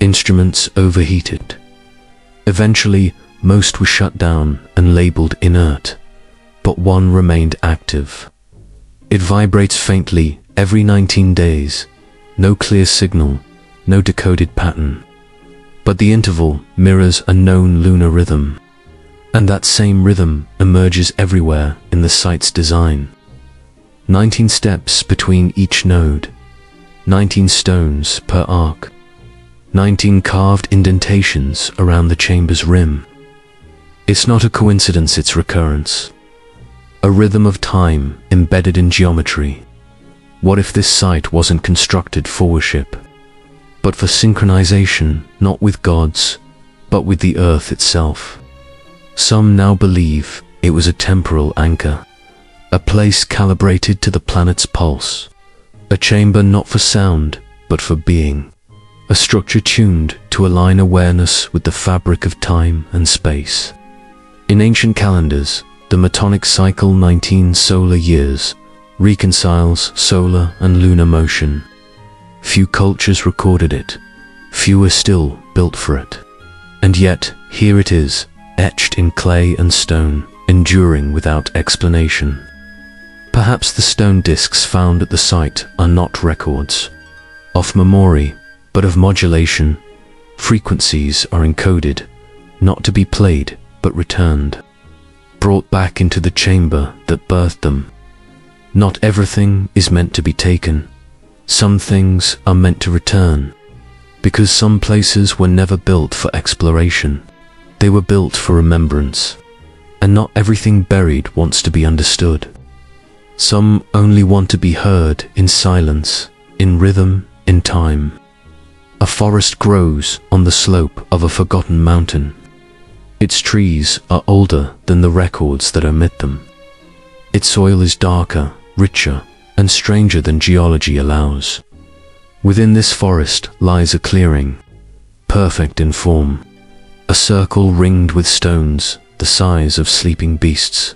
Instruments overheated. Eventually, most were shut down and labeled inert, but one remained active. It vibrates faintly every 19 days, no clear signal, no decoded pattern. But the interval mirrors a known lunar rhythm, and that same rhythm emerges everywhere in the site's design. 19 steps between each node, 19 stones per arc, 19 carved indentations around the chamber's rim. It's not a coincidence, it's recurrence. A rhythm of time embedded in geometry. What if this site wasn't constructed for worship, but for synchronization, not with gods, but with the earth itself? Some now believe it was a temporal anchor, a place calibrated to the planet's pulse, a chamber not for sound, but for being, a structure tuned to align awareness with the fabric of time and space. In ancient calendars, the Metonic cycle, 19 solar years, reconciles solar and lunar motion. Few cultures recorded it, fewer still built for it. And yet, here it is, etched in clay and stone, enduring without explanation. Perhaps the stone discs found at the site are not records of memory, but of modulation. Frequencies are encoded, not to be played, but returned, brought back into the chamber that birthed them. Not everything is meant to be taken. Some things are meant to return, because some places were never built for exploration. They were built for remembrance, and not everything buried wants to be understood. Some only want to be heard in silence, in rhythm, in time. A forest grows on the slope of a forgotten mountain. Its trees are older than the records that omit them. Its soil is darker, richer, and stranger than geology allows. Within this forest lies a clearing, perfect in form, a circle ringed with stones the size of sleeping beasts.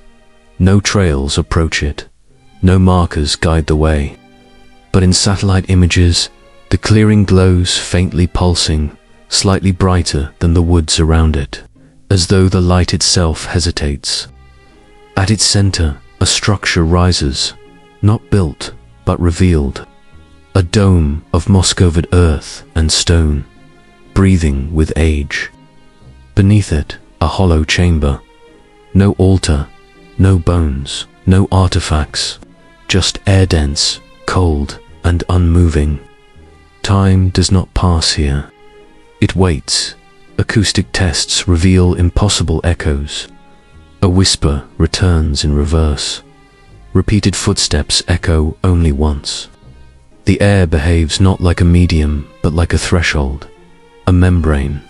No trails approach it, no markers guide the way, but in satellite images, the clearing glows faintly pulsing, slightly brighter than the woods around it, as though the light itself hesitates. At its center, a structure rises, not built, but revealed. A dome of moss-covered earth and stone, breathing with age. Beneath it, a hollow chamber. No altar, no bones, no artifacts, just air dense, cold, and unmoving. Time does not pass here. It waits. Acoustic tests reveal impossible echoes. A whisper returns in reverse. Repeated footsteps echo only once. The air behaves not like a medium, but like a threshold, a membrane.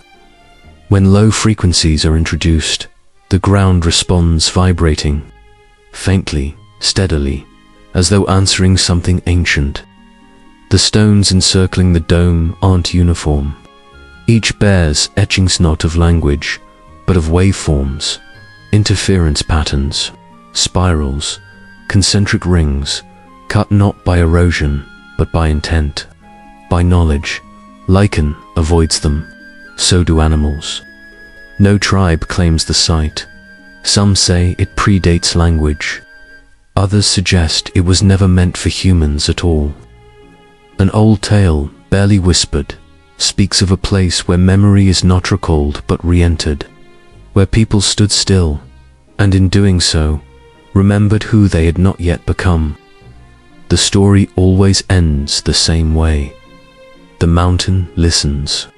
When low frequencies are introduced, the ground responds vibrating, faintly, steadily, as though answering something ancient. The stones encircling the dome aren't uniform. Each bears etchings not of language, but of waveforms, interference patterns, spirals, concentric rings, cut not by erosion, but by intent, by knowledge. Lichen avoids them, so do animals. No tribe claims the site. Some say it predates language. Others suggest it was never meant for humans at all. An old tale, barely whispered, speaks of a place where memory is not recalled but re-entered, where people stood still, and in doing so, remembered who they had not yet become. The story always ends the same way. The mountain listens.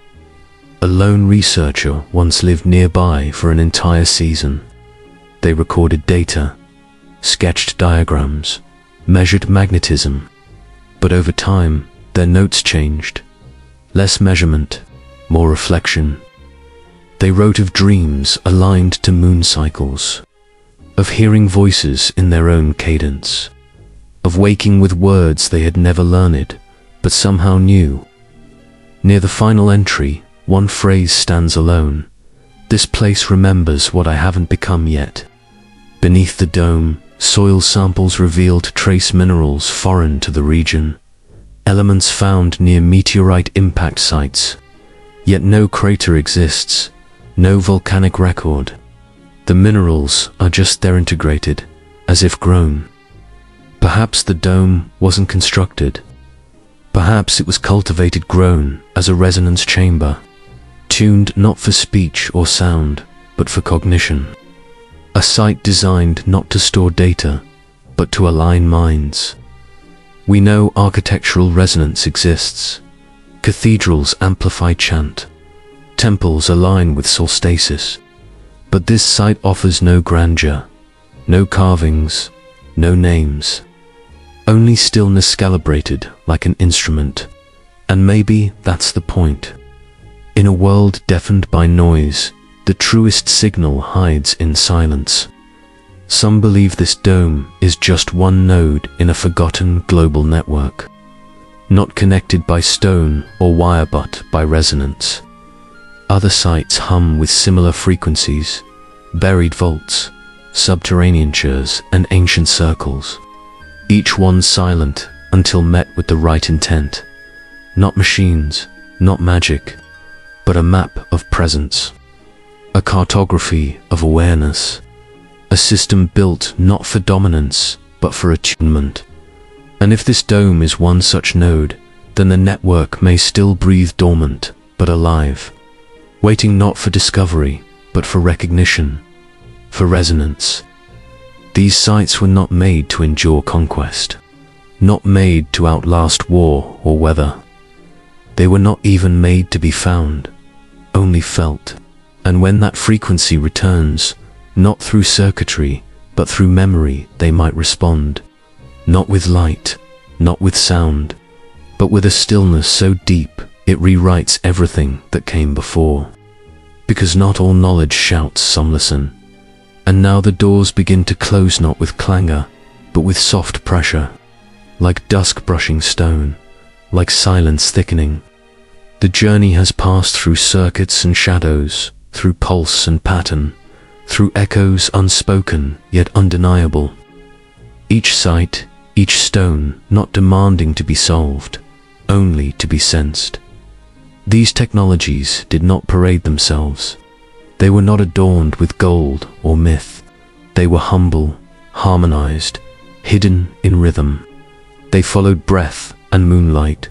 A lone researcher once lived nearby for an entire season. They recorded data, sketched diagrams, measured magnetism, but over time, their notes changed. Less measurement, more reflection. They wrote of dreams aligned to moon cycles, of hearing voices in their own cadence, of waking with words they had never learned, but somehow knew. Near the final entry, one phrase stands alone. This place remembers what I haven't become yet. Beneath the dome, soil samples revealed trace minerals foreign to the region. Elements found near meteorite impact sites. Yet no crater exists, no volcanic record. The minerals are just there integrated, as if grown. Perhaps the dome wasn't constructed. Perhaps it was cultivated, grown as a resonance chamber, tuned not for speech or sound, but for cognition. A site designed not to store data, but to align minds. We know architectural resonance exists. Cathedrals amplify chant. Temples align with solstices. But this site offers no grandeur, no carvings, no names. Only stillness calibrated like an instrument. And maybe that's the point. In a world deafened by noise, the truest signal hides in silence. Some believe this dome is just one node in a forgotten global network, not connected by stone or wire but by resonance. Other sites hum with similar frequencies, buried vaults, subterranean chairs, and ancient circles. Each one silent until met with the right intent. Not machines, not magic, but a map of presence. A cartography of awareness. A system built not for dominance, but for attunement. And if this dome is one such node, then the network may still breathe dormant, but alive, waiting not for discovery, but for recognition, for resonance. These sites were not made to endure conquest, not made to outlast war or weather. They were not even made to be found, only felt. And when that frequency returns, not through circuitry, but through memory, they might respond, not with light, not with sound, but with a stillness so deep it rewrites everything that came before. Because not all knowledge shouts, some listen. And now the doors begin to close not with clangor, but with soft pressure, like dusk brushing stone, like silence thickening. The journey has passed through circuits and shadows, through pulse and pattern, through echoes unspoken yet undeniable. Each sight, each stone, not demanding to be solved, only to be sensed. These technologies did not parade themselves. They were not adorned with gold or myth. They were humble, harmonized, hidden in rhythm. They followed breath and moonlight.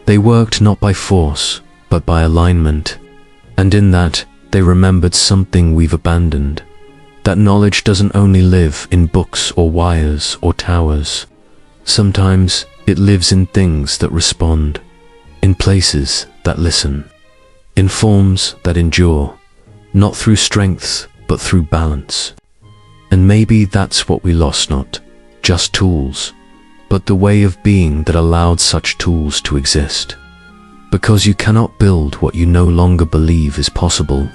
They worked not by force, but by alignment. And in that, they remembered something we've abandoned. That knowledge doesn't only live in books or wires or towers. Sometimes it lives in things that respond, in places that listen, in forms that endure, not through strength, but through balance. And maybe that's what we lost, not just tools, but the way of being that allowed such tools to exist. Because you cannot build what you no longer believe is possible,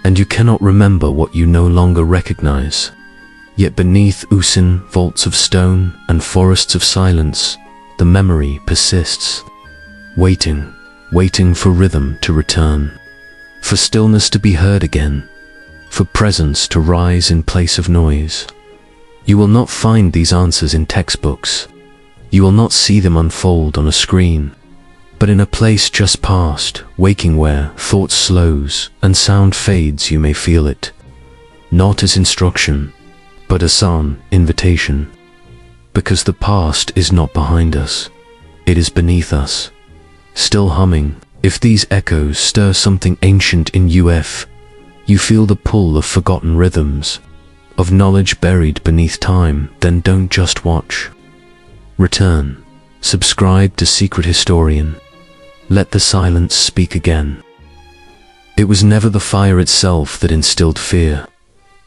and you cannot remember what you no longer recognize. Yet beneath Usin vaults of stone and forests of silence, the memory persists, waiting for rhythm to return, for stillness to be heard again, for presence to rise in place of noise. You will not find these answers in textbooks. You will not see them unfold on a screen, but in a place just past, waking where thought slows and sound fades. You may feel it, not as instruction, but as an invitation. Because the past is not behind us, it is beneath us, still humming. If these echoes stir something ancient in you, you feel the pull of forgotten rhythms, of knowledge buried beneath time, then don't just watch. Return, subscribe to Secret Historian. Let the silence speak again. It was never the fire itself that instilled fear.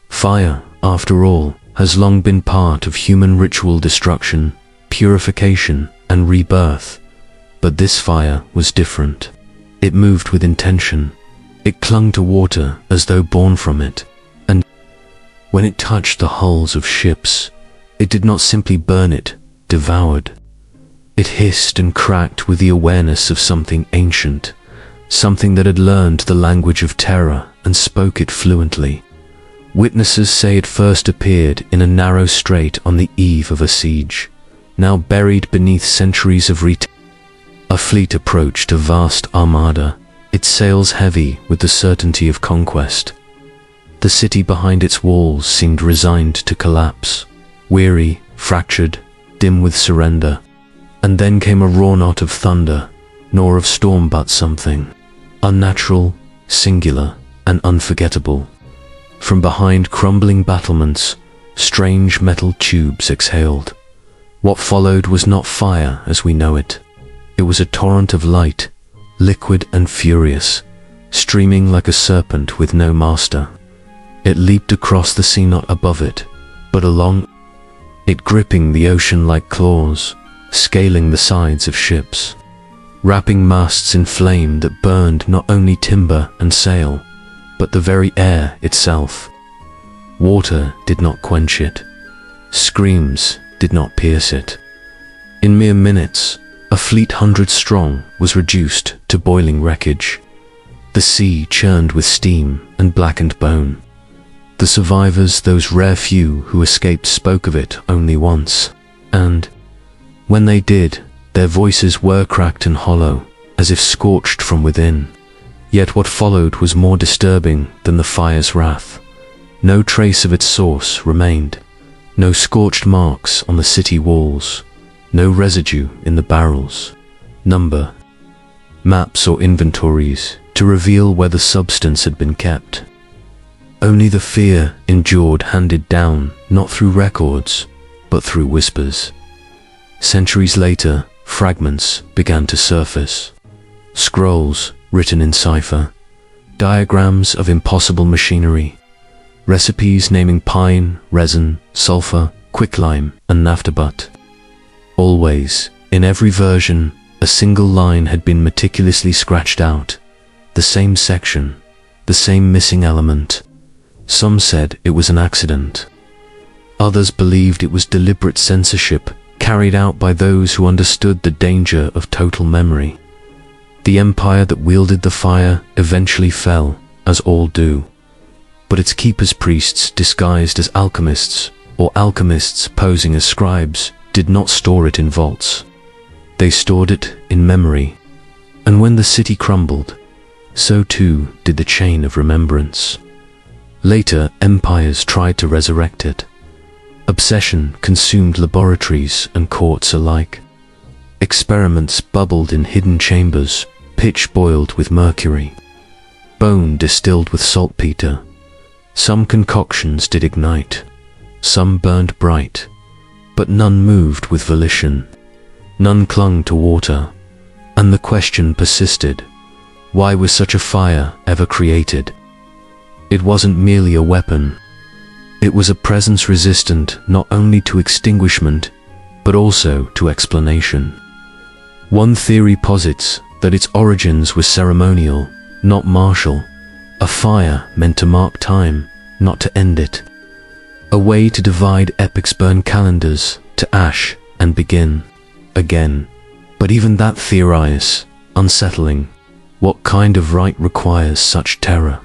Fire, after all, has long been part of human ritual destruction, purification, and rebirth. But this fire was different. It moved with intention. It clung to water as though born from it. And when it touched the hulls of ships, it did not simply burn it, devoured. It hissed and cracked with the awareness of something ancient, something that had learned the language of terror and spoke it fluently. Witnesses say it first appeared in a narrow strait on the eve of a siege, now buried beneath centuries of a fleet approached a vast armada, It sails heavy with the certainty of conquest. The city behind its walls seemed resigned to collapse, weary, fractured, dim with surrender. And then came a raw knot of thunder, nor of storm but something unnatural, singular, and unforgettable. From behind crumbling battlements, strange metal tubes exhaled. What followed was not fire as we know it. It was a torrent of light, liquid and furious, streaming like a serpent with no master. It leaped across the sea not above it, but along it, gripping the ocean like claws, scaling the sides of ships, wrapping masts in flame that burned not only timber and sail, but the very air itself. Water did not quench it. Screams did not pierce it. In mere minutes, a fleet 100 strong was reduced to boiling wreckage. The sea churned with steam and blackened bone. The survivors, those rare few who escaped, spoke of it only once, and when they did, their voices were cracked and hollow, as if scorched from within. Yet what followed was more disturbing than the fire's wrath. No trace of its source remained, no scorched marks on the city walls, no residue in the barrels, number, maps or inventories to reveal where the substance had been kept. Only the fear endured, handed down not through records, but through whispers. Centuries later, fragments began to surface. Scrolls written in cipher, diagrams of impossible machinery, recipes naming pine, resin, sulfur, quicklime, and naphtha. Always, in every version, a single line had been meticulously scratched out. The same section, the same missing element. Some said it was an accident. Others believed it was deliberate censorship carried out by those who understood the danger of total memory. The empire that wielded the fire eventually fell, as all do. But its keepers, priests disguised as alchemists, or alchemists posing as scribes, did not store it in vaults. They stored it in memory. And when the city crumbled, so too did the chain of remembrance. Later, empires tried to resurrect it. Obsession consumed laboratories and courts alike. Experiments bubbled in hidden chambers, pitch boiled with mercury, bone distilled with saltpeter. Some concoctions did ignite, some burned bright, but none moved with volition. None clung to water, and the question persisted: why was such a fire ever created? It wasn't merely a weapon. It was a presence resistant not only to extinguishment, but also to explanation. One theory posits that its origins were ceremonial, not martial, a fire meant to mark time, not to end it, a way to divide epics, burn calendars, to ash and begin again. But even that theories unsettling. What kind of rite requires such terror?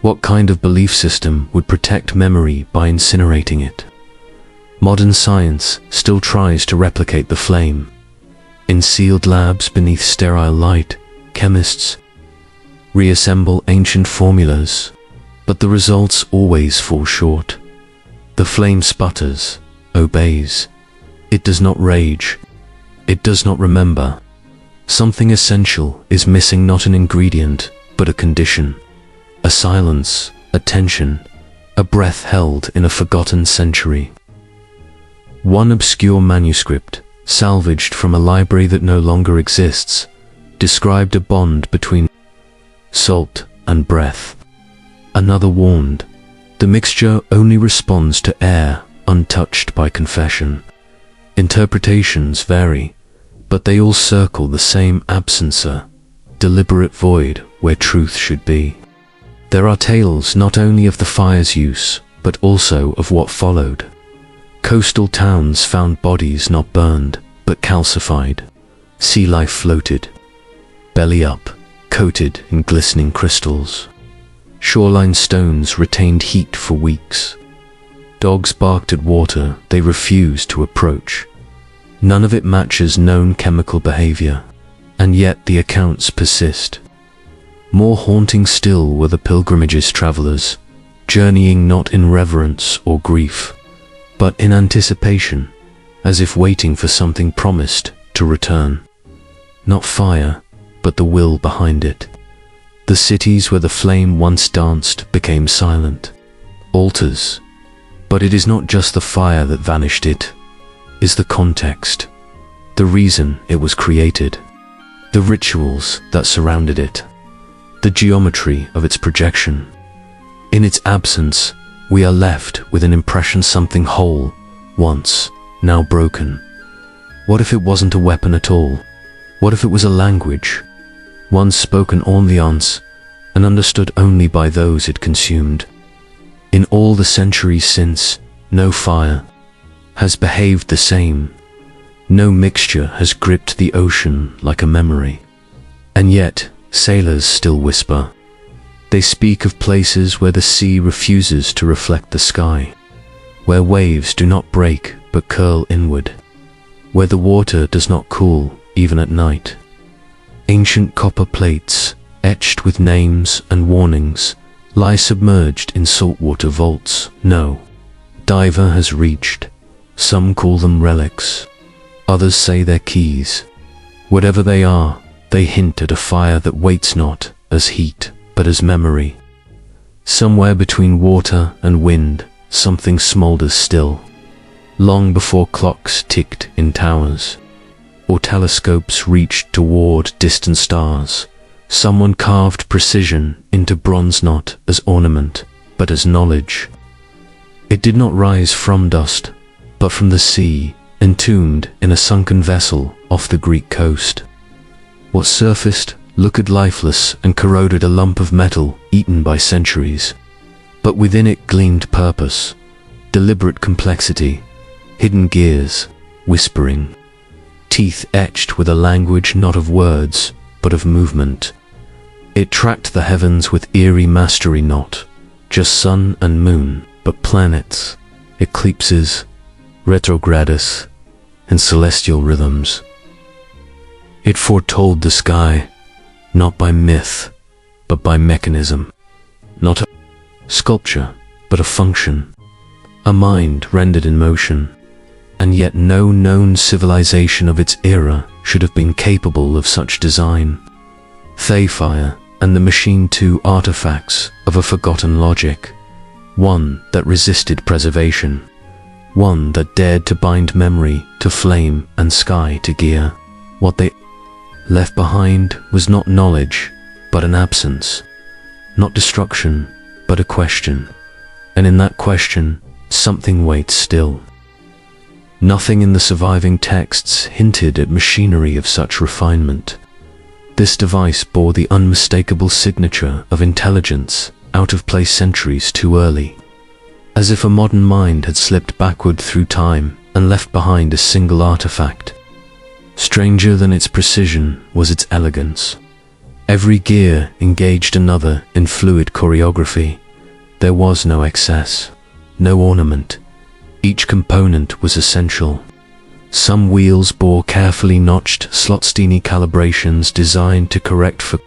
What kind of belief system would protect memory by incinerating it? Modern science still tries to replicate the flame. In sealed labs beneath sterile light, chemists reassemble ancient formulas, but the results always fall short. The flame sputters, obeys. It does not rage. It does not remember. Something essential is missing, not an ingredient, but a condition. A silence, a tension, a breath held in a forgotten century. One obscure manuscript, salvaged from a library that no longer exists, described a bond between salt and breath. Another warned, the mixture only responds to air, untouched by confession. Interpretations vary, but they all circle the same absencer, deliberate void where truth should be. There are tales not only of the fire's use, but also of what followed. Coastal towns found bodies not burned, but calcified. Sea life floated, belly up, coated in glistening crystals. Shoreline stones retained heat for weeks. Dogs barked at water they refused to approach. None of it matches known chemical behavior, and yet the accounts persist. More haunting still were the pilgrimage's travelers, journeying not in reverence or grief, but in anticipation, as if waiting for something promised to return. Not fire, but the will behind it. The cities where the flame once danced became silent. Altars. But it is not just the fire that vanished, it is the context, the reason it was created, the rituals that surrounded it, the geometry of its projection. In its absence, we are left with an impression something whole, once, now broken. What if it wasn't a weapon at all? What if it was a language, once spoken once and understood only by those it consumed? In all the centuries since, no fire has behaved the same. No mixture has gripped the ocean like a memory. And yet, sailors still whisper. They speak of places where the sea refuses to reflect the sky, where waves do not break but curl inward, where the water does not cool even at night. Ancient copper plates, etched with names and warnings, lie submerged in saltwater vaults. No diver has reached. Some call them relics. Others say they're keys. Whatever they are, they hint at a fire that waits not as heat, but as memory. Somewhere between water and wind, something smolders still, long before clocks ticked in towers, or telescopes reached toward distant stars. Someone carved precision into bronze not as ornament, but as knowledge. It did not rise from dust, but from the sea, entombed in a sunken vessel off the Greek coast. What surfaced looked lifeless and corroded, a lump of metal eaten by centuries. But within it gleamed purpose, deliberate complexity, hidden gears, whispering, teeth etched with a language not of words, but of movement. It tracked the heavens with eerie mastery, not just sun and moon, but planets, eclipses, retrogradus, and celestial rhythms. It foretold the sky, not by myth, but by mechanism, not a sculpture, but a function, a mind rendered in motion. And yet no known civilization of its era should have been capable of such design. Thayfire and the Machine 2 artifacts of a forgotten logic, one that resisted preservation, one that dared to bind memory to flame and sky to gear. What they left behind was not knowledge, but an absence, not destruction, but a question, and in that question, something waits still. Nothing in the surviving texts hinted at machinery of such refinement. This device bore the unmistakable signature of intelligence, out of place centuries too early, as if a modern mind had slipped backward through time and left behind a single artifact. Stranger than its precision was its elegance. Every gear engaged another in fluid choreography. There was no excess, no ornament. Each component was essential. Some wheels bore carefully notched Slotstini calibrations designed to correct for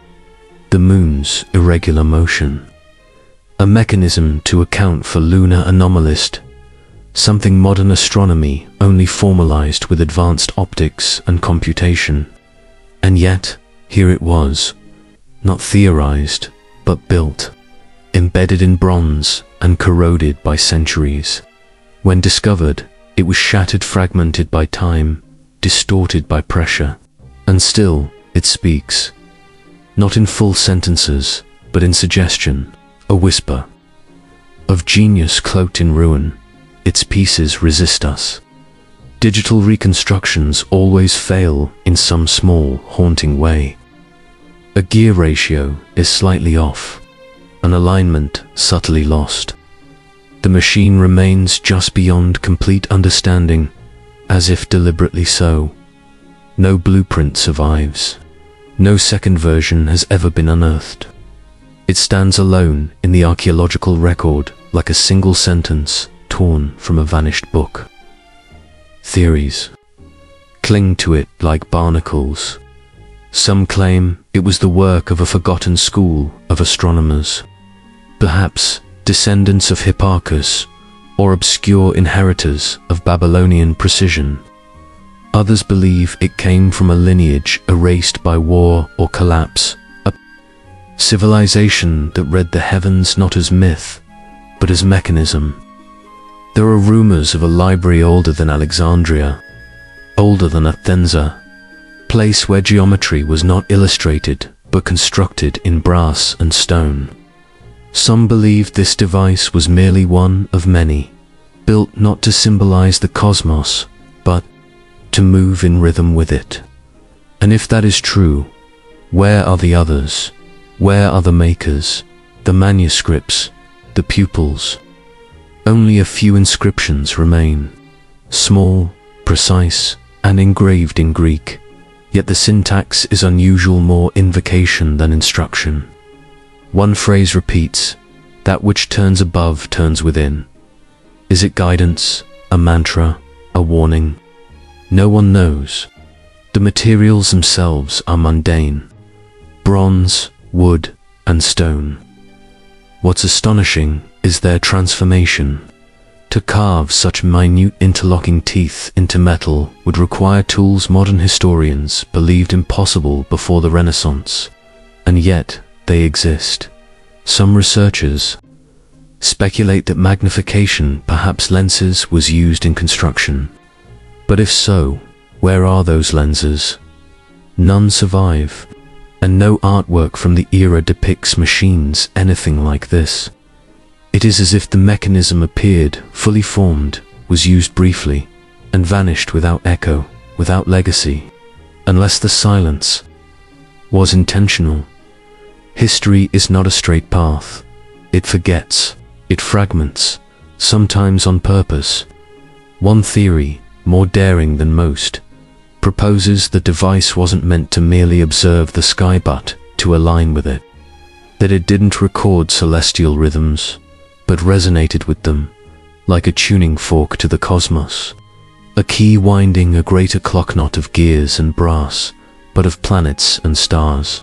the moon's irregular motion. A mechanism to account for lunar anomalies, something modern astronomy only formalized with advanced optics and computation. And yet, here it was, not theorized, but built, embedded in bronze and corroded by centuries. When discovered, it was shattered, fragmented by time, distorted by pressure. And still, it speaks. Not in full sentences, but in suggestion, a whisper. Of genius cloaked in ruin, its pieces resist us. Digital reconstructions always fail in some small, haunting way. A gear ratio is slightly off, an alignment subtly lost. The machine remains just beyond complete understanding, as if deliberately so. No blueprint survives. No second version has ever been unearthed. It stands alone in the archaeological record like a single sentence torn from a vanished book. Theories cling to it like barnacles. Some claim it was the work of a forgotten school of astronomers, perhaps descendants of Hipparchus or obscure inheritors of Babylonian precision. Others believe it came from a lineage erased by war or collapse, a civilization that read the heavens not as myth, but as mechanism. There are rumors of a library older than Alexandria, older than Athens, place where geometry was not illustrated but constructed in brass and stone. Some believed this device was merely one of many, built not to symbolize the cosmos, but to move in rhythm with it. And if that is true, where are the others? Where are the makers, the manuscripts, the pupils? Only a few inscriptions remain, small, precise, and engraved in Greek. Yet the syntax is unusual, more invocation than instruction. One phrase repeats, "That which turns above turns within." Is it guidance, a mantra, a warning? No one knows. The materials themselves are mundane: bronze, wood, and stone. What's astonishing is their transformation. To carve such minute interlocking teeth into metal would require tools modern historians believed impossible before the Renaissance, and yet they exist. Some researchers speculate that magnification, perhaps lenses, was used in construction. But if so, where are those lenses? None survive, and no artwork from the era depicts machines anything like this. It is as if the mechanism appeared fully formed, was used briefly, and vanished without echo, without legacy, unless the silence was intentional. History is not a straight path. It forgets, it fragments, sometimes on purpose. One theory, more daring than most, proposes the device wasn't meant to merely observe the sky but to align with it, that it didn't record celestial rhythms, but resonated with them, like a tuning fork to the cosmos, a key winding a greater clock not of gears and brass, but of planets and stars.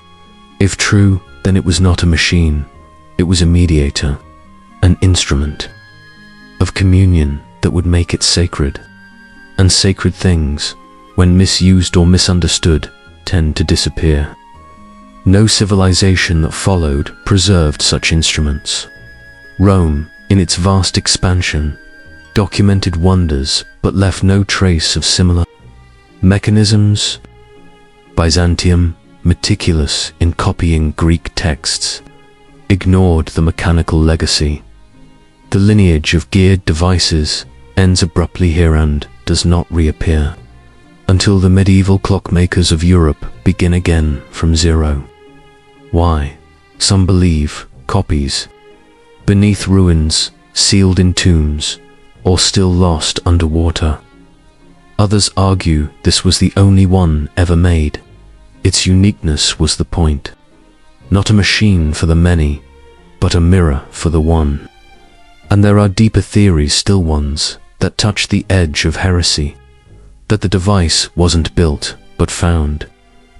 If true, then it was not a machine, it was a mediator, an instrument of communion that would make it sacred. And sacred things, when misused or misunderstood, tend to disappear. No civilization that followed preserved such instruments. Rome, in its vast expansion, documented wonders but left no trace of similar mechanisms. Byzantium, meticulous in copying Greek texts, ignored the mechanical legacy. The lineage of geared devices ends abruptly here and does not reappear until the medieval clockmakers of Europe begin again from zero. Why? Some believe copies beneath ruins, sealed in tombs, or still lost underwater. Others argue this was the only one ever made. Its uniqueness was the point. Not a machine for the many, but a mirror for the one. And there are deeper theories, still ones that touch the edge of heresy. That the device wasn't built, but found.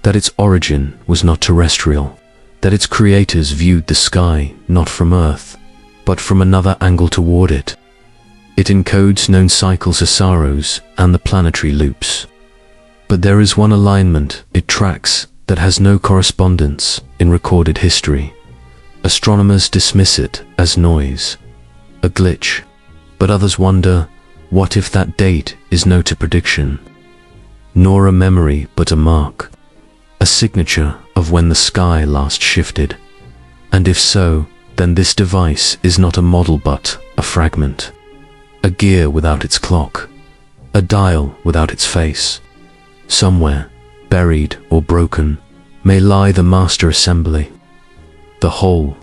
That its origin was not terrestrial. That its creators viewed the sky not from Earth, but from another angle toward it. It encodes known cycles of sorrows and the planetary loops. But there is one alignment it tracks that has no correspondence in recorded history. Astronomers dismiss it as noise, a glitch, but others wonder, what if that date is not a prediction, nor a memory but a mark, a signature of when the sky last shifted? And if so, then this device is not a model but a fragment, a gear without its clock, a dial without its face. Somewhere, buried or broken, may lie the master assembly, the whole,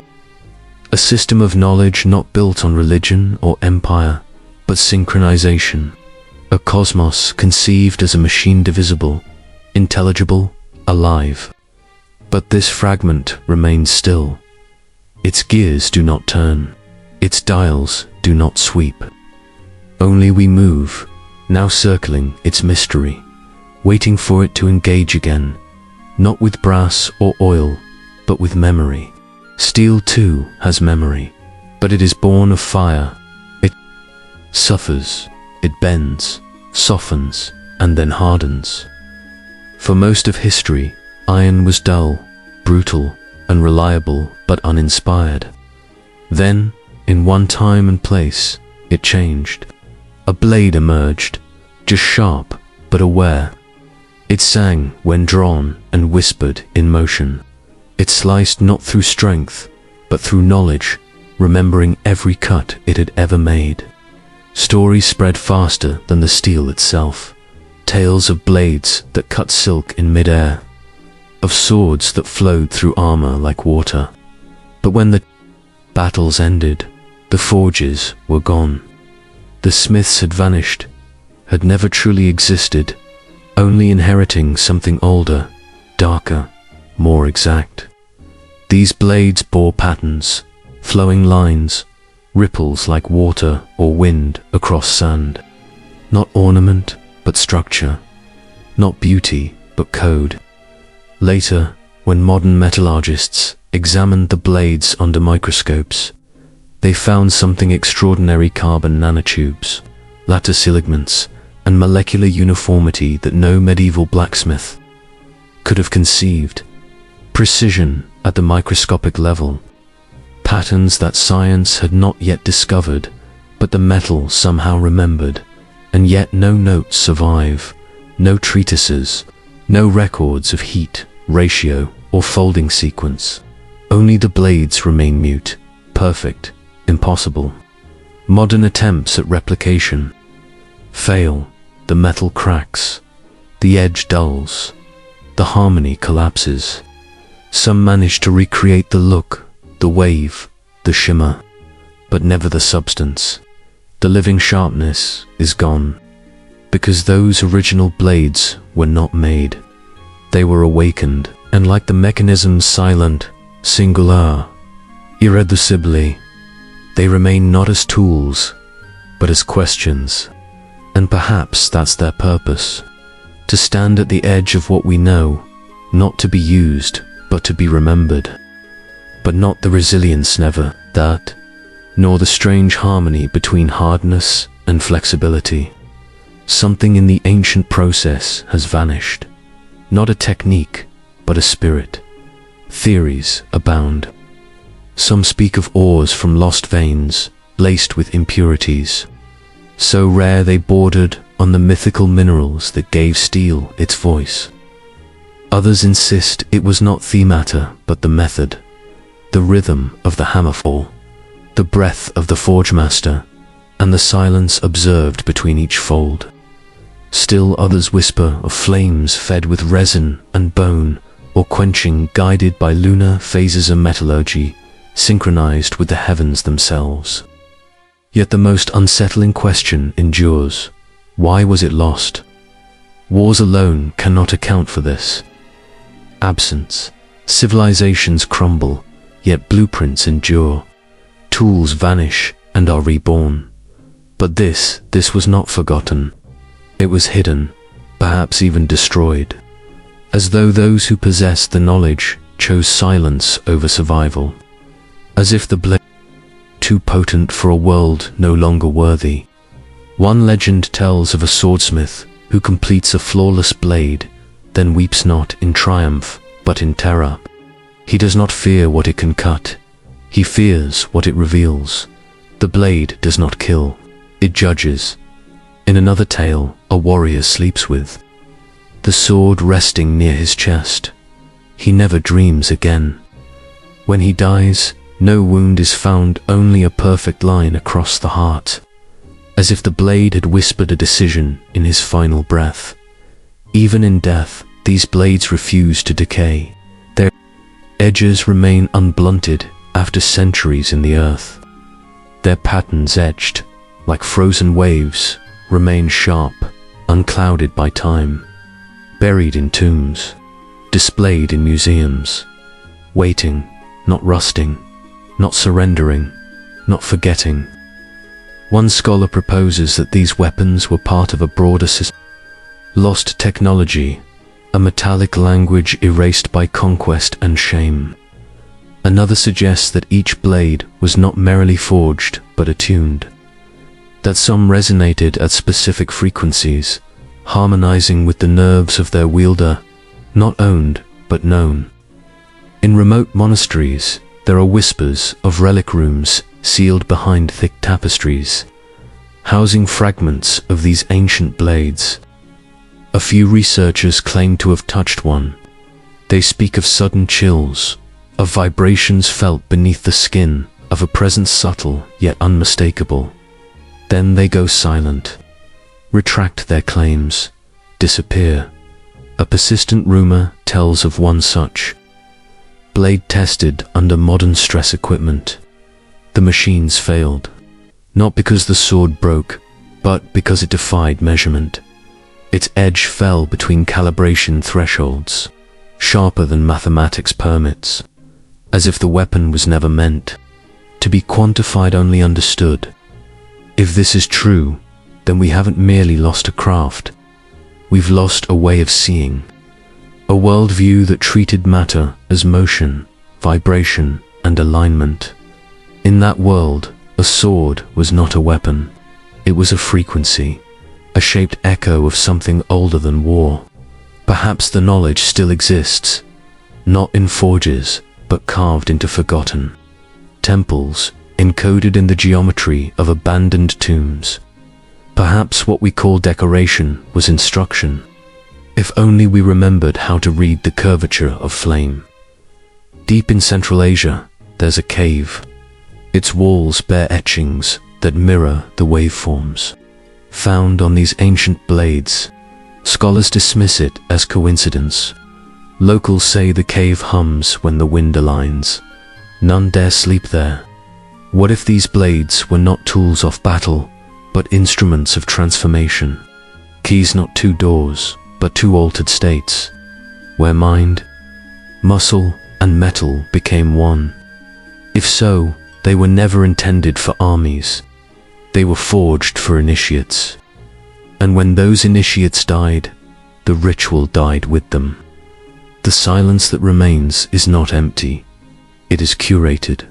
a system of knowledge not built on religion or empire, but synchronization, a cosmos conceived as a machine, divisible, intelligible, alive. But this fragment remains still. Its gears do not turn, its dials do not sweep. Only we move, now circling its mystery, waiting for it to engage again, not with brass or oil, but with memory. Steel too has memory, but it is born of fire. It suffers, it bends, softens, and then hardens. For most of history, iron was dull, brutal, unreliable, but uninspired. Then, in one time and place, it changed. A blade emerged, just sharp, but aware. It sang when drawn and whispered in motion. It sliced not through strength, but through knowledge, remembering every cut it had ever made. Stories spread faster than the steel itself. Tales of blades that cut silk in midair, of swords that flowed through armor like water. But when the battles ended, the forges were gone. The smiths had vanished, had never truly existed, only inheriting something older, darker, more exact. These blades bore patterns, flowing lines, ripples like water or wind across sand. Not ornament, but structure. Not beauty, but code. Later, when modern metallurgists examined the blades under microscopes, they found something extraordinary: carbon nanotubes, lattice ligaments, and molecular uniformity that no medieval blacksmith could have conceived. Precision at the microscopic level. Patterns that science had not yet discovered, but the metal somehow remembered. And yet no notes survive, no treatises, no records of heat, ratio, or folding sequence. Only the blades remain mute, perfect, impossible. Modern attempts at replication fail. The metal cracks, the edge dulls, the harmony collapses. Some manage to recreate the look, the wave, the shimmer, but never the substance. The living sharpness is gone, because those original blades were not made. They were awakened, and like the mechanisms silent, singular, irreducibly, they remain not as tools, but as questions. And perhaps that's their purpose, to stand at the edge of what we know, not to be used, but to be remembered. But not the resilience, never that, nor the strange harmony between hardness and flexibility. Something in the ancient process has vanished. Not a technique, but a spirit. Theories abound. Some speak of ores from lost veins, laced with impurities, so rare they bordered on the mythical minerals that gave steel its voice. Others insist it was not the matter, but the method, the rhythm of the hammerfall, the breath of the forge master, and the silence observed between each fold. Still others whisper of flames fed with resin and bone, or quenching guided by lunar phases of metallurgy, synchronized with the heavens themselves. Yet the most unsettling question endures: why was it lost? Wars alone cannot account for this. Absence. Civilizations crumble, yet blueprints endure. Tools vanish and are reborn. But this was not forgotten. It was hidden, perhaps even destroyed, as though those who possessed the knowledge chose silence over survival, as if the blade too potent for a world no longer worthy. One legend tells of a swordsmith who completes a flawless blade, then weeps not in triumph, but in terror. He does not fear what it can cut, he fears what it reveals. The blade does not kill, it judges. In another tale, a warrior sleeps with the sword resting near his chest. He never dreams again. When he dies, no wound is found, only a perfect line across the heart, as if the blade had whispered a decision in his final breath. Even in death, these blades refuse to decay. Their edges remain unblunted after centuries in the earth. Their patterns etched, like frozen waves, remain sharp, unclouded by time, buried in tombs, displayed in museums, waiting, not rusting, not surrendering, not forgetting. One scholar proposes that these weapons were part of a broader system. Lost technology, a metallic language erased by conquest and shame. Another suggests that each blade was not merely forged but attuned, that some resonated at specific frequencies, harmonizing with the nerves of their wielder, not owned but known. In remote monasteries, there are whispers of relic rooms sealed behind thick tapestries, housing fragments of these ancient blades. A few researchers claim to have touched one. They speak of sudden chills, of vibrations felt beneath the skin, of a presence subtle yet unmistakable. Then they go silent, retract their claims, disappear. A persistent rumor tells of one such. Blade tested under modern stress equipment. The machines failed, not because the sword broke, but because it defied measurement. Its edge fell between calibration thresholds, sharper than mathematics permits, as if the weapon was never meant to be quantified, only understood. If this is true, then we haven't merely lost a craft, we've lost a way of seeing, a worldview that treated matter as motion, vibration, and alignment. In that world, a sword was not a weapon, it was a frequency, a shaped echo of something older than war. Perhaps the knowledge still exists, not in forges, but carved into forgotten temples, encoded in the geometry of abandoned tombs. Perhaps what we call decoration was instruction, if only we remembered how to read the curvature of flame. Deep in Central Asia, there's a cave. Its walls bear etchings that mirror the waveforms found on these ancient blades. Scholars dismiss it as coincidence. Locals say the cave hums when the wind aligns. None dare sleep there. What if these blades were not tools of battle, but instruments of transformation? Keys not to doors, but to altered states, where mind, muscle, and metal became one. If so, they were never intended for armies. They were forged for initiates. And when those initiates died, the ritual died with them. The silence that remains is not empty. It is curated.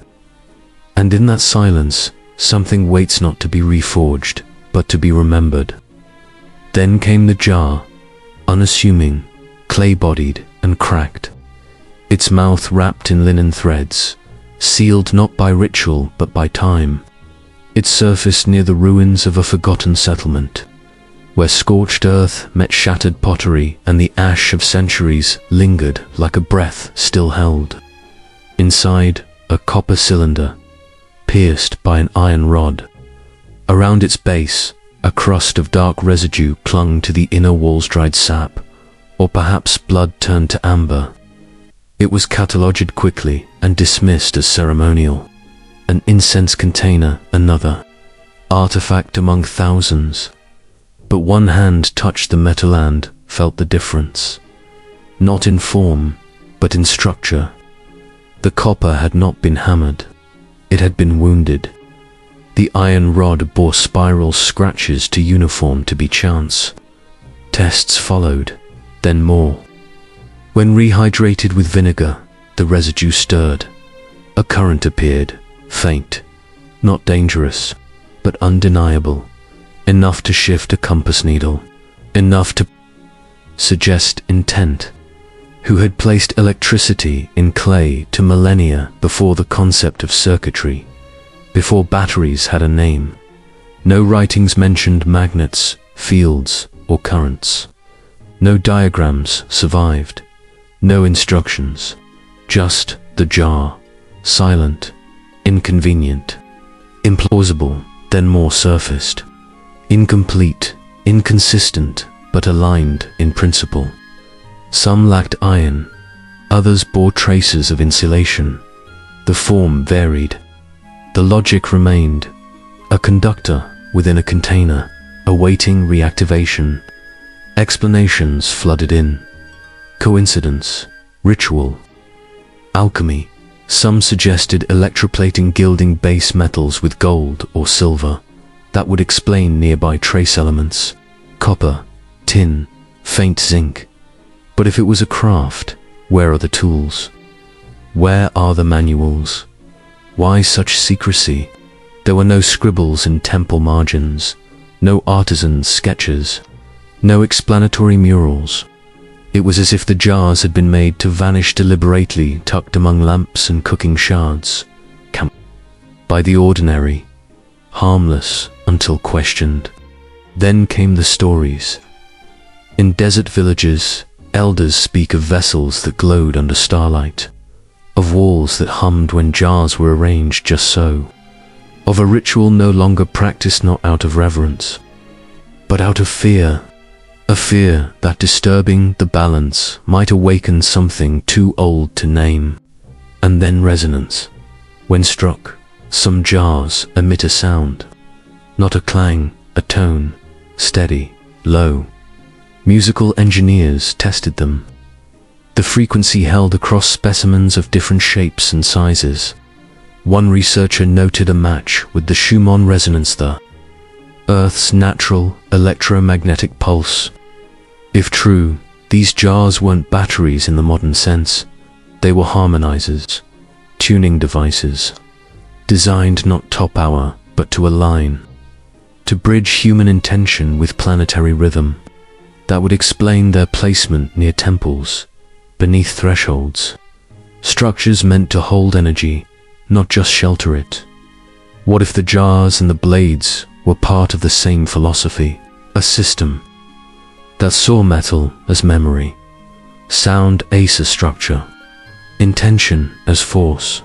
And in that silence, something waits not to be reforged, but to be remembered. Then came the jar, unassuming, clay-bodied and cracked, its mouth wrapped in linen threads, sealed not by ritual but by time. It surfaced near the ruins of a forgotten settlement, where scorched earth met shattered pottery and the ash of centuries lingered like a breath still held. Inside, a copper cylinder, pierced by an iron rod. Around its base, a crust of dark residue clung to the inner wall's dried sap, or perhaps blood turned to amber. It was cataloged quickly and dismissed as ceremonial. An incense container, another artifact among thousands. But one hand touched the metal and felt the difference. Not in form, but in structure. The copper had not been hammered. It had been wounded. The iron rod bore spiral scratches too uniform to be chance. Tests followed, then more. When rehydrated with vinegar, the residue stirred. A current appeared, faint, not dangerous, but undeniable. Enough to shift a compass needle, enough to suggest intent. Who had placed electricity in clay to millennia before the concept of circuitry, before batteries had a name? No writings mentioned magnets, fields, or currents. No diagrams survived. No instructions. Just the jar, silent, inconvenient, implausible, then more surfaced. Incomplete, inconsistent, but aligned in principle. Some lacked iron, others bore traces of insulation. The form varied. The logic remained. A conductor within a container, awaiting reactivation. Explanations flooded in. Coincidence, ritual, alchemy. Some suggested electroplating gilding base metals with gold or silver. That would explain nearby trace elements. Copper, tin, faint zinc. But if it was a craft, where are the tools? Where are the manuals? Why such secrecy? There were no scribbles in temple margins, no artisan sketches, no explanatory murals. It was as if the jars had been made to vanish deliberately, tucked among lamps and cooking shards, by the ordinary, harmless until questioned. Then came the stories. In desert villages, elders speak of vessels that glowed under starlight, of walls that hummed when jars were arranged just so, of a ritual no longer practiced not out of reverence, but out of fear, a fear that disturbing the balance might awaken something too old to name. And then resonance. When struck, some jars emit a sound, not a clang, a tone, steady, low. Musical engineers tested them. The frequency held across specimens of different shapes and sizes. One researcher noted a match with the Schumann resonance, the Earth's natural electromagnetic pulse. If true, these jars weren't batteries in the modern sense. They were harmonizers, tuning devices, designed not top hour, but to align, to bridge human intention with planetary rhythm. That would explain their placement near temples, beneath thresholds, structures meant to hold energy, not just shelter it. What if the jars and the blades were part of the same philosophy, a system that saw metal as memory, sound as a structure, intention as force,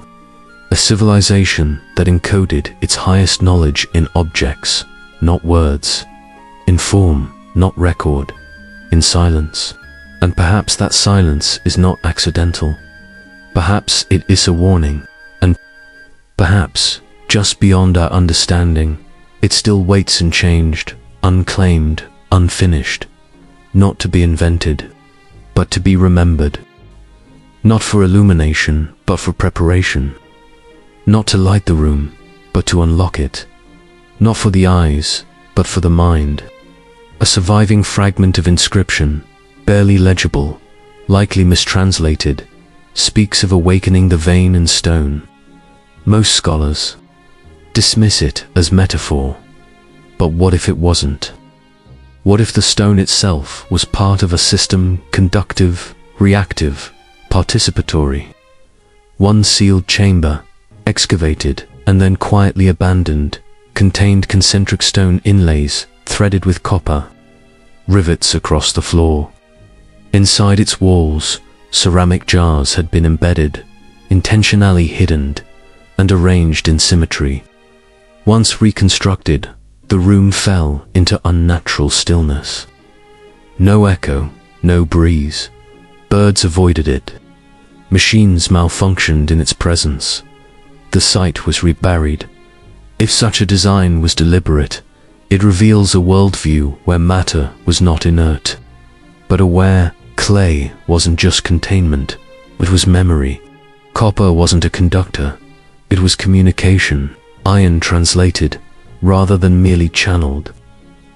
a civilization that encoded its highest knowledge in objects, not words, in form, not record, in silence? And perhaps that silence is not accidental. Perhaps it is a warning, and perhaps, just beyond our understanding, it still waits unchanged, unclaimed, unfinished, not to be invented, but to be remembered. Not for illumination, but for preparation. Not to light the room, but to unlock it. Not for the eyes, but for the mind. A surviving fragment of inscription, barely legible, likely mistranslated, speaks of awakening the vein and stone. Most scholars dismiss it as metaphor. But what if it wasn't? What if the stone itself was part of a system, conductive, reactive, participatory? One sealed chamber, excavated and then quietly abandoned, contained concentric stone inlays threaded with copper, rivets across the floor. Inside its walls, ceramic jars had been embedded, intentionally hidden, and arranged in symmetry. Once reconstructed, the room fell into unnatural stillness. No echo, no breeze. Birds avoided it. Machines malfunctioned in its presence. The site was reburied. If such a design was deliberate, it reveals a worldview where matter was not inert, but aware. Clay wasn't just containment, it was memory. Copper wasn't a conductor, it was communication, iron translated, rather than merely channeled.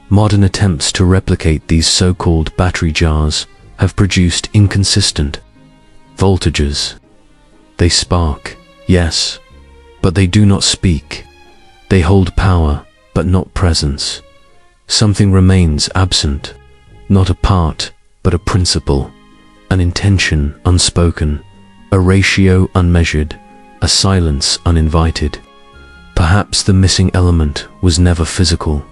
Modern attempts to replicate these so-called battery jars have produced inconsistent voltages. They spark, yes, but they do not speak. They hold power, but not presence. Something remains absent, not a part, but a principle, an intention unspoken, a ratio unmeasured, a silence uninvited. Perhaps the missing element was never physical.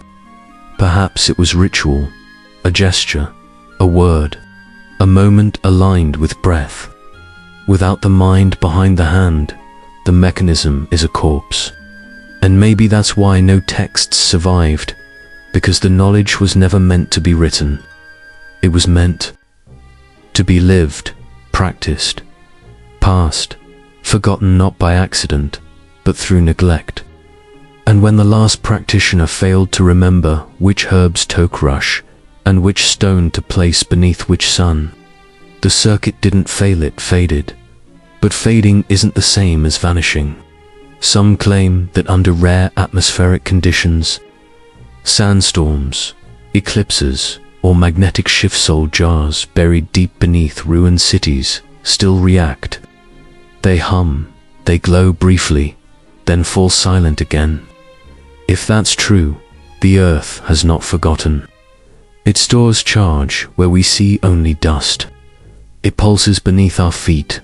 Perhaps it was ritual, a gesture, a word, a moment aligned with breath. Without the mind behind the hand, the mechanism is a corpse. And maybe that's why no texts survived, because the knowledge was never meant to be written. It was meant to be lived, practiced, passed, forgotten not by accident, but through neglect. And when the last practitioner failed to remember which herbs to crush and which stone to place beneath which sun, the circuit didn't fail, it faded. But fading isn't the same as vanishing. Some claim that under rare atmospheric conditions, sandstorms, eclipses, or magnetic shift-sole jars buried deep beneath ruined cities still react. They hum, they glow briefly, then fall silent again. If that's true, the earth has not forgotten. It stores charge where we see only dust. It pulses beneath our feet,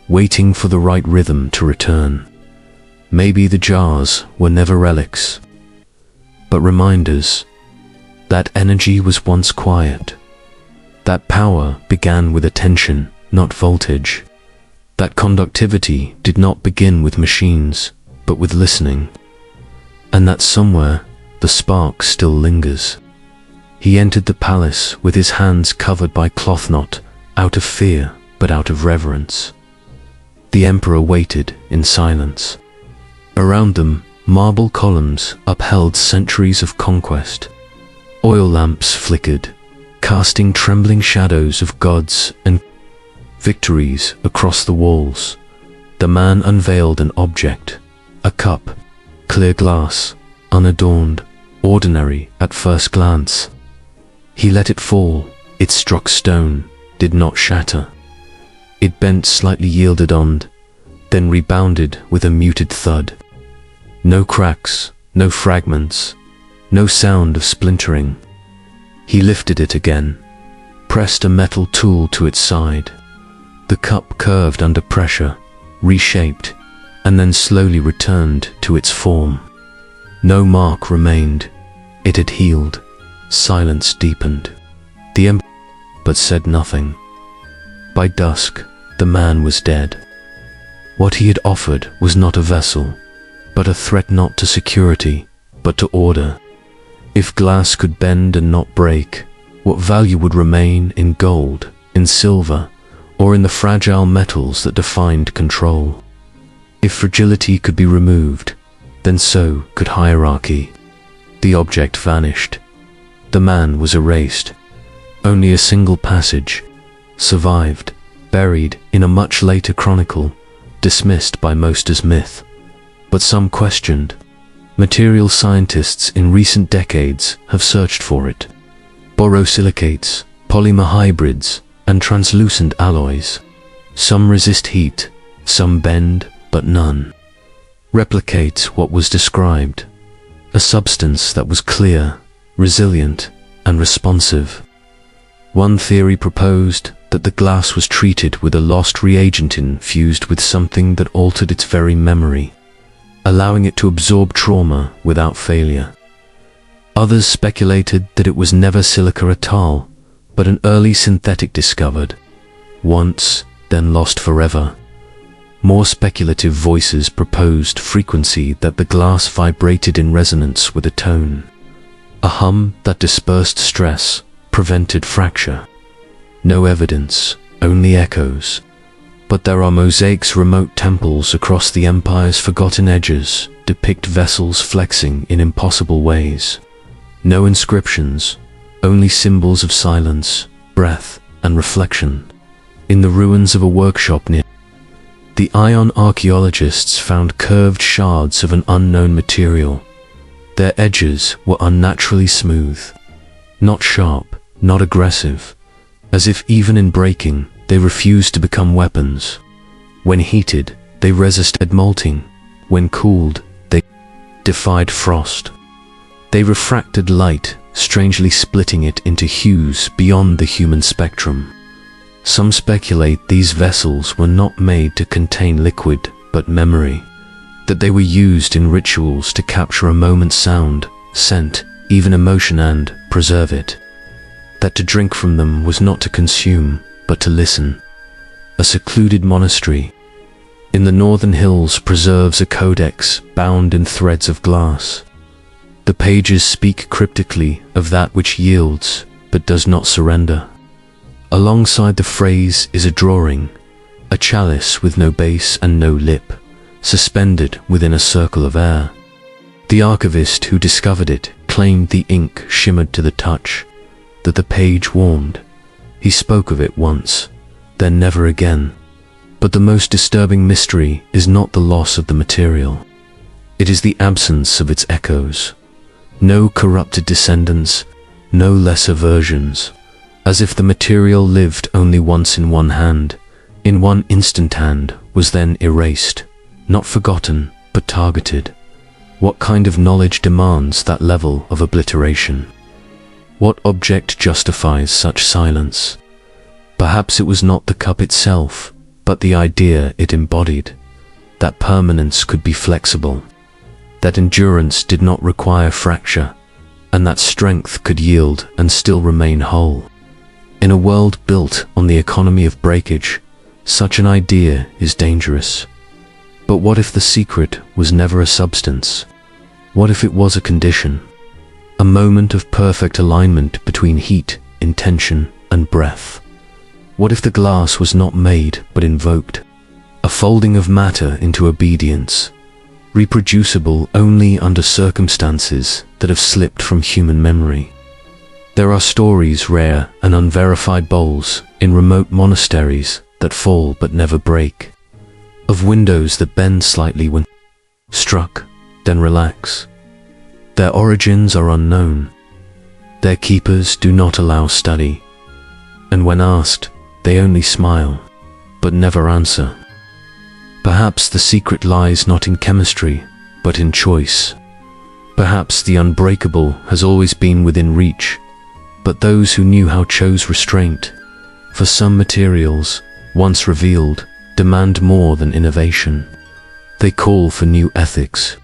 waiting for the right rhythm to return. Maybe the jars were never relics, but reminders that energy was once quiet. That power began with attention, not voltage. That conductivity did not begin with machines, but with listening. And that somewhere, the spark still lingers. He entered the palace with his hands covered by cloth knot, out of fear, but out of reverence. The emperor waited in silence. Around them, marble columns upheld centuries of conquest. Oil lamps flickered, casting trembling shadows of gods and victories across the walls. The man unveiled an object, a cup, clear glass, unadorned, ordinary at first glance. He let it fall. It struck stone, did not shatter. It bent slightly, yielded on, then rebounded with a muted thud. No cracks, no fragments, no sound of splintering. He lifted it again, pressed a metal tool to its side. The cup curved under pressure, reshaped, and then slowly returned to its form. No mark remained. It had healed. Silence deepened. The emperor but said nothing. By dusk, the man was dead. What he had offered was not a vessel, but a threat not to security, but to order. If glass could bend and not break, what value would remain in gold, in silver, or in the fragile metals that defined control? If fragility could be removed, then so could hierarchy. The object vanished. The man was erased. Only a single passage survived, buried in a much later chronicle, dismissed by most as myth. But some questioned. Material scientists in recent decades have searched for it. Borosilicates, polymer hybrids, and translucent alloys. Some resist heat, some bend, but none replicate what was described. A substance that was clear, resilient, and responsive. One theory proposed that the glass was treated with a lost reagent infused with something that altered its very memory, allowing it to absorb trauma without failure. Others speculated that it was never silica at all, but an early synthetic discovered, once, then lost forever. More speculative voices proposed frequency that the glass vibrated in resonance with a tone. A hum that dispersed stress, prevented fracture. No evidence, only echoes. But there are mosaics, remote temples across the empire's forgotten edges, depict vessels flexing in impossible ways. No inscriptions, only symbols of silence, breath, and reflection. In the ruins of a workshop near the Ion, archaeologists found curved shards of an unknown material. Their edges were unnaturally smooth, not sharp, not aggressive, as if even in breaking, they refused to become weapons. When heated, they resisted melting. When cooled, they defied frost. They refracted light, strangely splitting it into hues beyond the human spectrum. Some speculate these vessels were not made to contain liquid, but memory. That they were used in rituals to capture a moment's sound, scent, even emotion, and preserve it. That to drink from them was not to consume, but to listen. A secluded monastery in the northern hills preserves a codex bound in threads of glass. The pages speak cryptically of that which yields, but does not surrender. Alongside the phrase is a drawing, a chalice with no base and no lip, suspended within a circle of air. The archivist who discovered it claimed the ink shimmered to the touch, that the page warmed. He spoke of it once, then never again. But the most disturbing mystery is not the loss of the material. It is the absence of its echoes. No corrupted descendants, no lesser versions, as if the material lived only once in one hand, in one instant hand, was then erased, not forgotten, but targeted. What kind of knowledge demands that level of obliteration? What object justifies such silence? Perhaps it was not the cup itself, but the idea it embodied, that permanence could be flexible, that endurance did not require fracture, and that strength could yield and still remain whole. In a world built on the economy of breakage, such an idea is dangerous. But what if the secret was never a substance? What if it was a condition? A moment of perfect alignment between heat, intention, and breath? What if the glass was not made but invoked? A folding of matter into obedience, reproducible only under circumstances that have slipped from human memory. There are stories, rare and unverified bowls, in remote monasteries that fall but never break, of windows that bend slightly when struck, then relax. Their origins are unknown. Their keepers do not allow study, and when asked, they only smile, but never answer. Perhaps the secret lies not in chemistry, but in choice. Perhaps the unbreakable has always been within reach, but those who knew how chose restraint. For some materials, once revealed, demand more than innovation. They call for new ethics,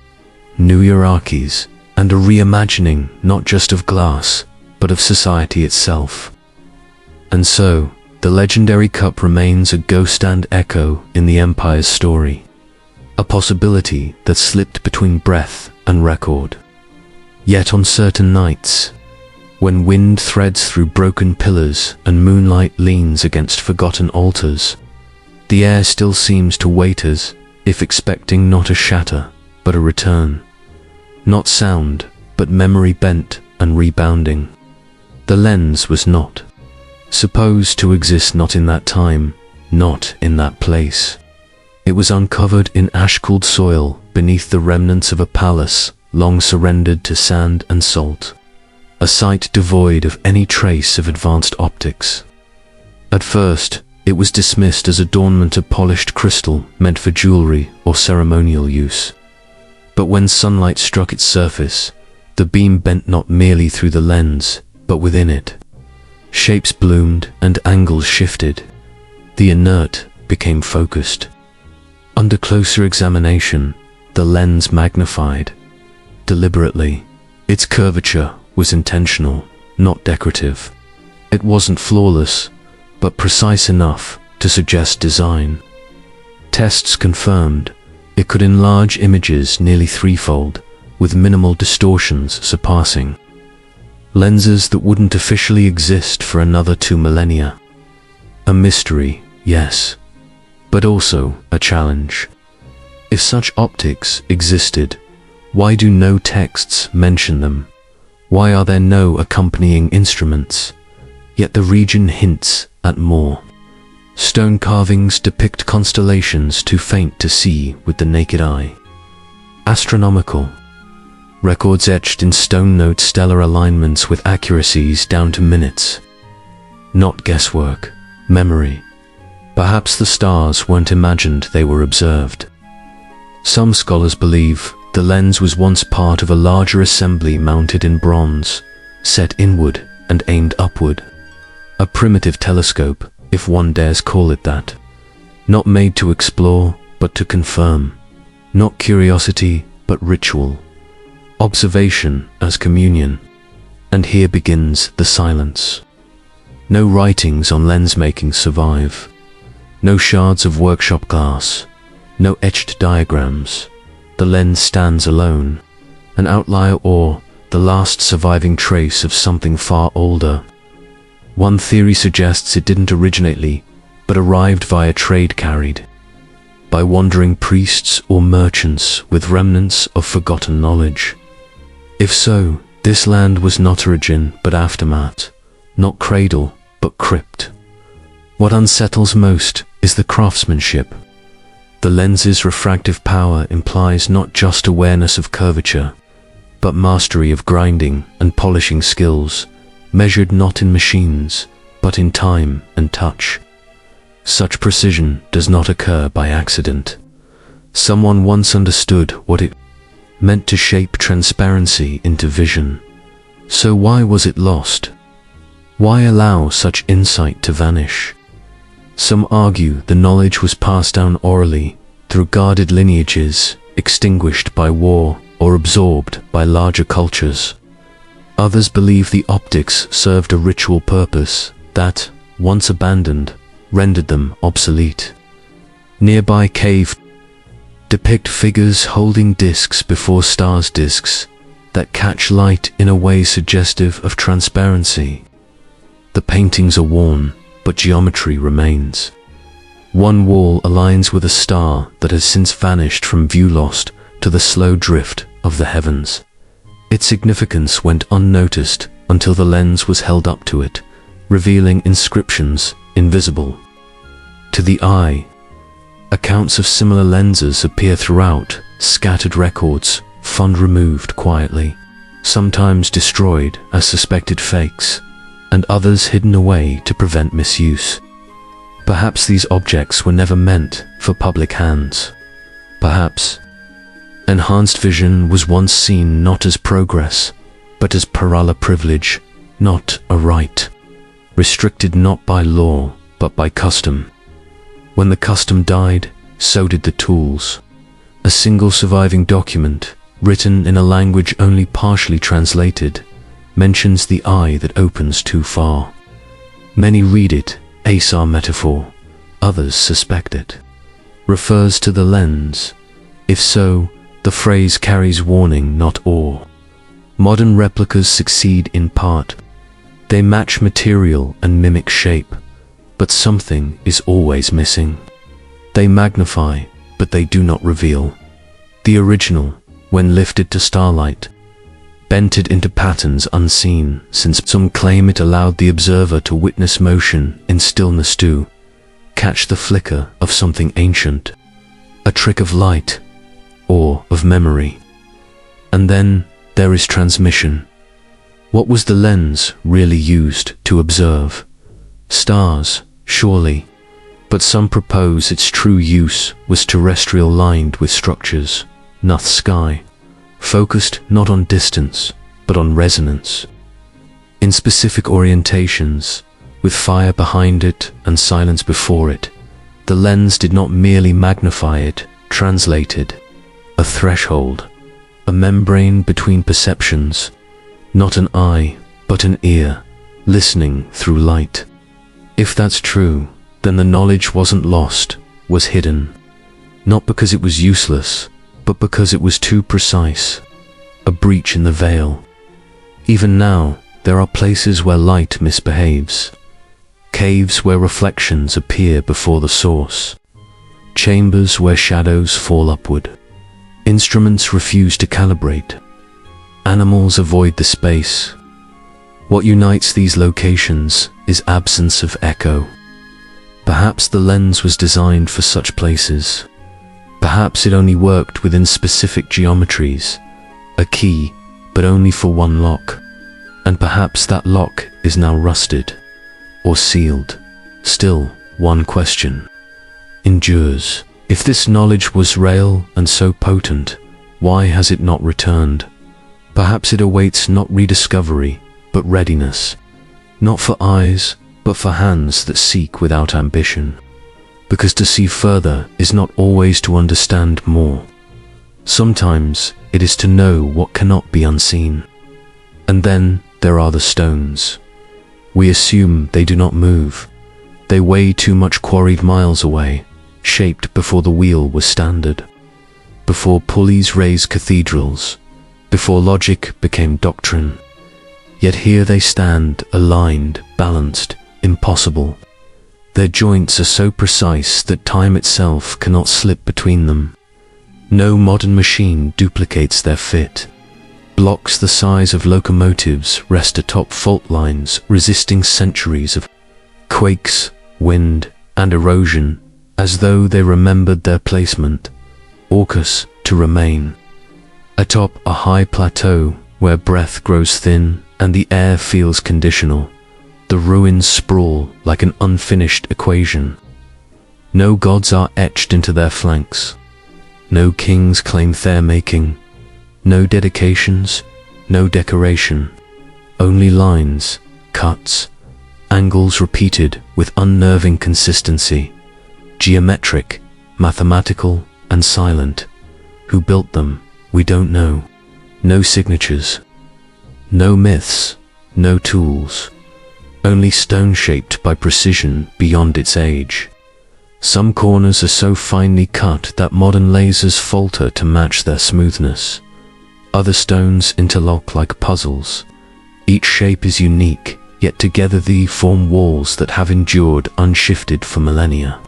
new hierarchies, and a reimagining not just of glass, but of society itself. And so, the legendary cup remains a ghost and echo in the Empire's story, a possibility that slipped between breath and record. Yet on certain nights, when wind threads through broken pillars and moonlight leans against forgotten altars, the air still seems to wait as if expecting not a shatter, but a return. Not sound, but memory bent and rebounding. The lens was not supposed to exist, not in that time, not in that place. It was uncovered in ash-cooled soil beneath the remnants of a palace long surrendered to sand and salt, a sight devoid of any trace of advanced optics. At first, it was dismissed as adornment of polished crystal meant for jewelry or ceremonial use. But when sunlight struck its surface, the beam bent not merely through the lens, but within it. Shapes bloomed and angles shifted. The inert became focused. Under closer examination, the lens magnified. Deliberately, its curvature was intentional, not decorative. It wasn't flawless, but precise enough to suggest design. Tests confirmed it could enlarge images nearly threefold, with minimal distortions surpassing lenses that wouldn't officially exist for another 2 millennia. A mystery, yes, but also a challenge. If such optics existed, why do no texts mention them? Why are there no accompanying instruments? Yet the region hints at more. Stone carvings depict constellations too faint to see with the naked eye. Astronomical records etched in stone note stellar alignments with accuracies down to minutes. Not guesswork, memory. Perhaps the stars weren't imagined, they were observed. Some scholars believe the lens was once part of a larger assembly mounted in bronze, set inward and aimed upward. A primitive telescope, if one dares call it that. Not made to explore, but to confirm. Not curiosity, but ritual. Observation as communion. And here begins the silence. No writings on lens making survive. No shards of workshop glass. No etched diagrams. The lens stands alone, an outlier or the last surviving trace of something far older. One theory suggests it didn't originately, but arrived via trade carried by wandering priests or merchants with remnants of forgotten knowledge. If so, this land was not origin but aftermath, not cradle but crypt. What unsettles most is the craftsmanship. The lens's refractive power implies not just awareness of curvature, but mastery of grinding and polishing skills, measured not in machines, but in time and touch. Such precision does not occur by accident. Someone once understood what it meant to shape transparency into vision. So why was it lost? Why allow such insight to vanish? Some argue the knowledge was passed down orally, through guarded lineages, extinguished by war or absorbed by larger cultures. Others believe the optics served a ritual purpose that, once abandoned, rendered them obsolete. Nearby cave depict figures holding discs before stars, discs that catch light in a way suggestive of transparency. The paintings are worn, but geometry remains. One wall aligns with a star that has since vanished from view, lost to the slow drift of the heavens. Its significance went unnoticed until the lens was held up to it, revealing inscriptions invisible to the eye. Accounts of similar lenses appear throughout, scattered records, found removed quietly, sometimes destroyed as suspected fakes, and others hidden away to prevent misuse. Perhaps these objects were never meant for public hands. Perhaps enhanced vision was once seen not as progress, but as parala privilege, not a right, restricted not by law, but by custom. When the custom died, so did the tools. A single surviving document, written in a language only partially translated, mentions the eye that opens too far. Many read it, Asar metaphor, others suspect it refers to the lens. If so, the phrase carries warning, not awe. Modern replicas succeed in part. They match material and mimic shape, but something is always missing. They magnify, but they do not reveal. The original, when lifted to starlight, bent it into patterns unseen, since some claim it allowed the observer to witness motion in stillness, to catch the flicker of something ancient, a trick of light or of memory. And then there is transmission. What was the lens really used to observe? Stars, surely, but some propose its true use was terrestrial, lined with structures, not sky, focused not on distance, but on resonance. In specific orientations, with fire behind it and silence before it, the lens did not merely magnify it, translated, a threshold, a membrane between perceptions, not an eye, but an ear, listening through light. If that's true, then the knowledge wasn't lost, was hidden, not because it was useless, but because it was too precise, a breach in the veil. Even now, there are places where light misbehaves, caves where reflections appear before the source, chambers where shadows fall upward. Instruments refuse to calibrate. Animals avoid the space. What unites these locations is absence of echo. Perhaps the lens was designed for such places. Perhaps it only worked within specific geometries, a key, but only for one lock. And perhaps that lock is now rusted or sealed. Still, one question endures. If this knowledge was real and so potent, why has it not returned? Perhaps it awaits not rediscovery, but readiness. Not for eyes, but for hands that seek without ambition. Because to see further is not always to understand more. Sometimes it is to know what cannot be unseen. And then there are the stones. We assume they do not move. They weigh too much, quarried miles away, shaped before the wheel was standard, before pulleys raised cathedrals, before logic became doctrine. Yet here they stand, aligned, balanced, impossible. Their joints are so precise that time itself cannot slip between them. No modern machine duplicates their fit. Blocks the size of locomotives rest atop fault lines resisting centuries of quakes, wind, and erosion, as though they remembered their placement, AUKUS, to remain. Atop a high plateau where breath grows thin and the air feels conditional. The ruins sprawl like an unfinished equation. No gods are etched into their flanks. No kings claim their making. No dedications, no decoration. Only lines, cuts, angles repeated with unnerving consistency. Geometric, mathematical, and silent. Who built them, we don't know. No signatures. No myths, no tools. Only stone shaped by precision beyond its age. Some corners are so finely cut that modern lasers falter to match their smoothness. Other stones interlock like puzzles. Each shape is unique, yet together they form walls that have endured unshifted for millennia.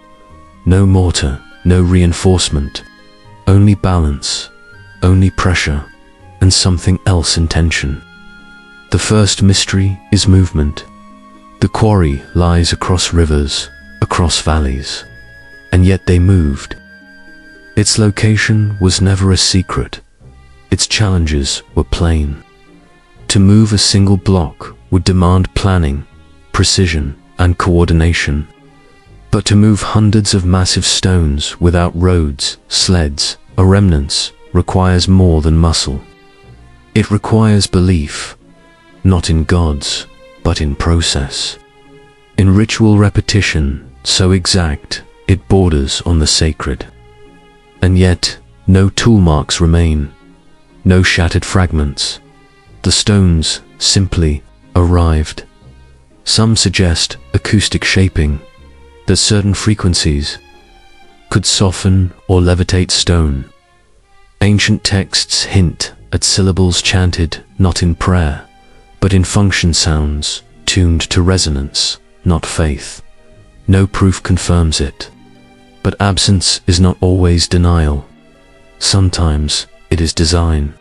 No mortar, no reinforcement. Only balance, only pressure, and something else in tension. The first mystery is movement. The quarry lies across rivers, across valleys, and yet they moved. Its location was never a secret. Its challenges were plain. To move a single block would demand planning, precision, and coordination. But to move hundreds of massive stones without roads, sleds, or remnants requires more than muscle. It requires belief, not in gods, but in process. In ritual repetition, so exact, it borders on the sacred. And yet, no tool marks remain, no shattered fragments. The stones simply arrived. Some suggest acoustic shaping, that certain frequencies could soften or levitate stone. Ancient texts hint at syllables chanted not in prayer, but in function sounds tuned to resonance, not faith. No proof confirms it. But absence is not always denial. Sometimes it is design.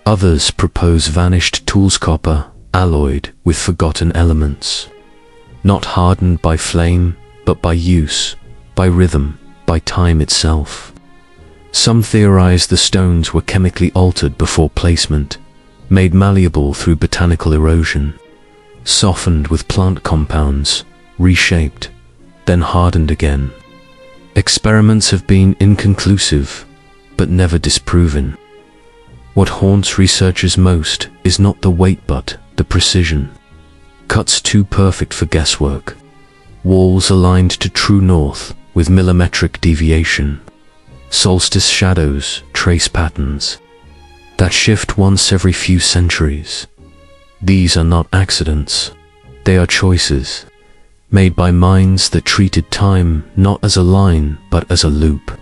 Others propose vanished tools, copper alloyed with forgotten elements, not hardened by flame, but by use, by rhythm, by time itself. Some theorize the stones were chemically altered before placement, made malleable through botanical erosion, softened with plant compounds, reshaped, then hardened again. Experiments have been inconclusive, but never disproven. What haunts researchers most is not the weight but the precision. Cuts too perfect for guesswork. Walls aligned to true north with millimetric deviation. Solstice shadows trace patterns that shift once every few centuries. These are not accidents. They are choices made by minds that treated time not as a line but as a loop.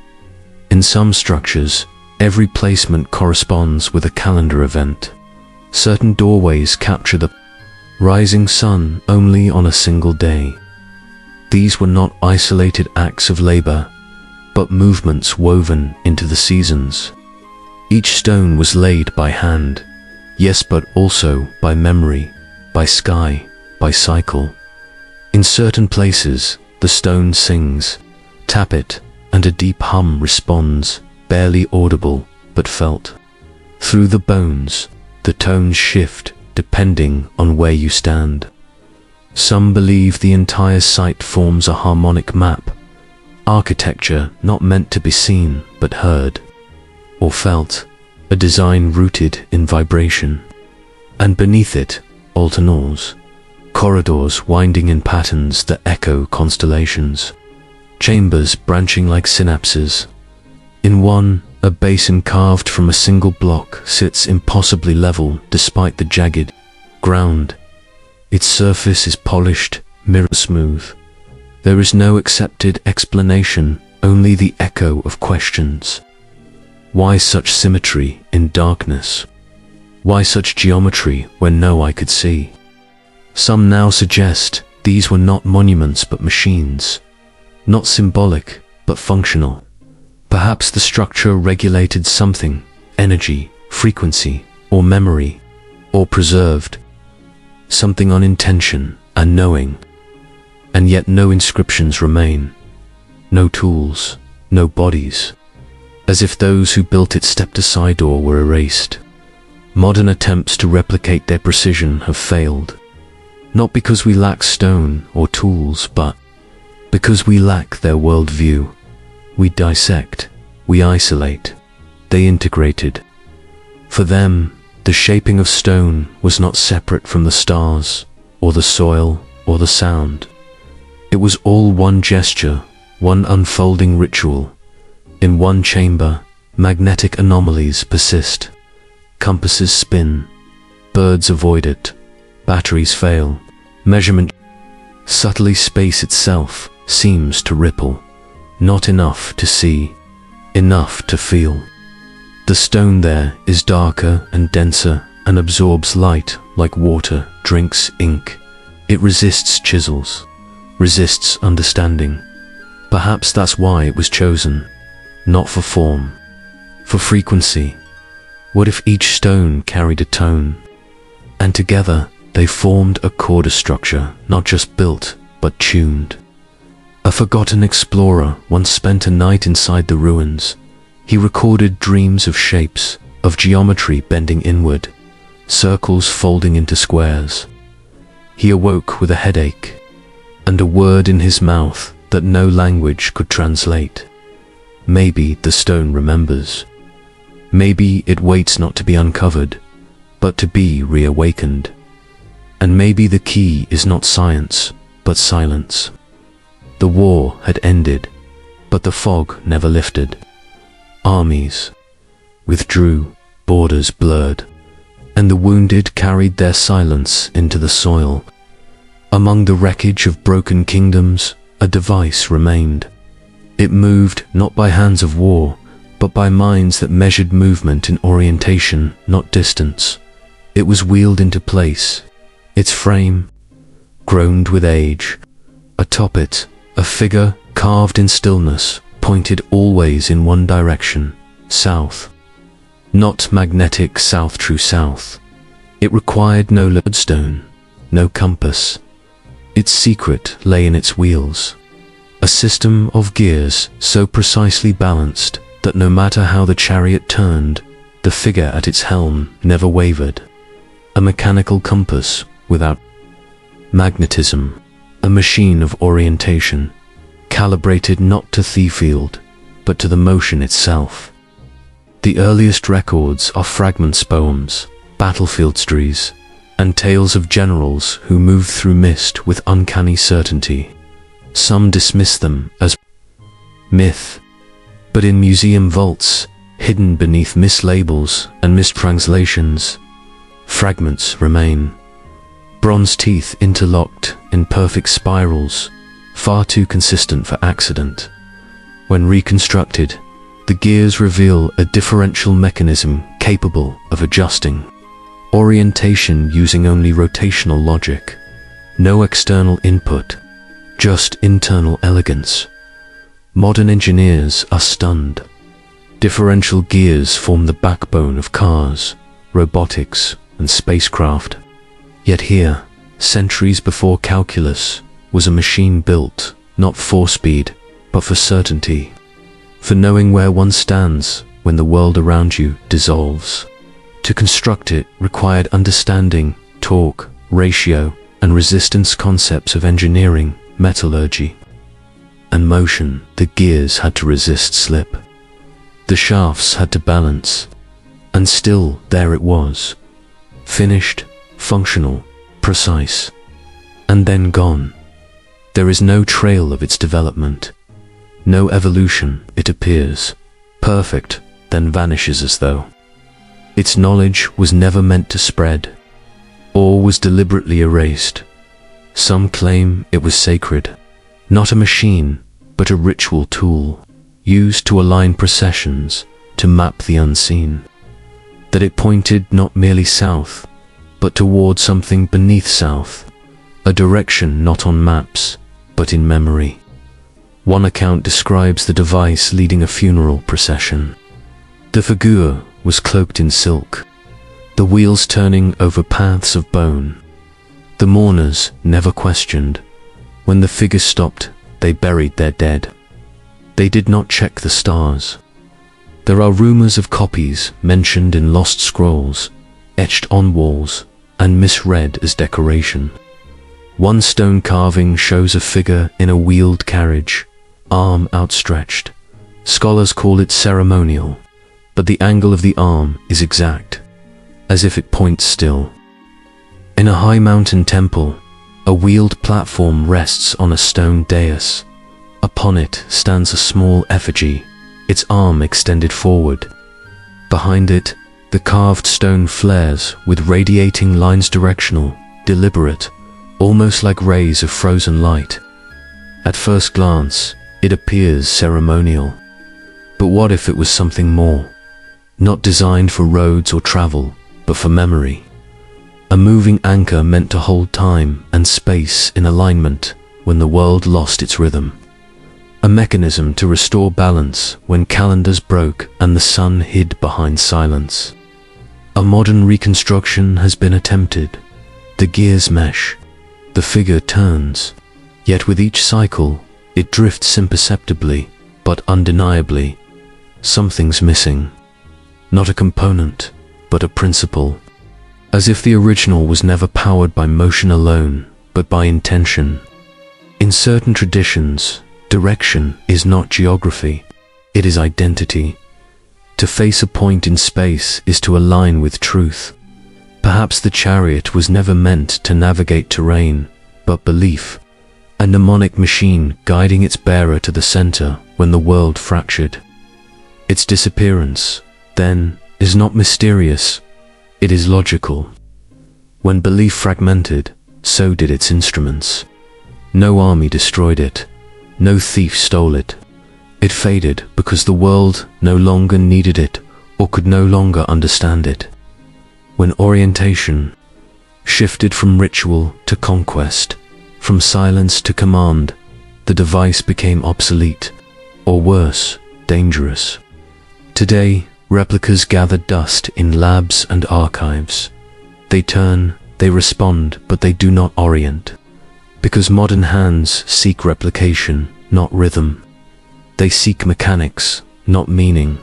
In some structures, every placement corresponds with a calendar event. Certain doorways capture the rising sun only on a single day. These were not isolated acts of labor, but movements woven into the seasons. Each stone was laid by hand, yes, but also by memory, by sky, by cycle. In certain places, the stone sings, tap it, and a deep hum responds, barely audible, but felt. Through the bones, the tones shift, depending on where you stand. Some believe the entire site forms a harmonic map, architecture not meant to be seen but heard, or felt, a design rooted in vibration. And beneath it, alternors, corridors winding in patterns that echo constellations, chambers branching like synapses. In one, a basin carved from a single block sits impossibly level despite the jagged ground. Its surface is polished, mirror smooth. There is no accepted explanation, only the echo of questions. Why such symmetry in darkness? Why such geometry when no eye could see? Some now suggest these were not monuments but machines, not symbolic but functional. Perhaps the structure regulated something, energy, frequency, or memory, or preserved something on intention and knowing. And yet no inscriptions remain, no tools, no bodies, as if those who built it stepped aside or were erased. Modern attempts to replicate their precision have failed. Not because we lack stone or tools, but because we lack their worldview. We dissect, we isolate, they integrated. For them, the shaping of stone was not separate from the stars, or the soil, or the sound. It was all one gesture, one unfolding ritual. In one chamber, magnetic anomalies persist. Compasses spin, birds avoid it, batteries fail, measurement. Subtly space itself seems to ripple, not enough to see, enough to feel. The stone there is darker and denser and absorbs light like water drinks ink. It resists chisels, resists understanding. Perhaps that's why it was chosen, not for form, for frequency. What if each stone carried a tone, and together they formed a chord structure, not just built, but tuned? A forgotten explorer once spent a night inside the ruins. He recorded dreams of shapes, of geometry bending inward, circles folding into squares. He awoke with a headache, and a word in his mouth that no language could translate. Maybe the stone remembers. Maybe it waits not to be uncovered, but to be reawakened. And maybe the key is not science, but silence. The war had ended, but the fog never lifted. Armies withdrew, borders blurred, and the wounded carried their silence into the soil. Among the wreckage of broken kingdoms, a device remained. It moved not by hands of war, but by minds that measured movement in orientation, not distance. It was wheeled into place, its frame groaned with age. Atop it, a figure carved in stillness pointed always in one direction, south. Not magnetic south, true south. It required no lodestone, no compass. Its secret lay in its wheels, a system of gears so precisely balanced that no matter how the chariot turned, the figure at its helm never wavered. A mechanical compass without magnetism, a machine of orientation, calibrated not to the field, but to the motion itself. The earliest records are fragments, poems, battlefield stories, and tales of generals who moved through mist with uncanny certainty. Some dismiss them as myth, but in museum vaults, hidden beneath mislabels and mistranslations, fragments remain. Bronze teeth interlocked in perfect spirals, far too consistent for accident. When reconstructed, the gears reveal a differential mechanism capable of adjusting. Orientation using only rotational logic. No external input, just internal elegance. Modern engineers are stunned. Differential gears form the backbone of cars, robotics, and spacecraft. Yet here, centuries before calculus, was a machine built, not for speed, but for certainty. For knowing where one stands when the world around you dissolves. To construct it required understanding, torque, ratio, and resistance concepts of engineering, metallurgy, and motion. The gears had to resist slip. The shafts had to balance. And still there it was. Finished, functional, precise, and then gone. There is no trail of its development. No evolution, it appears. Perfect, then vanishes as though its knowledge was never meant to spread, or was deliberately erased. Some claim it was sacred, not a machine, but a ritual tool, used to align processions, to map the unseen. That it pointed not merely south, but toward something beneath south, a direction not on maps, but in memory. One account describes the device leading a funeral procession. The figure was cloaked in silk, the wheels turning over paths of bone. The mourners never questioned. When the figure stopped, they buried their dead. They did not check the stars. There are rumors of copies mentioned in lost scrolls, etched on walls, and misread as decoration. One stone carving shows a figure in a wheeled carriage, arm outstretched. Scholars call it ceremonial, but the angle of the arm is exact, as if it points still. In a high mountain temple, a wheeled platform rests on a stone dais. Upon it stands a small effigy, its arm extended forward. Behind it, the carved stone flares with radiating lines, directional, deliberate, almost like rays of frozen light. At first glance, it appears ceremonial. But what if it was something more? Not designed for roads or travel, but for memory. A moving anchor meant to hold time and space in alignment when the world lost its rhythm. A mechanism to restore balance when calendars broke and the sun hid behind silence. A modern reconstruction has been attempted. The gears mesh. The figure turns. Yet with each cycle, it drifts imperceptibly, but undeniably. Something's missing. Not a component, but a principle. As if the original was never powered by motion alone, but by intention. In certain traditions, direction is not geography, it is identity. To face a point in space is to align with truth. Perhaps the chariot was never meant to navigate terrain, but belief. A mnemonic machine guiding its bearer to the center when the world fractured. Its disappearance, then, is not mysterious. It is logical. When belief fragmented, so did its instruments. No army destroyed it. No thief stole it. It faded because the world no longer needed it or could no longer understand it. When orientation shifted from ritual to conquest, from silence to command, the device became obsolete, or worse, dangerous. Today, replicas gather dust in labs and archives. They turn, they respond, but they do not orient. Because modern hands seek replication, not rhythm. They seek mechanics, not meaning.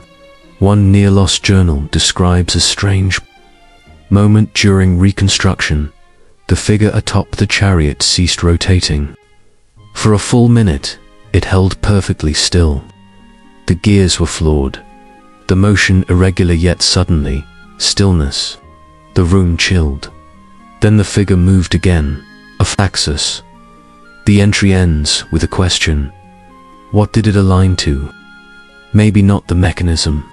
One near-lost journal describes a strange moment during reconstruction. The figure atop the chariot ceased rotating. For a full minute, it held perfectly still. The gears were flawed. The motion irregular, yet suddenly, stillness. The room chilled. Then the figure moved again, a axis. The entry ends with a question. What did it align to? Maybe not the mechanism.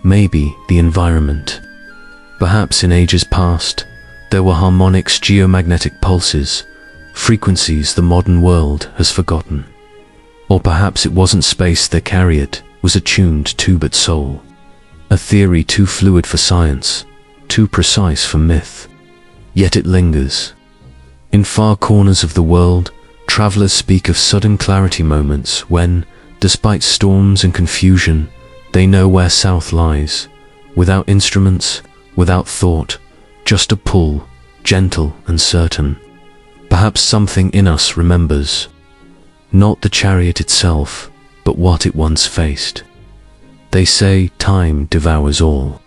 Maybe the environment. Perhaps in ages past, there were harmonics, geomagnetic pulses, frequencies the modern world has forgotten. Or perhaps it wasn't space their chariot was attuned to but soul. A theory too fluid for science, too precise for myth. Yet it lingers. In far corners of the world, travelers speak of sudden clarity moments when, despite storms and confusion, they know where south lies. Without instruments, without thought, just a pull, gentle and certain. Perhaps something in us remembers. Not the chariot itself, but what it once faced. They say time devours all.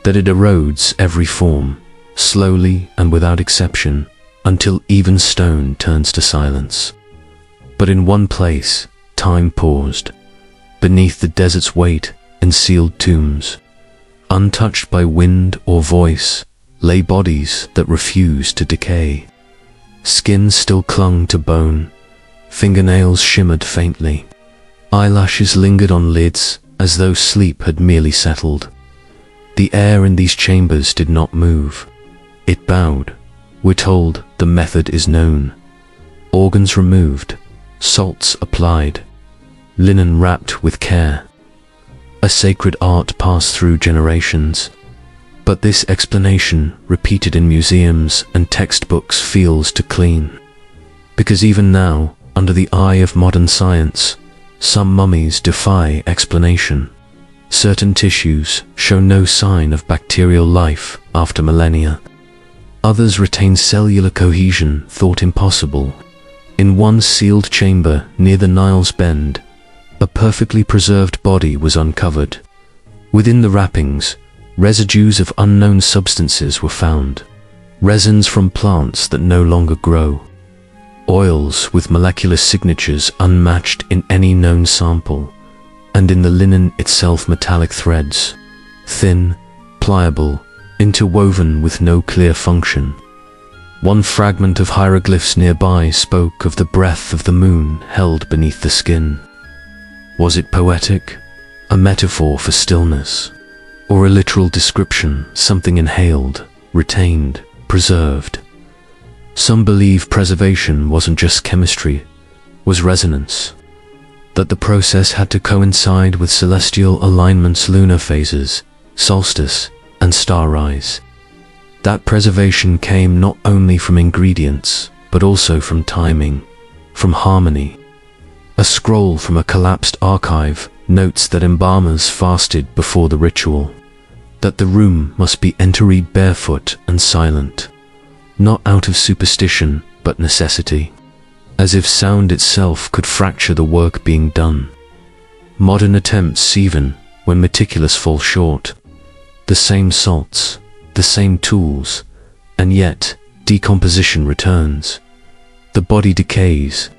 That it erodes every form, slowly and without exception, until even stone turns to silence. But in one place, time paused. Beneath the desert's weight and sealed tombs, untouched by wind or voice, lay bodies that refused to decay. Skin still clung to bone, fingernails shimmered faintly. Eyelashes lingered on lids as though sleep had merely settled. The air in these chambers did not move. It bowed. We're told the method is known. Organs removed, salts applied, linen wrapped with care. A sacred art passed through generations. But this explanation, repeated in museums and textbooks, feels too clean. Because even now, under the eye of modern science, some mummies defy explanation. Certain tissues show no sign of bacterial life after millennia. Others retain cellular cohesion thought impossible. In one sealed chamber near the Nile's Bend, a perfectly preserved body was uncovered. Within the wrappings, Residues of unknown substances were found, resins from plants that no longer grow, oils with molecular signatures unmatched in any known sample, and in the linen itself metallic threads, thin, pliable, interwoven with no clear function. One fragment of hieroglyphs nearby spoke of the breath of the moon held beneath the skin. Was it poetic, a metaphor for stillness, or a literal description, something inhaled, retained, preserved? Some believe preservation wasn't just chemistry, was resonance, that the process had to coincide with celestial alignments, lunar phases, solstice, and star rise. That preservation came not only from ingredients, but also from timing, from harmony. A scroll from a collapsed archive notes that embalmers fasted before the ritual, that the room must be entered barefoot and silent, not out of superstition, but necessity, as if sound itself could fracture the work being done. Modern attempts, even when meticulous, fall short. The same salts, the same tools, and yet decomposition returns. The body decays.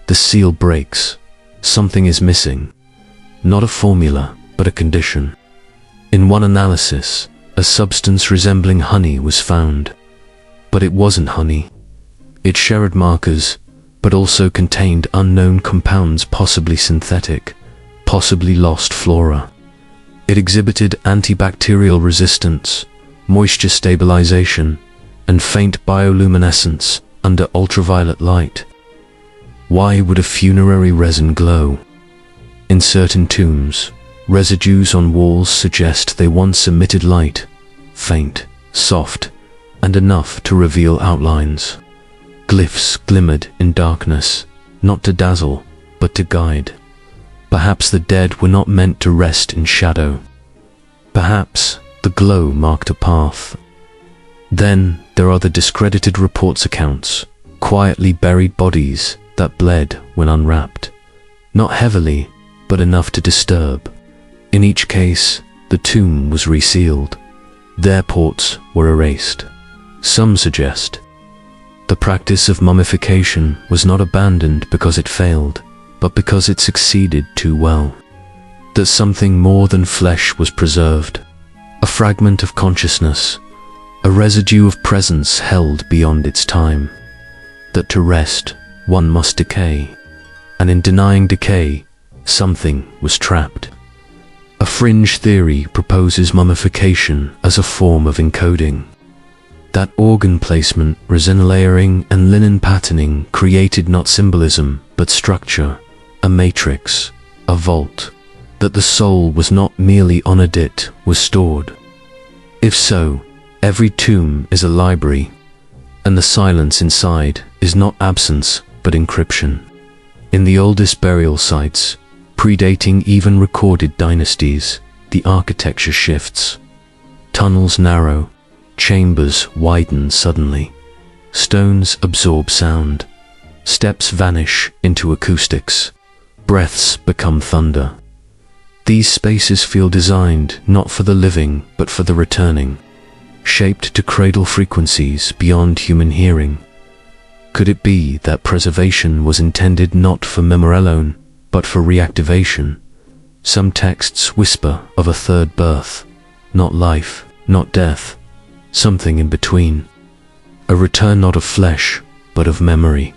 The seal breaks. Something is missing. Not a formula, but a condition. In one analysis, a substance resembling honey was found. But it wasn't honey. It shared markers, but also contained unknown compounds, possibly synthetic, possibly lost flora. It exhibited antibacterial resistance, moisture stabilization, and faint bioluminescence under ultraviolet light. Why would a funerary resin glow? In certain tombs, residues on walls suggest they once emitted light, faint, soft, and enough to reveal outlines. Glyphs glimmered in darkness, not to dazzle, but to guide. Perhaps the dead were not meant to rest in shadow. Perhaps the glow marked a path. Then there are the discredited reports, accounts, quietly buried bodies that bled when unwrapped. Not heavily, but enough to disturb. In each case, the tomb was resealed. Their ports were erased. Some suggest the practice of mummification was not abandoned because it failed, but because it succeeded too well. That something more than flesh was preserved, a fragment of consciousness, a residue of presence held beyond its time. That to rest, one must decay, and in denying decay, something was trapped. A fringe theory proposes mummification as a form of encoding. That organ placement, resin layering, and linen patterning created not symbolism, but structure, a matrix, a vault. That the soul was not merely honored, it was stored. If so, every tomb is a library, and the silence inside is not absence, but encryption. In the oldest burial sites, predating even recorded dynasties, the architecture shifts. Tunnels narrow, chambers widen suddenly, stones absorb sound, steps vanish into acoustics, breaths become thunder. These spaces feel designed not for the living but for the returning, shaped to cradle frequencies beyond human hearing. Could it be that preservation was intended not for memory alone, but for reactivation? Some texts whisper of a third birth, not life, not death, something in between. A return not of flesh, but of memory.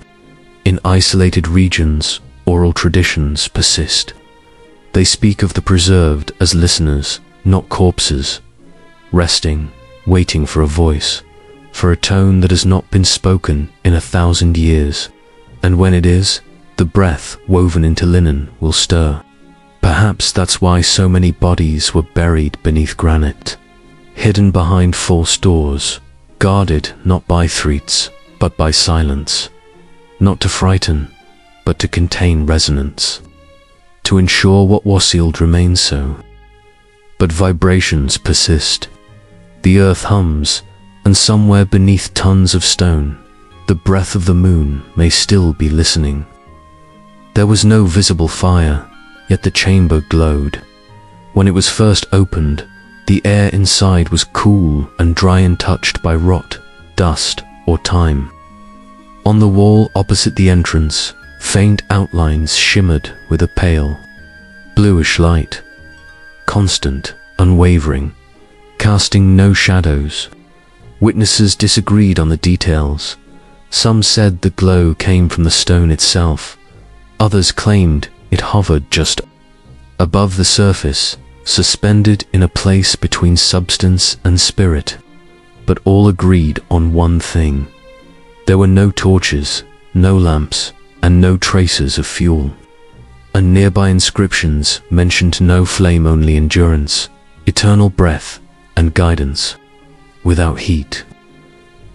In isolated regions, oral traditions persist. They speak of the preserved as listeners, not corpses, resting, waiting for a voice, for a tone that has not been spoken in 1,000 years. And when it is, the breath woven into linen will stir. Perhaps that's why so many bodies were buried beneath granite, hidden behind false doors, guarded not by threats, but by silence. Not to frighten, but to contain resonance, to ensure what was sealed remains so. But vibrations persist. The earth hums, and somewhere beneath tons of stone, the breath of the moon may still be listening. There was no visible fire, yet the chamber glowed. When it was first opened, The air inside was cool and dry, untouched by rot, dust, or time. On the wall opposite the entrance, faint outlines shimmered with a pale, bluish light, constant, unwavering, casting no shadows. Witnesses disagreed on the details. Some said the glow came from the stone itself. Others claimed it hovered just above the surface, suspended in a place between substance and spirit. But all agreed on one thing. There were no torches, no lamps, and no traces of fuel. And nearby inscriptions mentioned no flame, only endurance, eternal breath, and guidance, without heat.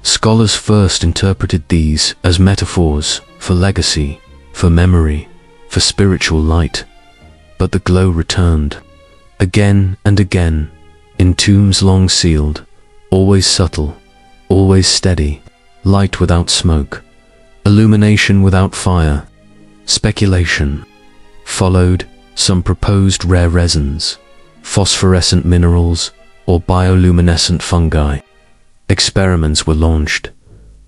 Scholars first interpreted these as metaphors for legacy, for memory, for spiritual light. But the glow returned, again and again, in tombs long sealed, always subtle, always steady, light without smoke, illumination without fire. Speculation followed, some proposed rare resins, phosphorescent minerals, or bioluminescent fungi. Experiments were launched,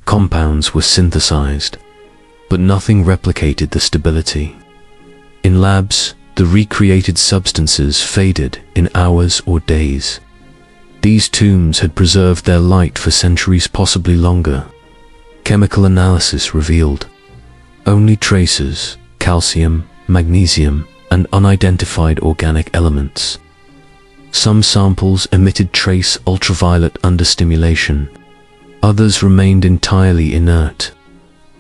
compounds were synthesized, but nothing replicated the stability. In labs, the recreated substances faded in hours or days. These tombs had preserved their light for centuries, possibly longer. Chemical analysis revealed only traces, calcium, magnesium, and unidentified organic elements. Some samples emitted trace ultraviolet understimulation. Others remained entirely inert.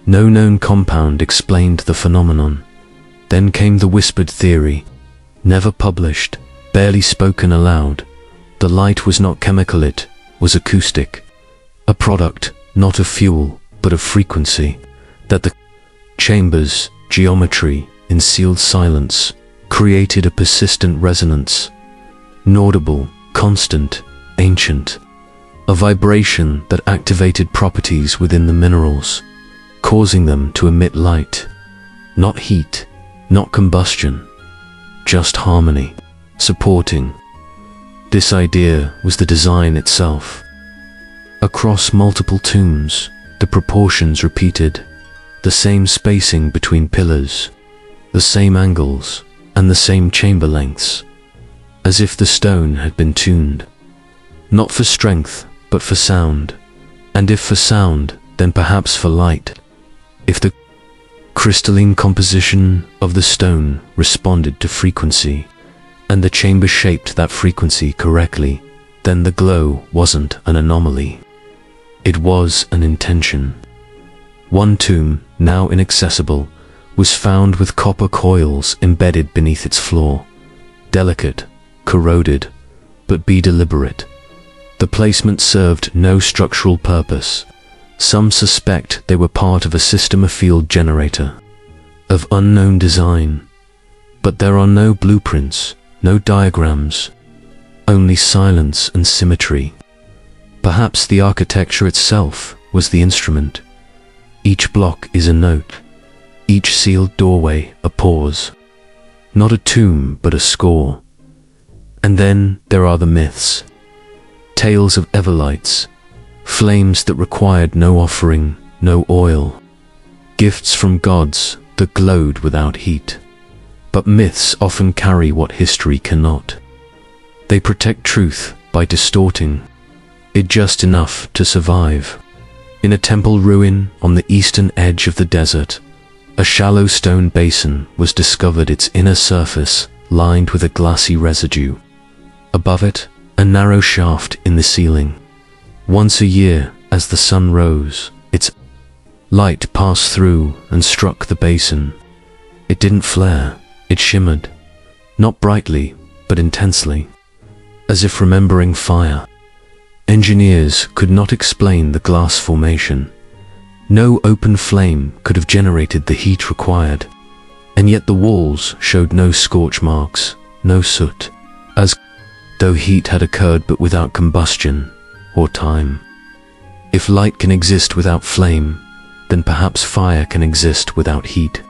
No known compound explained the phenomenon. Then came the whispered theory, never published, barely spoken aloud. The light was not chemical, it was acoustic. A product, not of fuel, but of frequency. That the chamber's geometry, in sealed silence, created a persistent resonance. Inaudible, constant, ancient. A vibration that activated properties within the minerals, causing them to emit light. Not heat, not combustion, just harmony, supporting. This idea was the design itself. Across multiple tombs, the proportions repeated, the same spacing between pillars, the same angles, and the same chamber lengths, as if the stone had been tuned, not for strength, but for sound, and if for sound, then perhaps for light. If the crystalline composition of the stone responded to frequency, and the chamber shaped that frequency correctly, then the glow wasn't an anomaly. It was an intention. One tomb, now inaccessible, was found with copper coils embedded beneath its floor. Delicate, corroded, but be deliberate. The placement served no structural purpose. Some suspect they were part of a system, a field generator, of unknown design. But there are no blueprints, no diagrams, only silence and symmetry. Perhaps the architecture itself was the instrument. Each block is a note, each sealed doorway a pause. Not a tomb, but a score. And then there are the myths. Tales of everlights, flames that required no offering, no oil. Gifts from gods that glowed without heat. But myths often carry what history cannot. They protect truth by distorting it just enough to survive. In a temple ruin on the eastern edge of the desert, a shallow stone basin was discovered, its inner surface lined with a glassy residue. Above it, a narrow shaft in the ceiling. Once a year, as the sun rose, its light passed through and struck the basin. It didn't flare, it shimmered, not brightly, but intensely, as if remembering fire. Engineers could not explain the glass formation. No open flame could have generated the heat required, and yet the walls showed no scorch marks, no soot, as though heat had occurred but without combustion or time. If light can exist without flame, then perhaps fire can exist without heat.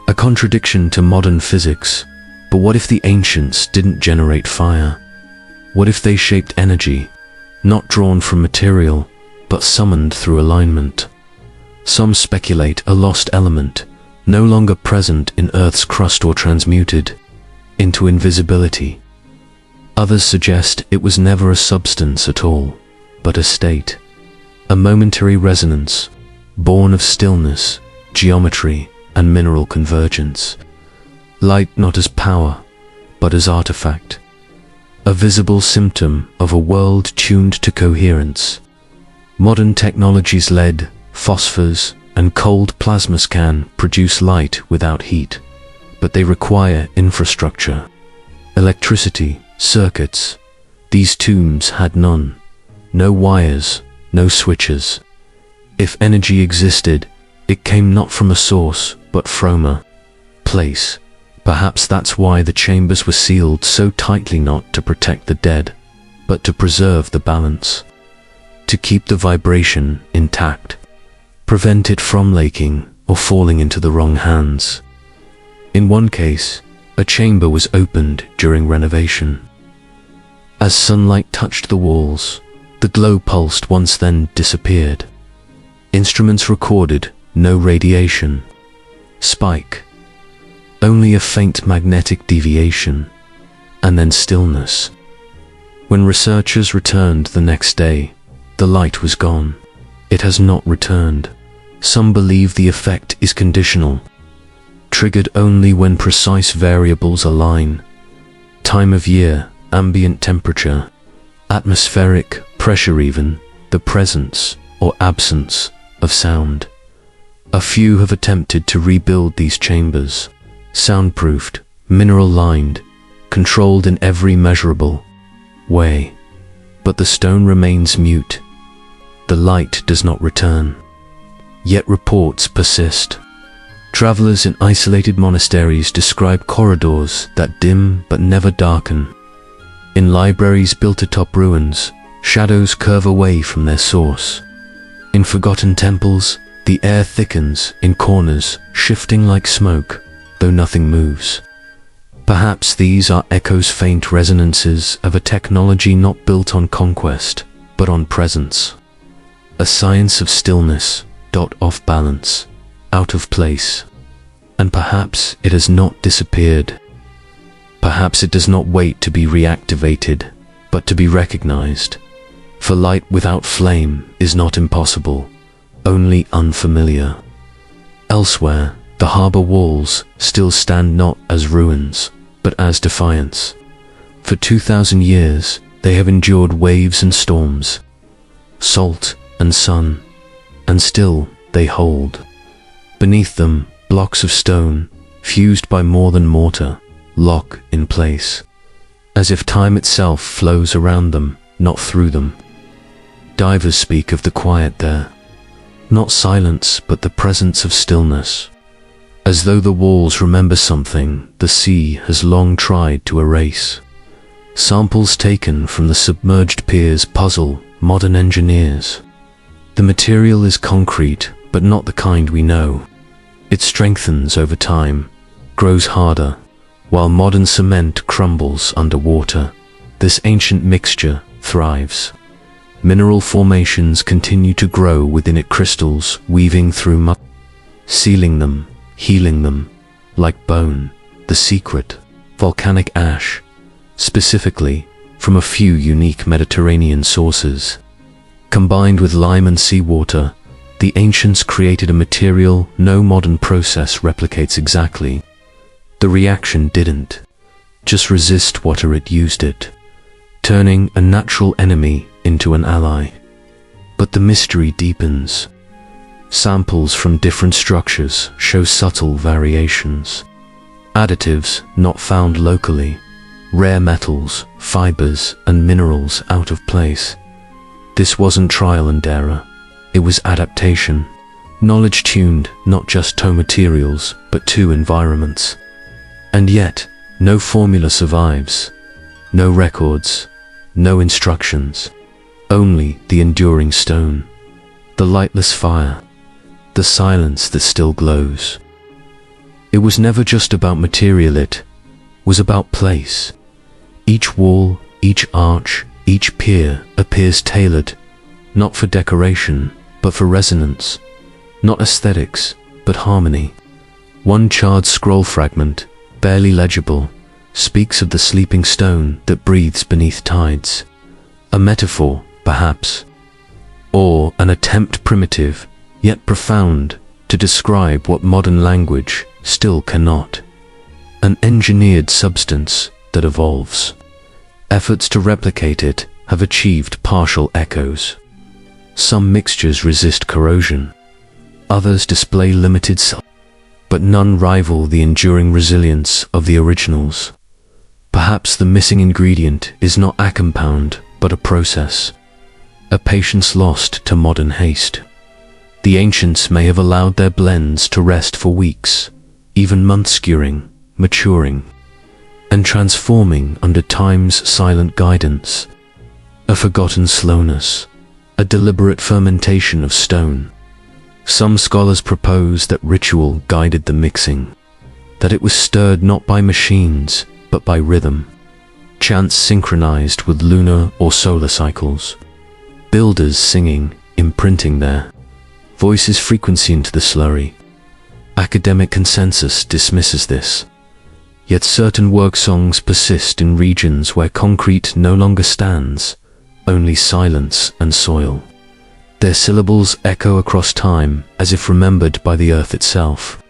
A contradiction to modern physics, but what if the ancients didn't generate fire? What if they shaped energy, not drawn from material, but summoned through alignment? Some speculate a lost element, no longer present in Earth's crust or transmuted into invisibility. Others suggest it was never a substance at all, but a state, a momentary resonance, born of stillness, geometry, and mineral convergence. Light not as power, but as artifact, a visible symptom of a world tuned to coherence. Modern technologies, LED, phosphors, and cold plasmas can produce light without heat, but they require infrastructure, electricity, circuits. These tombs had none. No wires, no switches. If energy existed, it came not from a source, but from a place. Perhaps that's why the chambers were sealed so tightly, not to protect the dead, but to preserve the balance, to keep the vibration intact, prevent it from leaking or falling into the wrong hands. In one case, a chamber was opened during renovation. As sunlight touched the walls, the glow pulsed once, then disappeared. Instruments recorded no radiation, spike, only a faint magnetic deviation, and then stillness. When researchers returned the next day, the light was gone. It has not returned. Some believe the effect is conditional, triggered only when precise variables align. Time of year, ambient temperature, atmospheric pressure, even the presence or absence of sound. A few have attempted to rebuild these chambers, soundproofed, mineral-lined, controlled in every measurable way. But the stone remains mute. The light does not return. Yet reports persist. Travelers in isolated monasteries describe corridors that dim but never darken. In libraries built atop ruins, shadows curve away from their source. In forgotten temples, the air thickens in corners, shifting like smoke, though nothing moves. Perhaps these are echoes, faint resonances of a technology not built on conquest, but on presence. A science of stillness, off balance, out of place. And perhaps it has not disappeared. Perhaps it does not wait to be reactivated, but to be recognized. For light without flame is not impossible, only unfamiliar. Elsewhere, the harbor walls still stand not as ruins, but as defiance. For 2,000 years, they have endured waves and storms, salt and sun, and still they hold. Beneath them, blocks of stone, fused by more than mortar, lock in place, as if time itself flows around them, not through them. Divers speak of the quiet there, not silence, but the presence of stillness. As though the walls remember something the sea has long tried to erase. Samples taken from the submerged piers puzzle modern engineers. The material is concrete, but not the kind we know. It strengthens over time, grows harder, while modern cement crumbles underwater. This ancient mixture thrives. Mineral formations continue to grow within it, crystals weaving through mud, sealing them, healing them, like bone. The secret, volcanic ash, specifically from a few unique Mediterranean sources. Combined with lime and seawater, the ancients created a material no modern process replicates exactly. The reaction didn't just resist water, it used it, turning a natural enemy into an ally. But the mystery deepens. Samples from different structures show subtle variations. Additives not found locally, rare metals, fibers, and minerals out of place. This wasn't trial and error, it was adaptation. Knowledge tuned not just to materials, but to environments. And yet, no formula survives, no records, no instructions, only the enduring stone, the lightless fire, the silence that still glows. It was never just about material, it was about place. Each wall, Each arch, each pier appears tailored, not for decoration, but for resonance, not aesthetics, but harmony. One charred scroll fragment, barely legible, speaks of the sleeping stone that breathes beneath tides. A metaphor, perhaps, or an attempt primitive, yet profound, to describe what modern language still cannot. An engineered substance that evolves. Efforts to replicate it have achieved partial echoes. Some mixtures resist corrosion, others display limited size, but none rival the enduring resilience of the originals. Perhaps the missing ingredient is not a compound, but a process, a patience lost to modern haste. The ancients may have allowed their blends to rest for weeks, even months, skewering, maturing, and transforming under time's silent guidance. A forgotten slowness, a deliberate fermentation of stone. Some scholars propose that ritual guided the mixing, that it was stirred not by machines, but by rhythm, chants synchronized with lunar or solar cycles, builders singing, imprinting their voices' frequency into the slurry. Academic consensus dismisses this, yet certain work songs persist in regions where concrete no longer stands, only silence and soil. Their syllables echo across time as if remembered by the earth itself.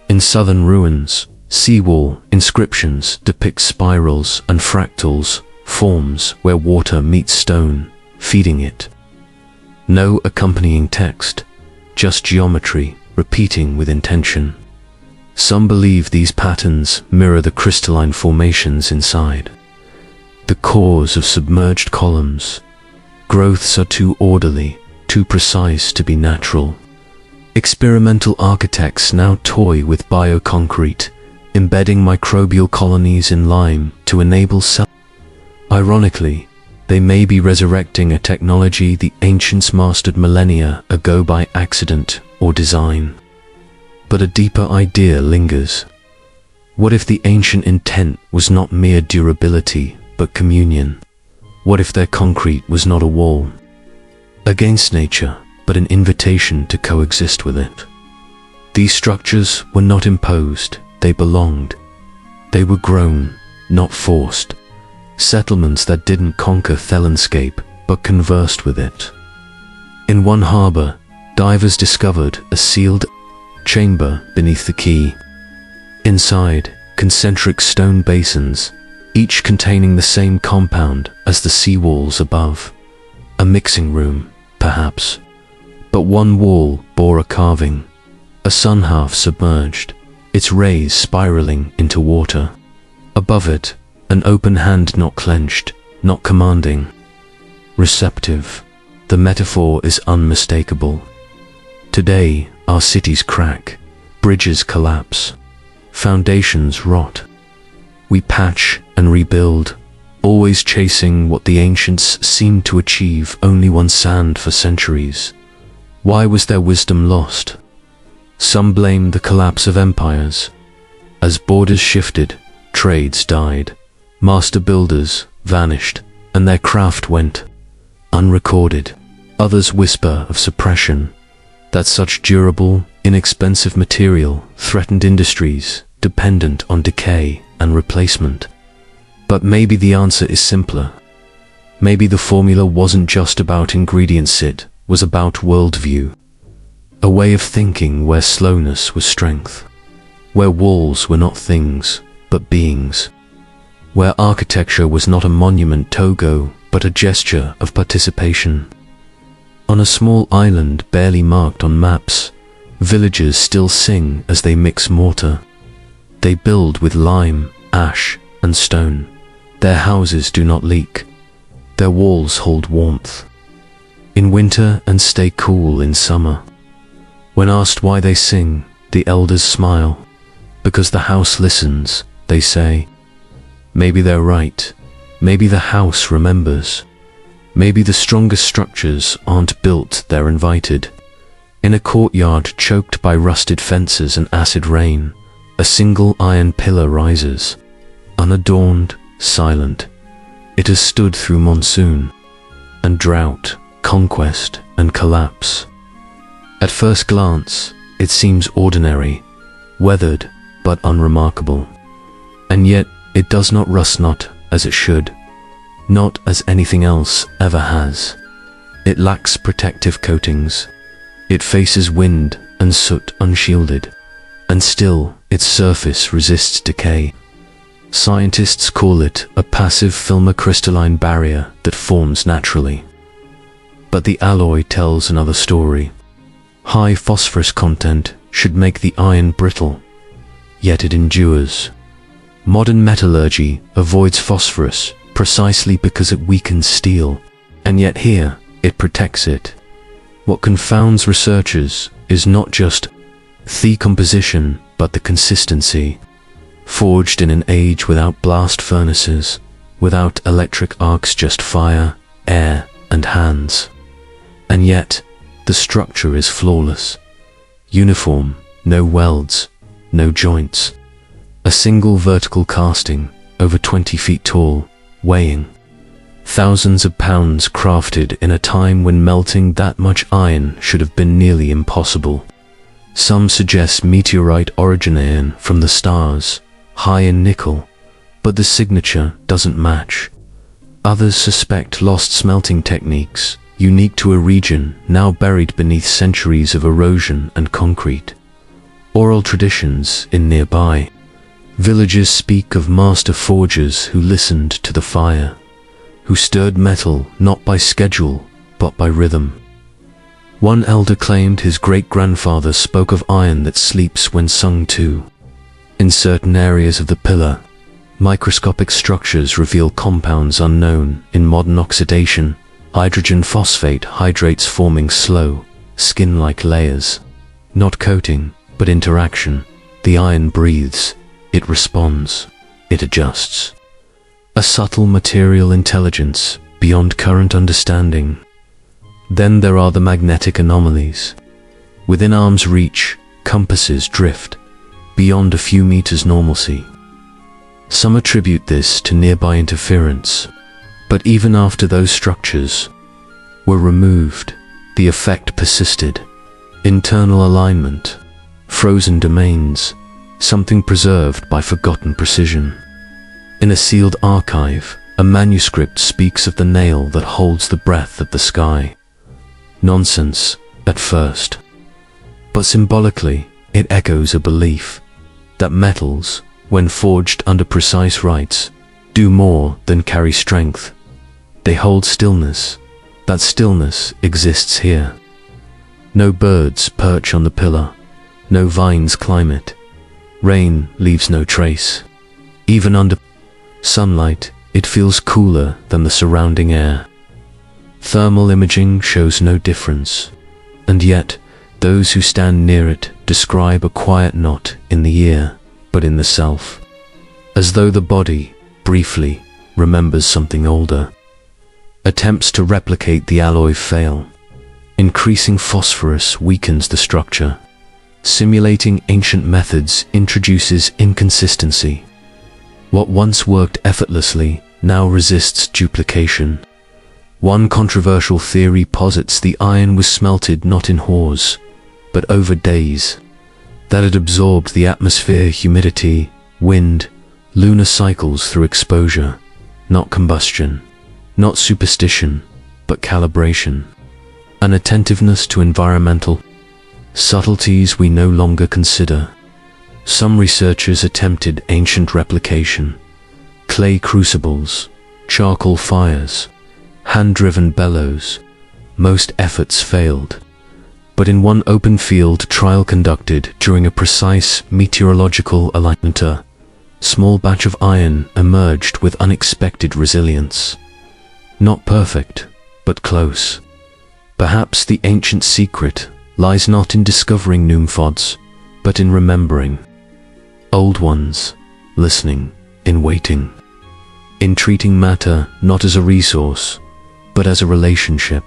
In southern ruins, seawall inscriptions depict spirals and fractals, forms where water meets stone, feeding it. No accompanying text, just geometry repeating with intention. Some believe these patterns mirror the crystalline formations inside, the cores of submerged columns. Growths are too orderly, too precise to be natural. Experimental architects now toy with bioconcrete, embedding microbial colonies in lime to enable cell. Ironically, they may be resurrecting a technology the ancients mastered millennia ago by accident or design. But a deeper idea lingers. What if the ancient intent was not mere durability, but communion? What if their concrete was not a wall against nature, but an invitation to coexist with it? These structures were not imposed, they belonged. They were grown, not forced. Settlements that didn't conquer the landscape, but conversed with it. In one harbor, divers discovered a sealed chamber beneath the quay. Inside, concentric stone basins, each containing the same compound as the seawalls above. A mixing room, perhaps. But one wall bore a carving, a sun half submerged, its rays spiraling into water. Above it, an open hand not clenched, not commanding. Receptive. The metaphor is unmistakable. Today, our cities crack, bridges collapse, foundations rot. We patch and rebuild, always chasing what the ancients seemed to achieve only on sand for centuries. Why was their wisdom lost? Some blame the collapse of empires. As borders shifted, trades died, master builders vanished, and their craft went unrecorded. Others whisper of suppression, that such durable, inexpensive material threatened industries dependent on decay and replacement. But maybe the answer is simpler. Maybe the formula wasn't just about ingredients, it was about worldview. A way of thinking where slowness was strength, where walls were not things, but beings, where architecture was not a monument togo, but a gesture of participation. On a small island barely marked on maps, villagers still sing as they mix mortar. They build with lime, ash, and stone. Their houses do not leak. Their walls hold warmth in winter and stay cool in summer. When asked why they sing, the elders smile. Because the house listens, they say. Maybe they're right. Maybe the house remembers. Maybe the strongest structures aren't built, they're invited. In a courtyard choked by rusted fences and acid rain, a single iron pillar rises, unadorned, silent. It has stood through monsoon and drought, conquest and collapse. At first glance, it seems ordinary, weathered but unremarkable. And yet it does not rust, not as it should, not as anything else ever has. It lacks protective coatings. It faces wind and soot unshielded, and still its surface resists decay. Scientists call it a passive filmocrystalline barrier that forms naturally. But the alloy tells another story. High phosphorus content should make the iron brittle, yet it endures. Modern metallurgy avoids phosphorus precisely because it weakens steel, and yet here it protects it. What confounds researchers is not just the composition, but the consistency. Forged in an age without blast furnaces, without electric arcs, just fire, air, and hands. And yet, the structure is flawless. Uniform, no welds, no joints. A single vertical casting, over 20 feet tall, weighing thousands of pounds, crafted in a time when melting that much iron should have been nearly impossible. Some suggest meteorite origin from the stars, high in nickel, but the signature doesn't match. Others suspect lost smelting techniques, unique to a region now buried beneath centuries of erosion and concrete. Oral traditions in nearby villages speak of master forgers who listened to the fire, who stirred metal not by schedule but by rhythm. One elder claimed his great-grandfather spoke of iron that sleeps when sung to. In certain areas of the pillar, microscopic structures reveal compounds unknown in modern oxidation. Hydrogen phosphate hydrates, forming slow, skin-like layers. Not coating, but interaction. The iron breathes, it responds, it adjusts. A subtle material intelligence beyond current understanding. Then there are the magnetic anomalies. Within arm's reach, compasses drift beyond a few meters normalcy. Some attribute this to nearby interference, but even after those structures were removed, the effect persisted. Internal alignment, frozen domains, something preserved by forgotten precision. In a sealed archive, a manuscript speaks of the nail that holds the breath of the sky. Nonsense, at first. But symbolically, it echoes a belief that metals, when forged under precise rites, do more than carry strength. They hold stillness. That stillness exists here. No birds perch on the pillar. No vines climb it. Rain leaves no trace. Even under sunlight, it feels cooler than the surrounding air. Thermal imaging shows no difference, and yet those who stand near it describe a quiet not in the ear, but in the self, as though the body, briefly, remembers something older. Attempts to replicate the alloy fail. Increasing phosphorus weakens the structure. Simulating ancient methods introduces inconsistency. What once worked effortlessly now resists duplication. One controversial theory posits the iron was smelted not in hours, but over days, that it absorbed the atmosphere, humidity, wind, lunar cycles through exposure, not combustion, not superstition, but calibration, an attentiveness to environmental subtleties we no longer consider. Some researchers attempted ancient replication, clay crucibles, charcoal fires, hand-driven bellows. Most efforts failed. But in one open field trial conducted during a precise meteorological alignment, a small batch of iron emerged with unexpected resilience. Not perfect, but close. Perhaps the ancient secret lies not in discovering new methods, but in remembering old ones, listening, in waiting, in treating matter not as a resource, but as a relationship.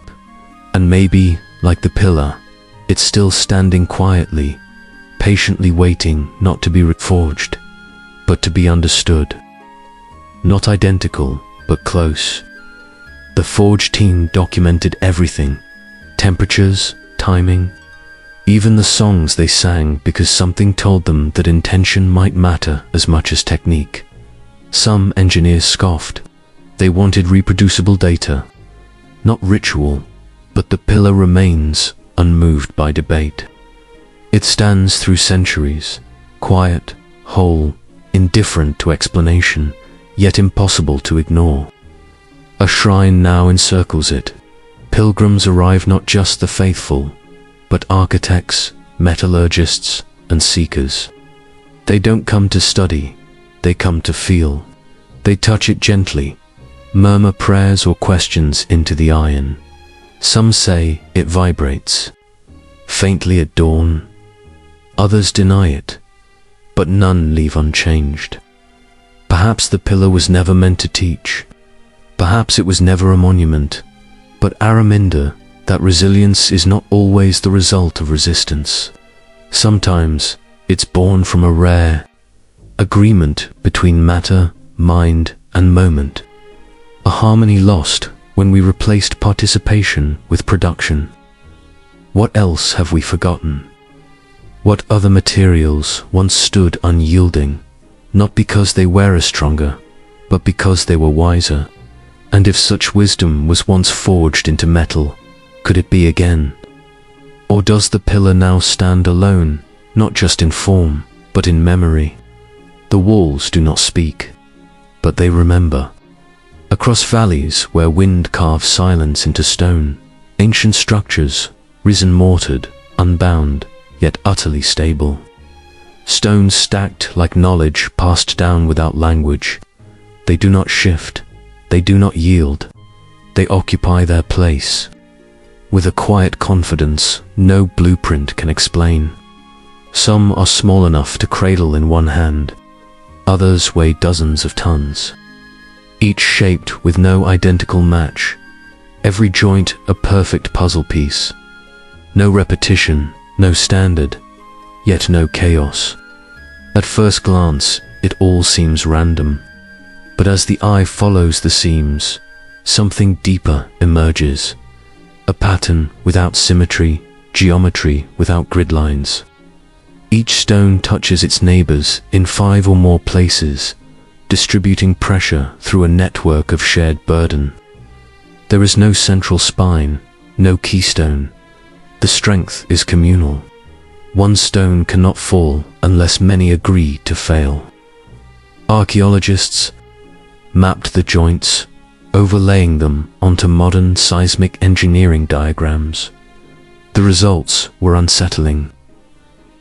And maybe, like the pillar, it's still standing quietly, patiently waiting not to be reforged, but to be understood. Not identical, but close. The forge team documented everything: temperatures, timing, even the songs they sang, because something told them that intention might matter as much as technique. Some engineers scoffed. They wanted reproducible data, not ritual, but the pillar remains unmoved by debate. It stands through centuries, quiet, whole, indifferent to explanation, yet impossible to ignore. A shrine now encircles it. Pilgrims arrive, not just the faithful, but architects, metallurgists, and seekers. They don't come to study, they come to feel. They touch it gently, murmur prayers or questions into the iron. Some say it vibrates, faintly at dawn. Others deny it, but none leave unchanged. Perhaps the pillar was never meant to teach. Perhaps it was never a monument. But Araminda, that resilience is not always the result of resistance. Sometimes it's born from a rare agreement between matter, mind, and moment. A harmony lost when we replaced participation with production. What else have we forgotten? What other materials once stood unyielding, not because they were stronger, but because they were wiser? And if such wisdom was once forged into metal, could it be again? Or does the pillar now stand alone, not just in form, but in memory? The walls do not speak, but they remember. Across valleys where wind carves silence into stone, ancient structures, risen mortared, unbound, yet utterly stable. Stones stacked like knowledge passed down without language. They do not shift, they do not yield, they occupy their place. With a quiet confidence no blueprint can explain. Some are small enough to cradle in one hand, others weigh dozens of tons. Each shaped with no identical match, every joint a perfect puzzle piece. No repetition, no standard, yet no chaos. At first glance, it all seems random, but as the eye follows the seams, something deeper emerges. A pattern without symmetry, geometry without grid lines. Each stone touches its neighbors in 5 or more places, distributing pressure through a network of shared burden. There is no central spine, no keystone. The strength is communal. One stone cannot fall unless many agree to fail. Archaeologists mapped the joints, overlaying them onto modern seismic engineering diagrams. The results were unsettling.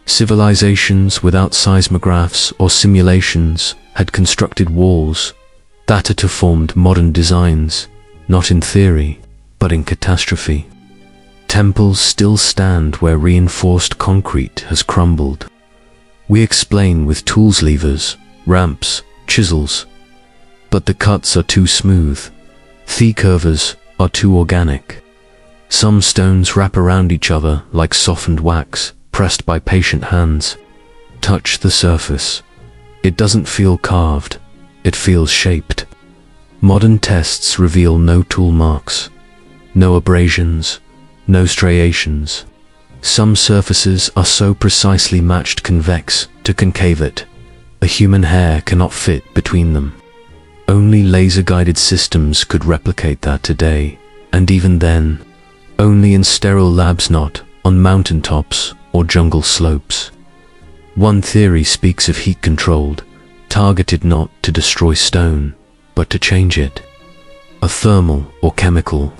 Civilizations without seismographs or simulations had constructed walls that had formed modern designs, not in theory, but in catastrophe. Temples still stand where reinforced concrete has crumbled. We explain with tools, levers, ramps, chisels, but the cuts are too smooth. The curves are too organic. Some stones wrap around each other like softened wax, pressed by patient hands. Touch the surface. It doesn't feel carved, it feels shaped. Modern tests reveal no tool marks, no abrasions, no striations. Some surfaces are so precisely matched convex to concave that a human hair cannot fit between them. Only laser-guided systems could replicate that today, and even then, only in sterile labs, not on mountaintops or jungle slopes. One theory speaks of heat-controlled, targeted not to destroy stone, but to change it. A thermal or chemical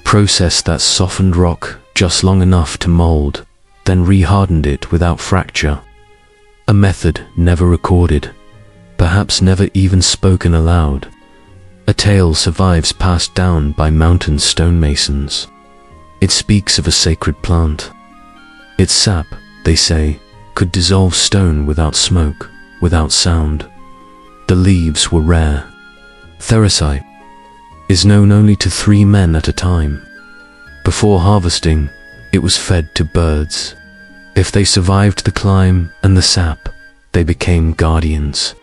process that softened rock just long enough to mold, then rehardened it without fracture. A method never recorded, perhaps never even spoken aloud. A tale survives passed down by mountain stonemasons. It speaks of a sacred plant. Its sap, they say, could dissolve stone without smoke, without sound. The leaves were rare. Therasite is known only to 3 men at a time. Before harvesting, it was fed to birds. If they survived the climb and the sap, they became guardians.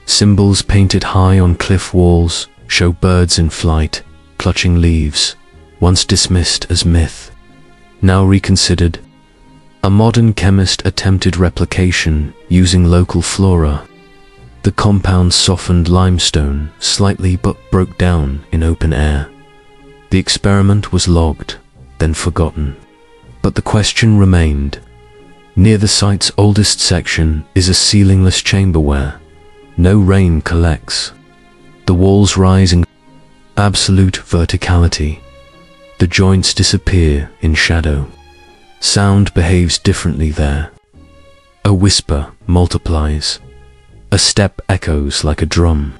Symbols painted high on cliff walls, show birds in flight, clutching leaves, once dismissed as myth, now reconsidered. A modern chemist attempted replication using local flora. The compound softened limestone slightly but broke down in open air. The experiment was logged, then forgotten. But the question remained. Near the site's oldest section is a ceilingless chamber where no rain collects. The walls rise in absolute verticality. The joints disappear in shadow. Sound behaves differently there. A whisper multiplies. A step echoes like a drum.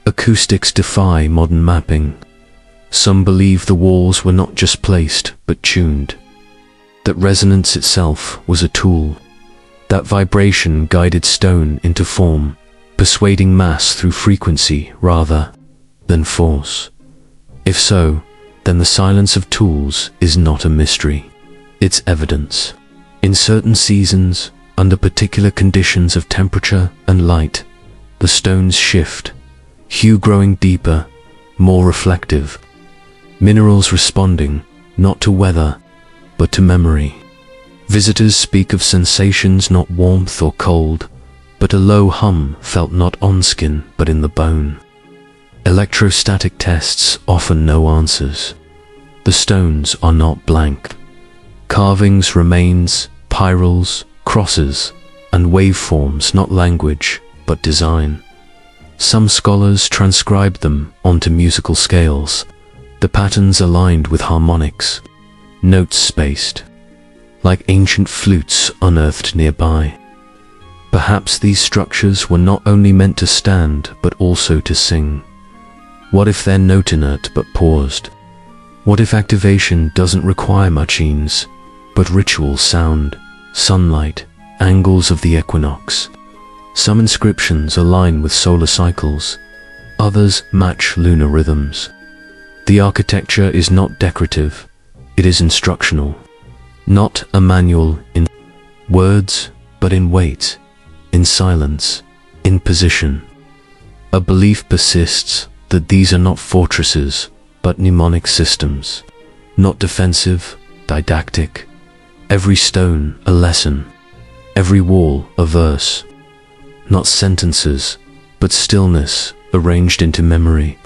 Acoustics defy modern mapping. Some believe the walls were not just placed, but tuned. That resonance itself was a tool. That vibration guided stone into form, persuading mass through frequency rather than force. If so, then the silence of tools is not a mystery. It's evidence. In certain seasons, under particular conditions of temperature and light, the stones shift, hue growing deeper, more reflective, minerals responding not to weather, but to memory. Visitors speak of sensations not warmth or cold, but a low hum felt not on skin but in the bone. Electrostatic tests offer no answers. The stones are not blank. Carvings, remains, pyrals, crosses, and waveforms, not language, but design. Some scholars transcribe them onto musical scales, the patterns aligned with harmonics, notes spaced, like ancient flutes unearthed nearby. Perhaps these structures were not only meant to stand, but also to sing. What if they're note inert but paused? What if activation doesn't require machines, but ritual sound, sunlight, angles of the equinox? Some inscriptions align with solar cycles, others match lunar rhythms. The architecture is not decorative, it is instructional. Not a manual in words, but in weight, in silence, in position. A belief persists that these are not fortresses, but mnemonic systems. Not defensive, didactic. Every stone a lesson, every wall a verse. Not sentences, but stillness arranged into memory.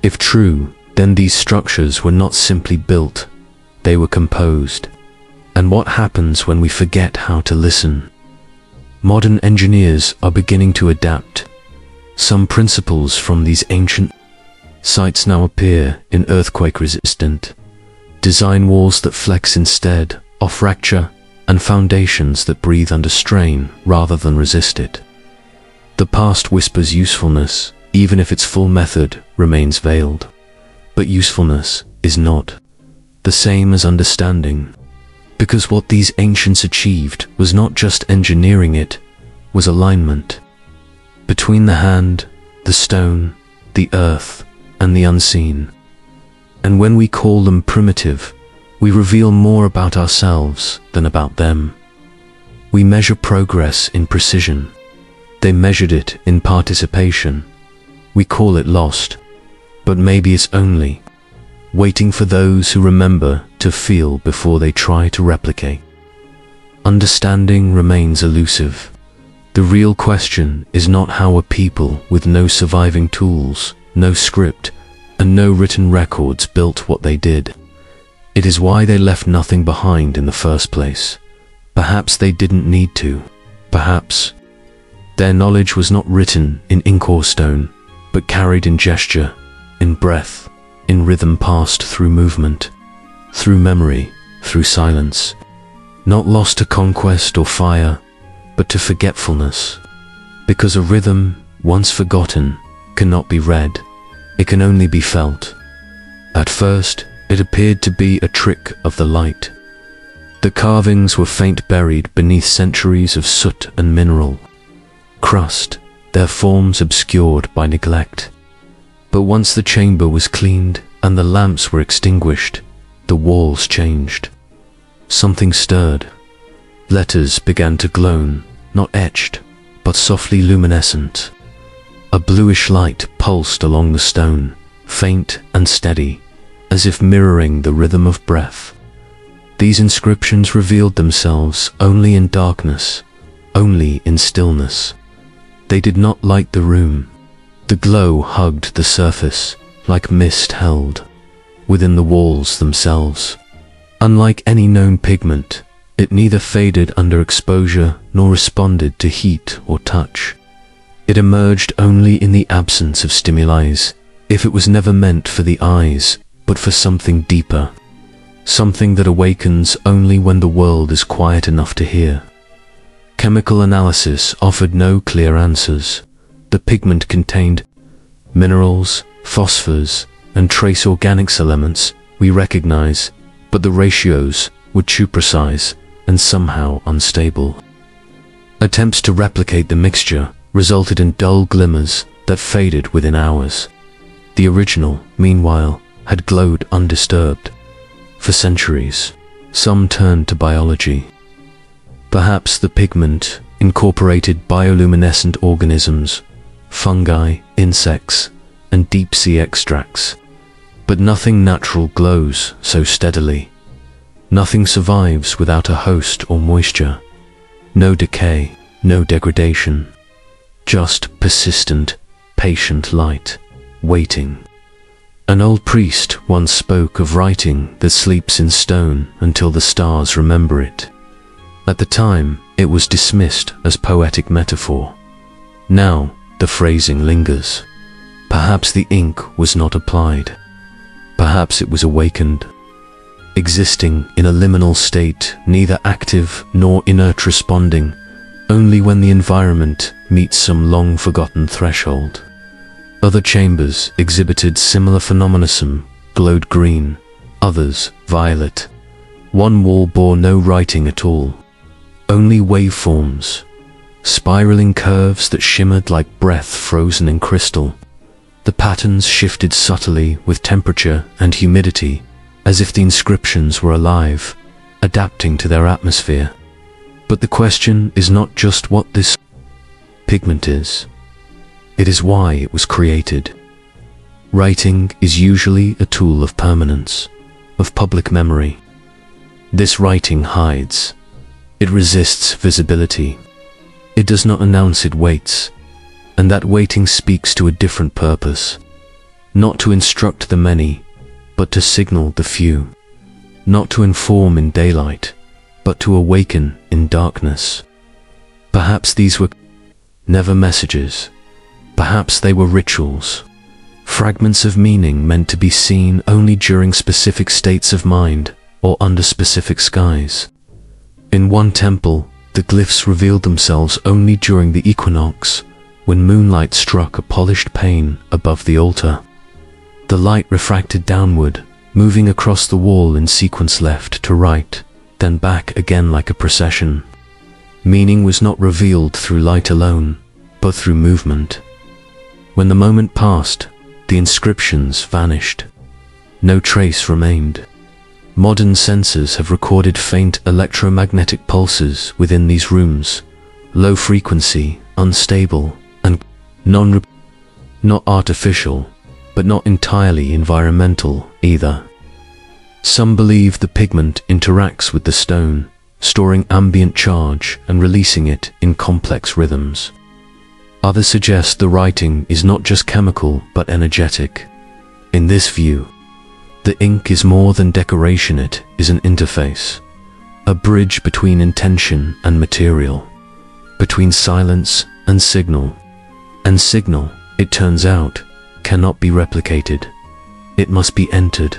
If true, then these structures were not simply built, they were composed. And what happens when we forget how to listen? Modern engineers are beginning to adapt. Some principles from these ancient sites now appear in earthquake-resistant design, walls that flex instead of fracture, and foundations that breathe under strain rather than resist it. The past whispers usefulness, even if its full method remains veiled. But usefulness is not the same as understanding, because what these ancients achieved was not just engineering, it was alignment between the hand, the stone, the earth, and the unseen. And when we call them primitive, we reveal more about ourselves than about them. We measure progress in precision. They measured it in participation. We call it lost, but maybe it's only waiting for those who remember to feel before they try to replicate. Understanding remains elusive. The real question is not how a people with no surviving tools, no script, and no written records built what they did. It is why they left nothing behind in the first place. Perhaps they didn't need to. Perhaps their knowledge was not written in ink or stone, but carried in gesture, in breath, in rhythm, passed through movement, through memory, through silence. Not lost to conquest or fire, but to forgetfulness. Because a rhythm, once forgotten, cannot be read. It can only be felt. At first, it appeared to be a trick of the light. The carvings were faint, buried beneath centuries of soot and mineral crust, their forms obscured by neglect. But once the chamber was cleaned and the lamps were extinguished, the walls changed. Something stirred. Letters began to glow, not etched, but softly luminescent. A bluish light pulsed along the stone, faint and steady, as if mirroring the rhythm of breath. These inscriptions revealed themselves only in darkness, only in stillness. They did not light the room. The glow hugged the surface, like mist held within the walls themselves. Unlike any known pigment, it neither faded under exposure nor responded to heat or touch. It emerged only in the absence of stimuli, if it was never meant for the eyes, but for something deeper, something that awakens only when the world is quiet enough to hear. Chemical analysis offered no clear answers. The pigment contained minerals, phosphors, and trace organics elements we recognize, but the ratios were too precise and somehow unstable. Attempts to replicate the mixture resulted in dull glimmers that faded within hours. The original, meanwhile, had glowed undisturbed. For centuries, some turned to biology. Perhaps the pigment incorporated bioluminescent organisms, fungi, insects, and deep-sea extracts. But nothing natural glows so steadily. Nothing survives without a host or moisture. No decay, no degradation. Just persistent, patient light, waiting. An old priest once spoke of writing that sleeps in stone until the stars remember it. At the time, it was dismissed as poetic metaphor. Now, the phrasing lingers. Perhaps the ink was not applied. Perhaps it was awakened, existing in a liminal state, neither active nor inert, responding only when the environment meets some long-forgotten threshold. Other chambers exhibited similar phenomena. Some glowed green, others violet. One wall bore no writing at all, only waveforms, spiraling curves that shimmered like breath frozen in crystal. The patterns shifted subtly with temperature and humidity, as if the inscriptions were alive, adapting to their atmosphere. But the question is not just what this pigment is. It is why it was created. Writing is usually a tool of permanence, of public memory. This writing hides. It resists visibility. It does not announce it waits. And that waiting speaks to a different purpose, not to instruct the many, but to signal the few, not to inform in daylight, but to awaken in darkness. Perhaps these were never messages, perhaps they were rituals, fragments of meaning meant to be seen only during specific states of mind or under specific skies. In one temple, the glyphs revealed themselves only during the equinox, when moonlight struck a polished pane above the altar. The light refracted downward, moving across the wall in sequence left to right, then back again like a procession. Meaning was not revealed through light alone, but through movement. When the moment passed, the inscriptions vanished. No trace remained. Modern sensors have recorded faint electromagnetic pulses within these rooms, low frequency, unstable, and not artificial, but not entirely environmental either. Some believe the pigment interacts with the stone, storing ambient charge and releasing it in complex rhythms. Others suggest the writing is not just chemical but energetic. In this view, the ink is more than decoration, it is an interface, a bridge between intention and material, between silence and signal. And signal, it turns out, cannot be replicated. It must be entered.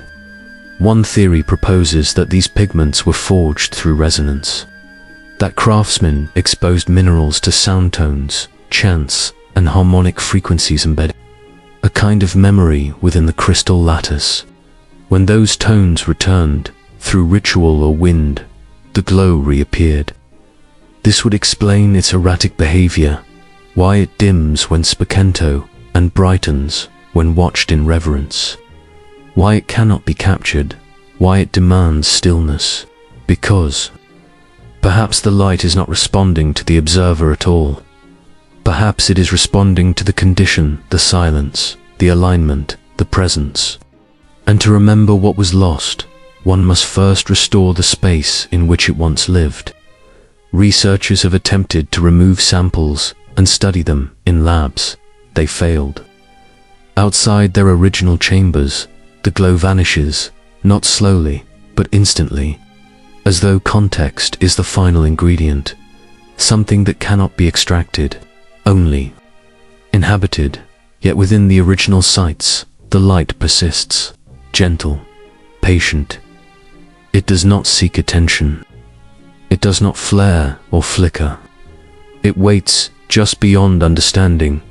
One theory proposes that these pigments were forged through resonance, that craftsmen exposed minerals to sound tones, chants, and harmonic frequencies embedded, a kind of memory within the crystal lattice. When those tones returned, through ritual or wind, the glow reappeared. This would explain its erratic behavior, why it dims when specento and brightens when watched in reverence, why it cannot be captured, why it demands stillness, because perhaps the light is not responding to the observer at all. Perhaps it is responding to the condition, the silence, the alignment, the presence. And to remember what was lost, one must first restore the space in which it once lived. Researchers have attempted to remove samples and study them in labs. They failed. Outside their original chambers, the glow vanishes, not slowly, but instantly, as though context is the final ingredient, something that cannot be extracted, only inhabited. Yet within the original sites, the light persists, gentle, patient. It does not seek attention. It does not flare or flicker. It waits just beyond understanding,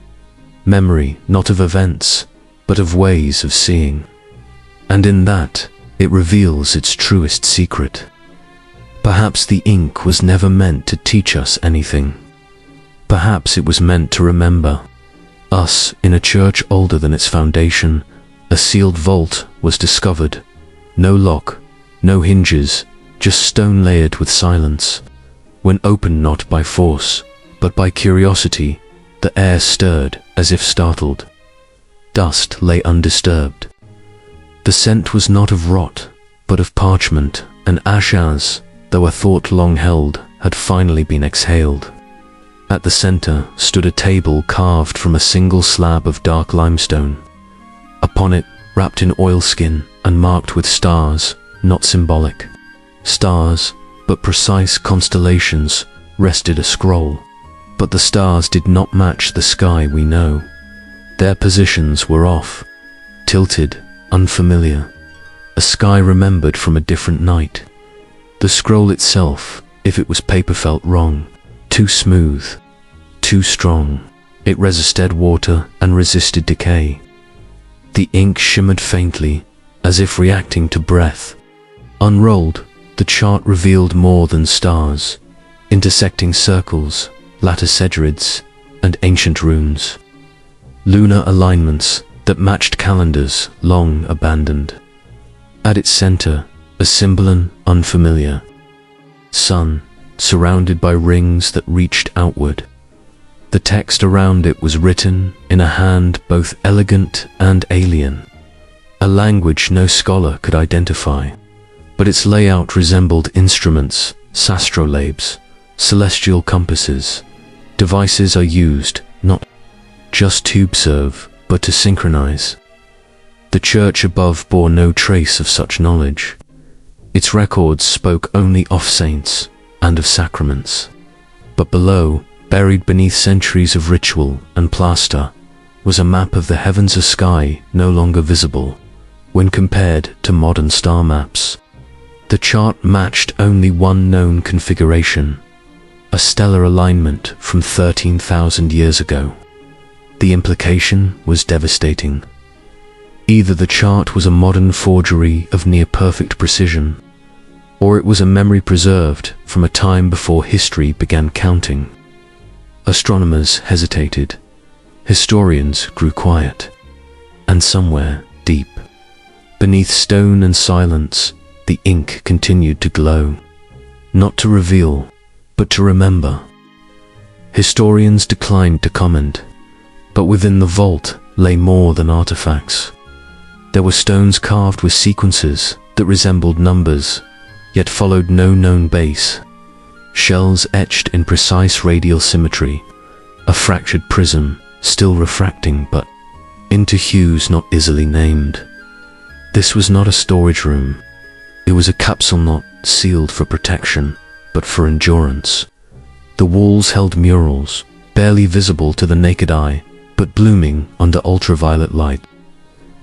memory not of events, but of ways of seeing. And in that, it reveals its truest secret. Perhaps the ink was never meant to teach us anything. Perhaps it was meant to remember us. In a church older than its foundation, a sealed vault was discovered. No lock, no hinges, just stone layered with silence. When opened not by force, but by curiosity, the air stirred as if startled. Dust lay undisturbed. The scent was not of rot, but of parchment and ashes, though a thought long held had finally been exhaled. At the center stood a table carved from a single slab of dark limestone. Upon it, wrapped in oilskin and marked with stars, not symbolic stars, but precise constellations, rested a scroll. But the stars did not match the sky we know. Their positions were off, tilted, unfamiliar, a sky remembered from a different night. The scroll itself, if it was paper, felt wrong, too smooth, too strong. It resisted water and resisted decay. The ink shimmered faintly, as if reacting to breath. Unrolled, the chart revealed more than stars, intersecting circles, latticedrads, and ancient runes. Lunar alignments that matched calendars long abandoned. At its center, a symbol unfamiliar. Sun, surrounded by rings that reached outward. The text around it was written in a hand both elegant and alien, a language no scholar could identify, but its layout resembled instruments, sastrolabes, celestial compasses. Devices are used, not just to observe, but to synchronize. The church above bore no trace of such knowledge. Its records spoke only of saints and of sacraments. But below, buried beneath centuries of ritual and plaster, was a map of the heavens, a sky no longer visible when compared to modern star maps. The chart matched only one known configuration, a stellar alignment from 13,000 years ago. The implication was devastating. Either the chart was a modern forgery of near-perfect precision, or it was a memory preserved from a time before history began counting. Astronomers hesitated, historians grew quiet, and somewhere deep, beneath stone and silence, the ink continued to glow, not to reveal, but to remember. Historians declined to comment, but within the vault lay more than artifacts. There were stones carved with sequences that resembled numbers, yet followed no known base. Shells etched in precise radial symmetry, a fractured prism still refracting but into hues not easily named. This was not a storage room. It was a capsule not sealed for protection, but for endurance. The walls held murals, barely visible to the naked eye, but blooming under ultraviolet light.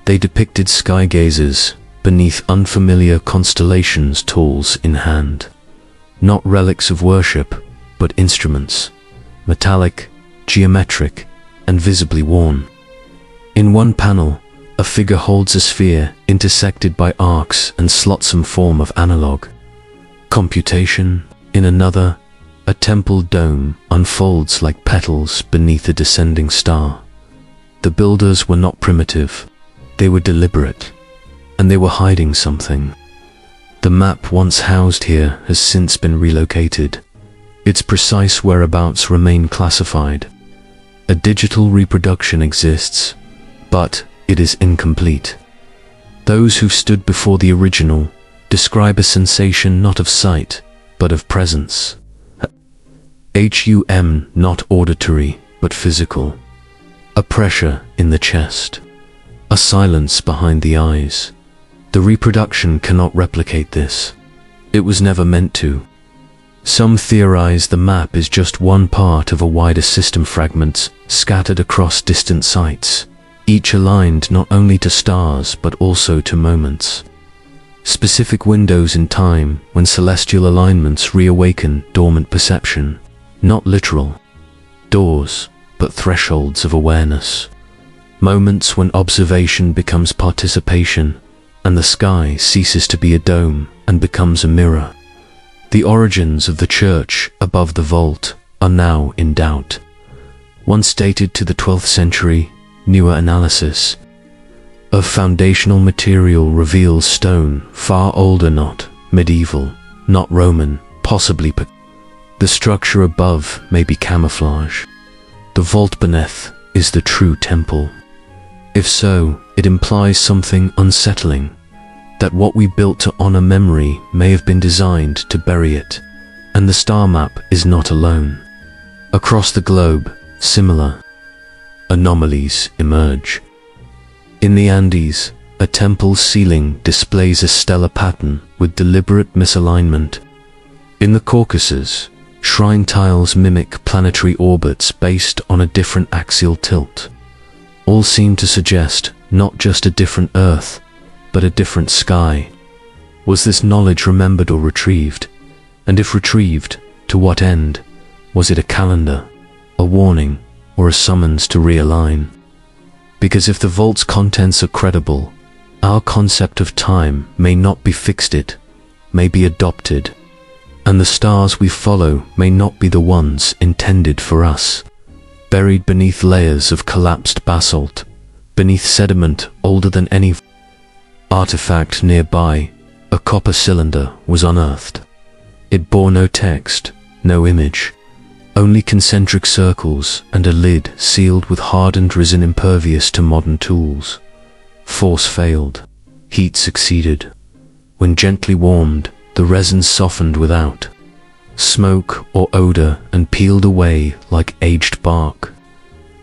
They depicted sky gazers beneath unfamiliar constellations, tools in hand. Not relics of worship, but instruments, metallic, geometric, and visibly worn. In one panel, a figure holds a sphere intersected by arcs and slots, some form of analog computation. In another, a temple dome unfolds like petals beneath a descending star. The builders were not primitive, they were deliberate, and they were hiding something. The map once housed here has since been relocated. Its precise whereabouts remain classified, A digital reproduction exists, but it is incomplete. Those who've stood before the original describe a sensation not of sight, but of presence. Not auditory, but physical. A pressure in the chest. A silence behind the eyes. The reproduction cannot replicate this. It was never meant to. Some theorize the map is just one part of a wider system, fragments scattered across distant sites, each aligned not only to stars but also to moments. Specific windows in time when celestial alignments reawaken dormant perception, not literal doors, but thresholds of awareness. Moments when observation becomes participation, and the sky ceases to be a dome and becomes a mirror. The origins of the church above the vault are now in doubt. Once dated to the 12th century, newer analysis of foundational material reveals stone far older, not medieval, not Roman, possibly. The structure above may be camouflage. The vault beneath is the true temple. If so, it implies something unsettling, that what we built to honor memory may have been designed to bury it, and the star map is not alone. Across the globe, similar anomalies emerge. In the Andes, a temple's ceiling displays a stellar pattern with deliberate misalignment. In the Caucasus, shrine tiles mimic planetary orbits based on a different axial tilt. All seem to suggest not just a different Earth, but a different sky. Was this knowledge remembered or retrieved? And if retrieved, to what end? Was it a calendar, a warning, or a summons to realign? Because if the vault's contents are credible, our concept of time may not be fixed, it may be adopted, and the stars we follow may not be the ones intended for us. Buried beneath layers of collapsed basalt, beneath sediment older than any artifact nearby, a copper cylinder was unearthed. It bore no text, no image, only concentric circles and a lid sealed with hardened resin impervious to modern tools. Force failed. Heat succeeded. When gently warmed, the resin softened without smoke or odor and peeled away like aged bark.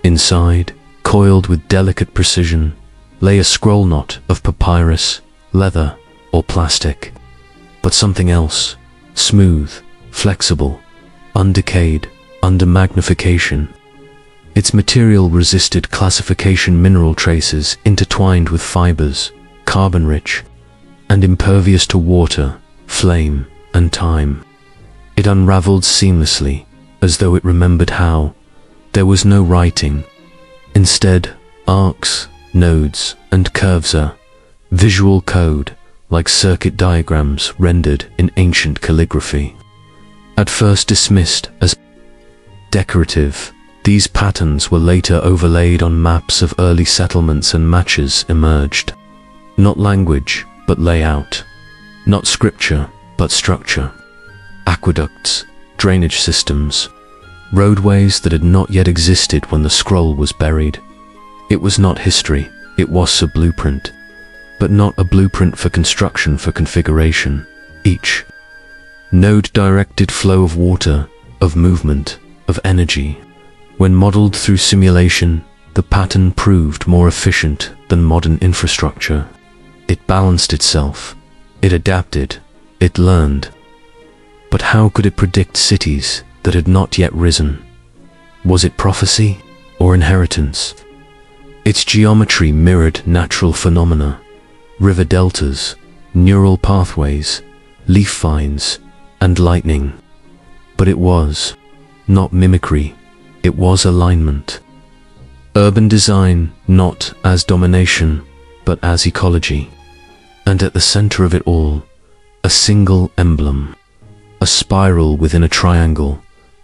Inside, coiled with delicate precision, lay a scroll knot of papyrus, leather, or plastic. But something else, smooth, flexible, undecayed, under magnification. Its material resisted classification, mineral traces intertwined with fibers, carbon-rich, and impervious to water, flame, and time. It unraveled seamlessly, as though it remembered how. There was no writing. Instead, arcs, nodes, and curves, a visual code, like circuit diagrams rendered in ancient calligraphy. At first dismissed as decorative, these patterns were later overlaid on maps of early settlements, and matches emerged. Not language, but layout. Not scripture, but structure. Aqueducts, drainage systems, roadways that had not yet existed when the scroll was buried. It was not history, it was a blueprint. But not a blueprint for construction, for configuration. Each node directed flow of water, of movement, of energy. When modeled through simulation, the pattern proved more efficient than modern infrastructure. It balanced itself. It adapted. It learned. But how could it predict cities that had not yet risen? Was it prophecy or inheritance? Its geometry mirrored natural phenomena, river deltas, neural pathways, leaf vines, and lightning. But it was not mimicry, it was alignment. Urban design not as domination, but as ecology. And at the center of it all, a single emblem, a spiral within a triangle,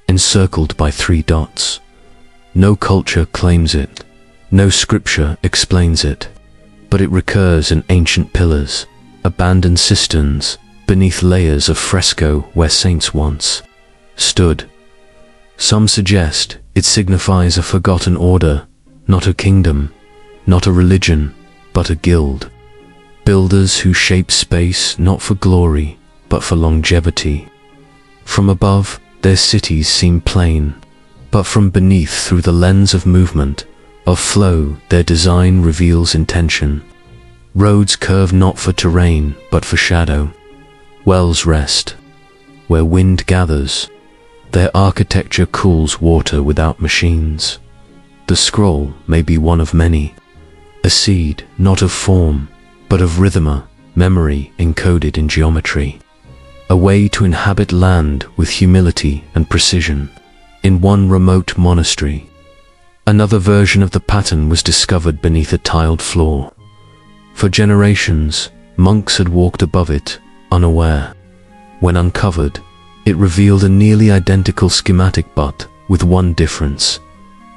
encircled by 3 dots. No culture claims it, no scripture explains it, but it recurs in ancient pillars, abandoned cisterns, beneath layers of fresco where saints once stood. Some suggest It signifies a forgotten order, not a kingdom, not a religion, but a guild. Builders who shape space not for glory, but for longevity. From above, their cities seem plain, but from beneath, through the lens of movement, of flow, their design reveals intention. Roads curve not for terrain, but for shadow. Wells rest where wind gathers. Their architecture cools water without machines. The scroll may be one of many, a seed not of form, but of rhythm, memory encoded in geometry. A way to inhabit land with humility and precision. In one remote monastery, another version of the pattern was discovered beneath a tiled floor. For generations, monks had walked above it, unaware. When uncovered, it revealed a nearly identical schematic, but with one difference: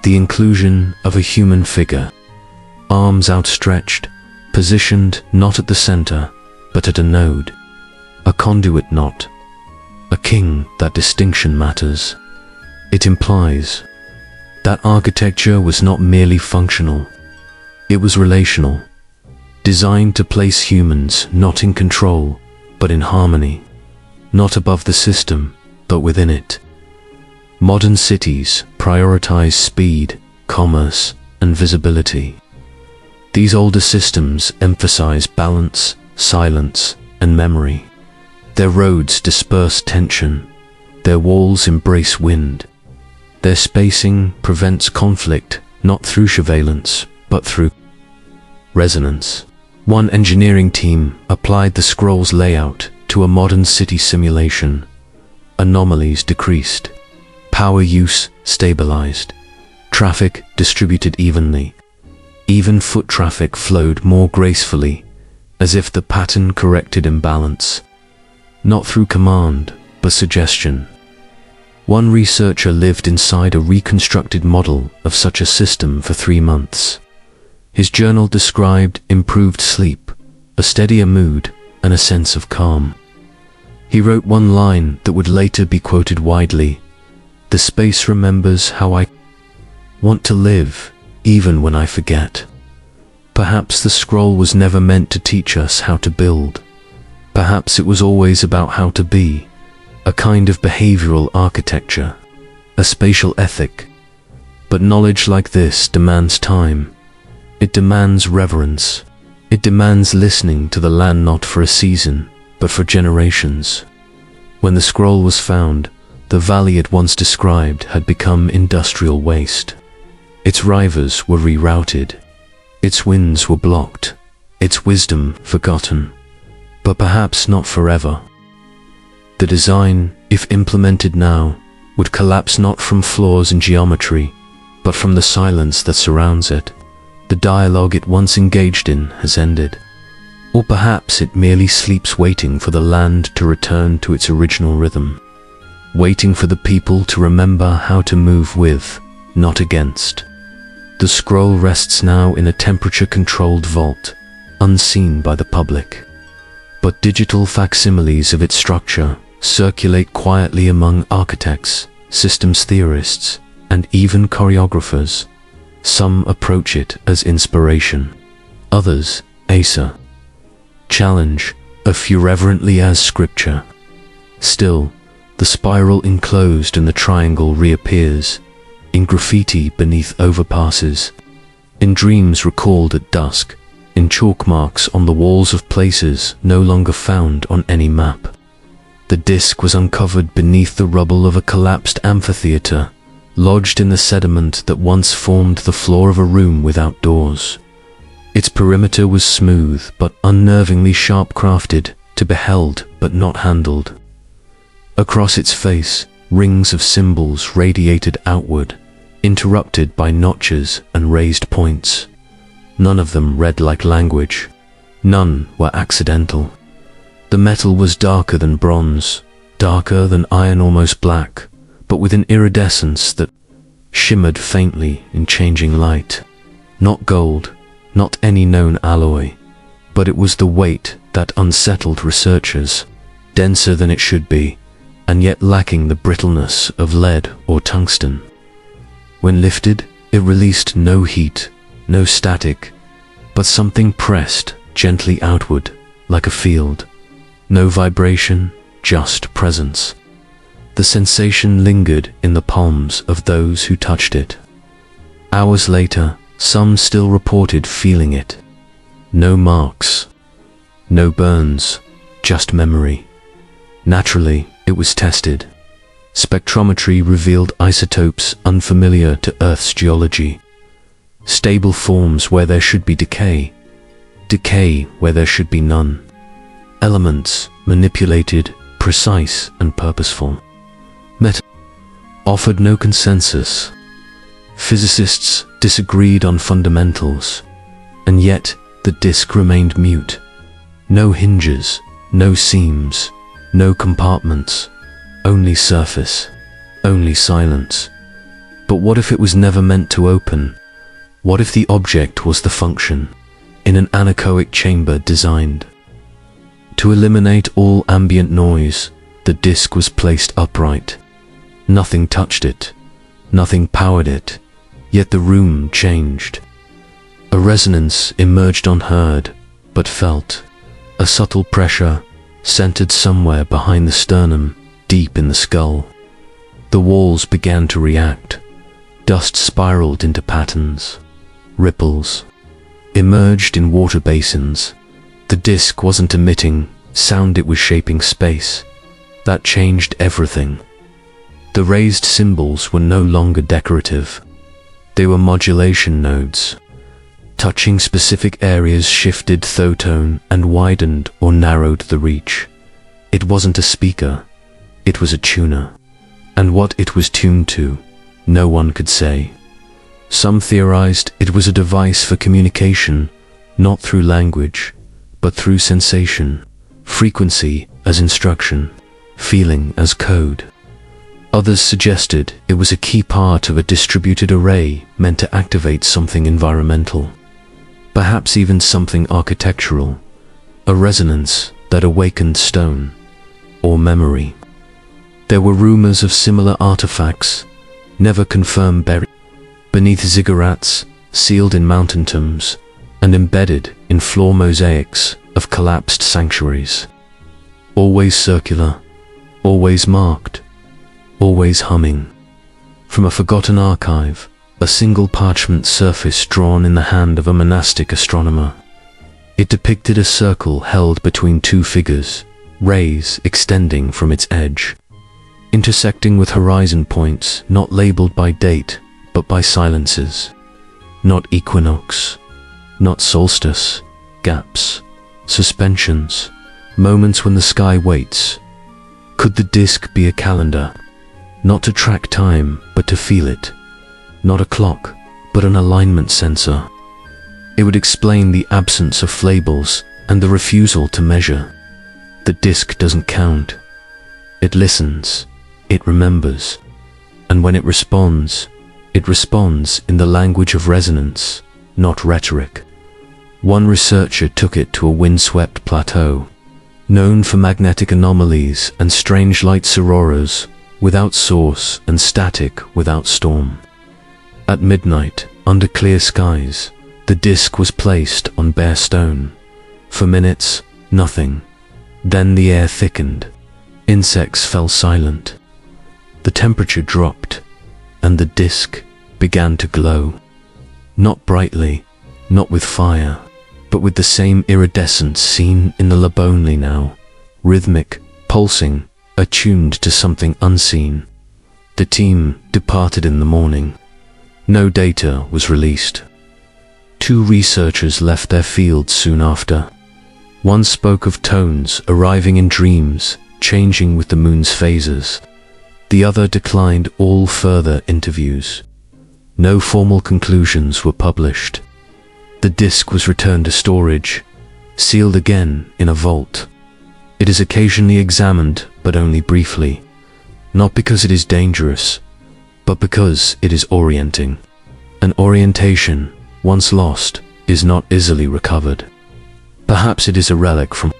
the inclusion of a human figure, arms outstretched, positioned not at the center, but at a node, a conduit knot, a king. That distinction matters. It implies that architecture was not merely functional, it was relational, designed to place humans not in control, but in harmony, not above the system, but within it. Modern cities prioritize speed, commerce, and visibility. These older systems emphasize balance, silence, and memory. Their roads disperse tension, their walls embrace wind. Their spacing prevents conflict, not through surveillance, but through resonance. One engineering team applied the scroll's layout to a modern city simulation. Anomalies decreased, power use stabilized, traffic distributed evenly. Even foot traffic flowed more gracefully, as if the pattern corrected imbalance, not through command, but suggestion. One researcher lived inside a reconstructed model of such a system for 3 months. His journal described improved sleep, a steadier mood, and a sense of calm. He wrote one line that would later be quoted widely: "The space remembers how I want to live, even when I forget." Perhaps the scroll was never meant to teach us how to build. Perhaps it was always about how to be, a kind of behavioral architecture, a spatial ethic. But knowledge like this demands time. It demands reverence. It demands listening to the land not for a season, but for generations. When the scroll was found, the valley it once described had become industrial waste. Its rivers were rerouted. Its winds were blocked. Its wisdom forgotten. But perhaps not forever. The design, if implemented now, would collapse not from flaws in geometry, but from the silence that surrounds it. The dialogue it once engaged in has ended. Or perhaps it merely sleeps, waiting for the land to return to its original rhythm, waiting for the people to remember how to move with, not against. The scroll rests now in a temperature-controlled vault, unseen by the public. But digital facsimiles of its structure circulate quietly among architects, systems theorists, and even choreographers. Some approach it as inspiration, others Asa. Challenge, a few reverently as scripture. Still, the spiral enclosed in the triangle reappears, in graffiti beneath overpasses, in dreams recalled at dusk, in chalk marks on the walls of places no longer found on any map. The disc was uncovered beneath the rubble of a collapsed amphitheater, lodged in the sediment that once formed the floor of a room without doors. Its perimeter was smooth but unnervingly sharp-crafted, to be held but not handled. Across its face, rings of symbols radiated outward, interrupted by notches and raised points. None of them read like language. None were accidental. The metal was darker than bronze, darker than iron, almost black, but with an iridescence that shimmered faintly in changing light. Not gold, not any known alloy, but it was the weight that unsettled researchers, denser than it should be, and yet lacking the brittleness of lead or tungsten. When lifted, it released no heat, no static, but something pressed gently outward, like a field. No vibration, just presence. The sensation lingered in the palms of those who touched it. Hours later, some still reported feeling it. No marks, no burns, just memory. Naturally, it was tested. Spectrometry revealed isotopes unfamiliar to Earth's geology. Stable forms where there should be decay. Decay where there should be none. Elements manipulated, precise and purposeful. Offered no consensus. Physicists disagreed on fundamentals, and yet the disk remained mute. No hinges, no seams, no compartments, only surface, only silence. But what if it was never meant to open? What if the object was the function, in an anechoic chamber designed? To eliminate all ambient noise, the disk was placed upright. Nothing touched it, nothing powered it, yet the room changed. A resonance emerged unheard, but felt. A subtle pressure, centered somewhere behind the sternum, deep in the skull. The walls began to react. Dust spiraled into patterns. Ripples emerged in water basins. The disk wasn't emitting sound, it was shaping space. That changed everything. The raised symbols were no longer decorative. They were modulation nodes. Touching specific areas shifted tone and widened or narrowed the reach. It wasn't a speaker, it was a tuner. And what it was tuned to, no one could say. Some theorized it was a device for communication, not through language, but through sensation, frequency as instruction, feeling as code. Others suggested it was a key part of a distributed array meant to activate something environmental, perhaps even something architectural, a resonance that awakened stone or memory. There were rumors of similar artifacts, never confirmed, buried beneath ziggurats, sealed in mountain tombs, and embedded in floor mosaics of collapsed sanctuaries. Always circular, always marked, always humming. From a forgotten archive, a single parchment surface drawn in the hand of a monastic astronomer. It depicted a circle held between two figures, rays extending from its edge, intersecting with horizon points not labeled by date, but by silences. Not equinox, not solstice, gaps, suspensions, moments when the sky waits. Could the disk be a calendar? Not to track time, but to feel it. Not a clock, but an alignment sensor. It would explain the absence of flables and the refusal to measure. The disk doesn't count. It listens, it remembers, and when it responds in the language of resonance, not rhetoric. One researcher took it to a windswept plateau, known for magnetic anomalies and strange light auroras, without source and static without storm. At midnight, under clear skies, the disk was placed on bare stone. For minutes, nothing. Then the air thickened. Insects fell silent. The temperature dropped, and the disk began to glow. Not brightly, not with fire, but with the same iridescence seen in the lab only now, rhythmic, pulsing, attuned to something unseen. The team departed in the morning. No data was released. 2 researchers left their fields soon after. One spoke of tones arriving in dreams, changing with the moon's phases. The other declined all further interviews. No formal conclusions were published. The disk was returned to storage, sealed again in a vault. It is occasionally examined, but only briefly, not because it is dangerous, but because it is orienting. An orientation, once lost, is not easily recovered. Perhaps it is a relic from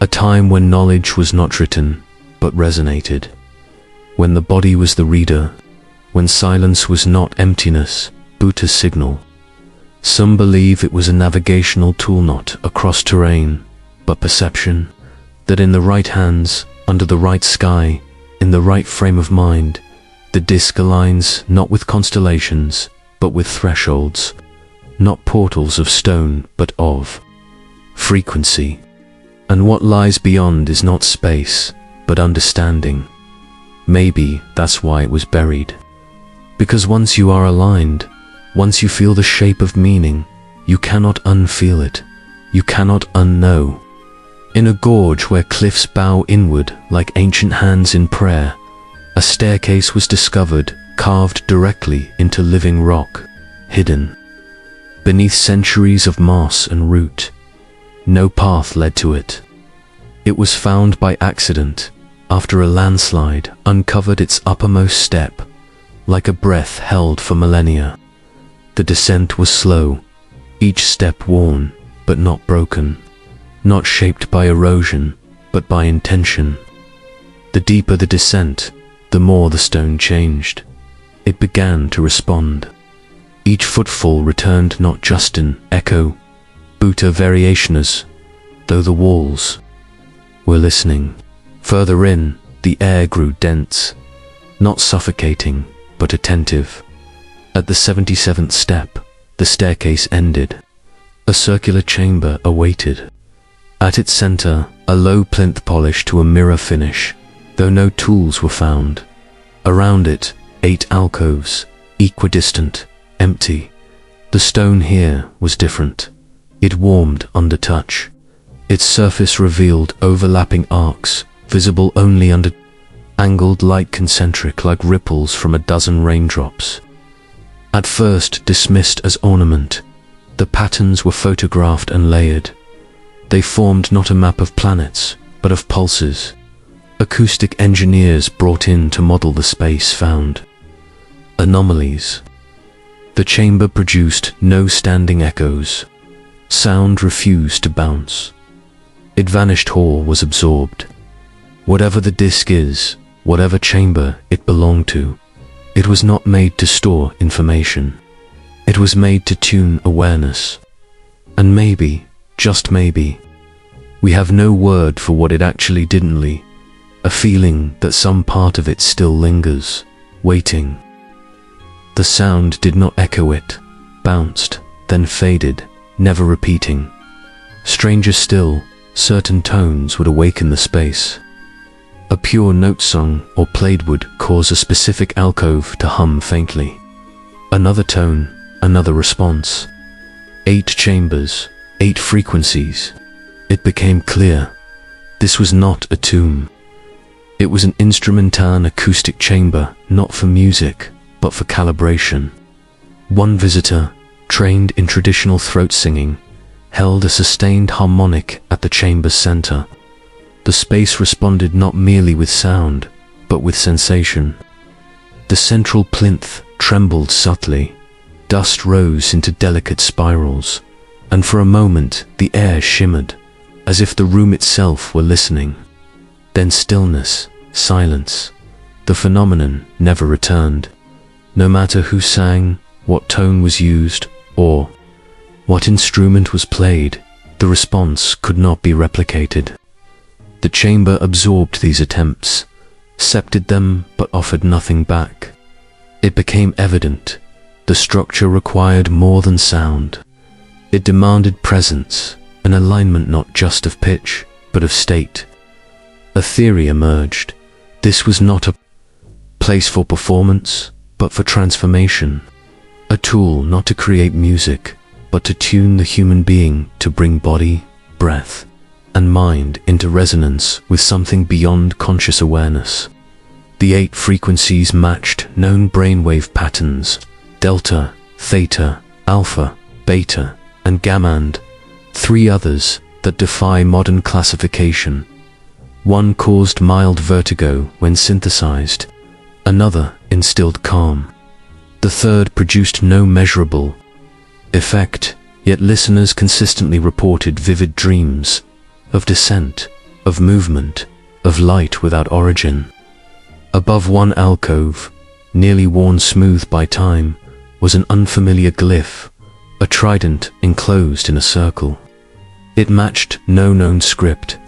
a time when knowledge was not written, but resonated, when the body was the reader, when silence was not emptiness, Buddha's signal. Some believe it was a navigational tool not across terrain, but perception, that in the right hands, under the right sky, in the right frame of mind, the disc aligns not with constellations, but with thresholds, not portals of stone, but of frequency. And what lies beyond is not space, but understanding. Maybe that's why it was buried. Because once you are aligned, once you feel the shape of meaning, you cannot unfeel it, you cannot unknow. In a gorge where cliffs bow inward like ancient hands in prayer, a staircase was discovered, carved directly into living rock, hidden beneath centuries of moss and root. No path led to it. It was found by accident, after a landslide uncovered its uppermost step, like a breath held for millennia. The descent was slow, each step worn, but not broken, not shaped by erosion, but by intention. The deeper the descent, the more the stone changed. It began to respond. Each footfall returned not just an echo, Buddha variationers, though the walls were listening. Further in, the air grew dense, not suffocating, but attentive. At the 77th step, the staircase ended. A circular chamber awaited. At its center, a low plinth polished to a mirror finish, though no tools were found. Around it, 8 alcoves, equidistant, empty. The stone here was different. It warmed under touch. Its surface revealed overlapping arcs, visible only under angled light, concentric like ripples from a dozen raindrops. At first dismissed as ornament, the patterns were photographed and layered. They formed not a map of planets, but of pulses. Acoustic engineers brought in to model the space found anomalies. The chamber produced no standing echoes. Sound refused to bounce. It vanished or was absorbed. Whatever the disk is, whatever chamber it belonged to, it was not made to store information. It was made to tune awareness. And maybe, just maybe, we have no word for what it actually didn't leave. A feeling that some part of it still lingers, waiting. The sound did not echo, it bounced, then faded, never repeating. Stranger still, certain tones would awaken the space. A pure note sung or played would cause a specific alcove to hum faintly. Another tone, another response. 8 chambers, 8 frequencies. It became clear. This was not a tomb. It was an instrumental acoustic chamber, not for music, but for calibration. One visitor, trained in traditional throat singing, held a sustained harmonic at the chamber's center. The space responded not merely with sound, but with sensation. The central plinth trembled subtly. Dust rose into delicate spirals, and for a moment the air shimmered, as if the room itself were listening. Then stillness, silence. The phenomenon never returned. No matter who sang, what tone was used, or what instrument was played, the response could not be replicated. The chamber absorbed these attempts, accepted them, but offered nothing back. It became evident. The structure required more than sound. It demanded presence, an alignment not just of pitch, but of state. A theory emerged. This was not a place for performance, but for transformation. A tool not to create music, but to tune the human being, to bring body, breath, and mind into resonance with something beyond conscious awareness. The 8 frequencies matched known brainwave patterns: delta, theta, alpha, beta, and gamma, and 3 others that defy modern classification. One caused mild vertigo when synthesized, another instilled calm. The third produced no measurable effect, yet listeners consistently reported vivid dreams of descent, of movement, of light without origin. Above one alcove, nearly worn smooth by time, was an unfamiliar glyph, a trident enclosed in a circle. It matched no known script,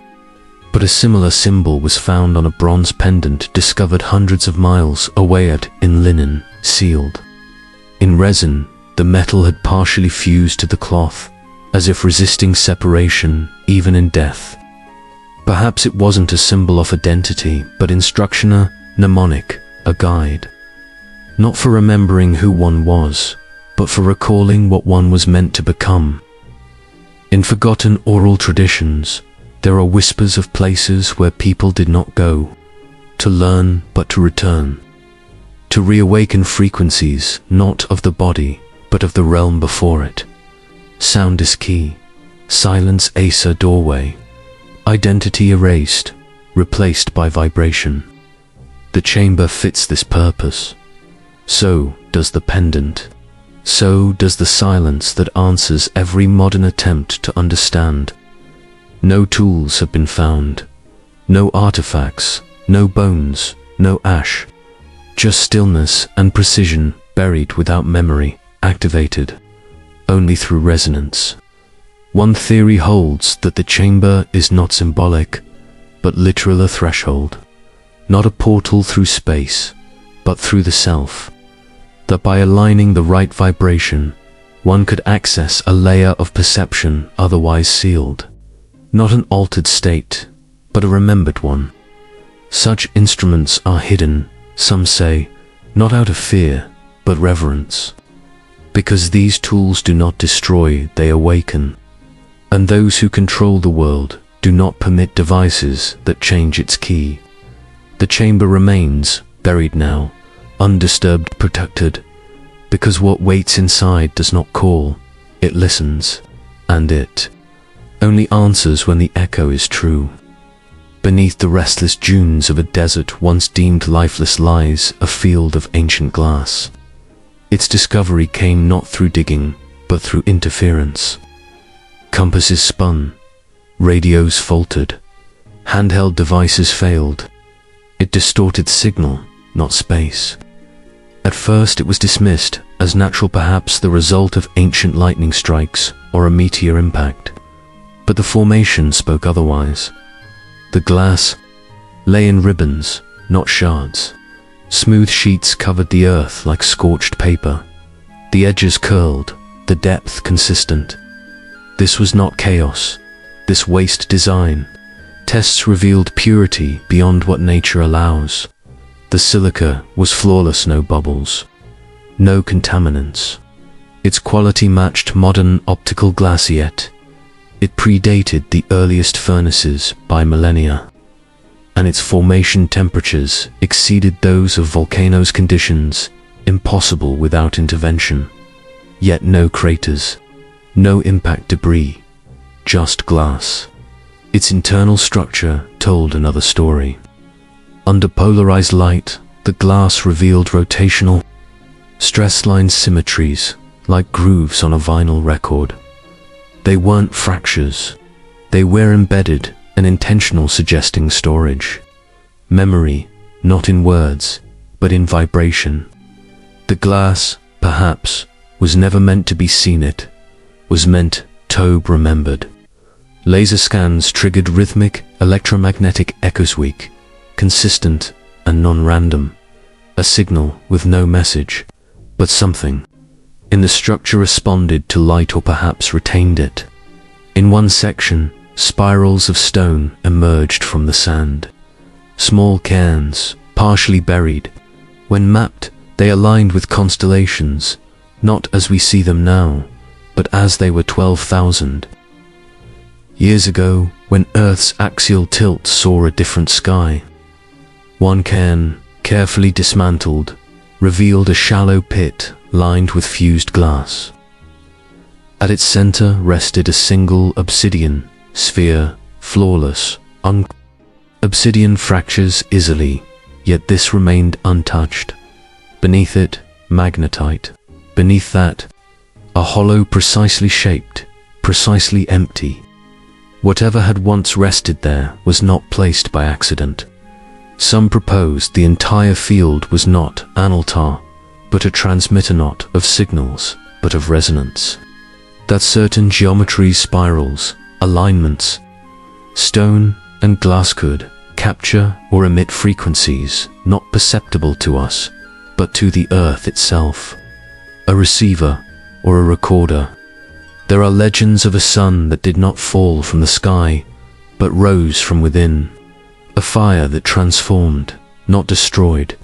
but a similar symbol was found on a bronze pendant discovered hundreds of miles away in linen, sealed. In resin, the metal had partially fused to the cloth, as if resisting separation even in death. Perhaps it wasn't a symbol of identity, but instructioner, mnemonic, a guide. Not for remembering who one was, but for recalling what one was meant to become. In forgotten oral traditions, there are whispers of places where people did not go, to learn but to return, to reawaken frequencies not of the body, but of the realm before it. Sound is key, silence a doorway, identity erased, replaced by vibration. The chamber fits this purpose. So does the pendant. So does the silence that answers every modern attempt to understand. No tools have been found, no artifacts, no bones, no ash, just stillness and precision buried without memory, activated only through resonance. One theory holds that the chamber is not symbolic, but literal a threshold, not a portal through space, but through the self, that by aligning the right vibration, one could access a layer of perception otherwise sealed. Not an altered state, but a remembered one. Such instruments are hidden, some say, not out of fear, but reverence. Because these tools do not destroy, they awaken. And those who control the world do not permit devices that change its key. The chamber remains, buried now, undisturbed, protected, because what waits inside does not call, it listens, and it only answers when the echo is true. Beneath the restless dunes of a desert once deemed lifeless lies a field of ancient glass. Its discovery came not through digging, but through interference. Compasses spun, radios faltered, handheld devices failed. It distorted signal, not space. At first it was dismissed as natural, perhaps the result of ancient lightning strikes or a meteor impact. But the formation spoke otherwise. The glass lay in ribbons, not shards. Smooth sheets covered the earth like scorched paper. The edges curled, the depth consistent. This was not chaos, this waste design. Tests revealed purity beyond what nature allows. The silica was flawless, no bubbles, no contaminants. Its quality matched modern optical glass, yet it predated the earliest furnaces by millennia, and its formation temperatures exceeded those of volcanoes, conditions impossible without intervention. Yet no craters, no impact debris, just glass. Its internal structure told another story. Under polarized light, the glass revealed rotational, stress-line symmetries like grooves on a vinyl record. They weren't fractures, they were embedded and intentional, suggesting storage. Memory, not in words, but in vibration. The glass, perhaps, was never meant to be seen, it was meant to be remembered. Laser scans triggered rhythmic, electromagnetic echoes, weak, consistent, and non-random. A signal with no message, but something in the structure responded to light, or perhaps retained it. In one section, spirals of stone emerged from the sand. Small cairns, partially buried. When mapped, they aligned with constellations, not as we see them now, but as they were 12,000 years ago, when Earth's axial tilt saw a different sky. One cairn, carefully dismantled, revealed a shallow pit lined with fused glass. At its center rested a single obsidian sphere, flawless, Obsidian fractures easily, yet this remained untouched. Beneath it, magnetite. Beneath that, a hollow precisely shaped, precisely empty. Whatever had once rested there was not placed by accident. Some proposed the entire field was not an altar, but a transmitter, not of signals, but of resonance. That certain geometries, spirals, alignments, stone and glass could capture or emit frequencies not perceptible to us, but to the earth itself. A receiver or a recorder. There are legends of a sun that did not fall from the sky, but rose from within. A fire that transformed, not destroyed.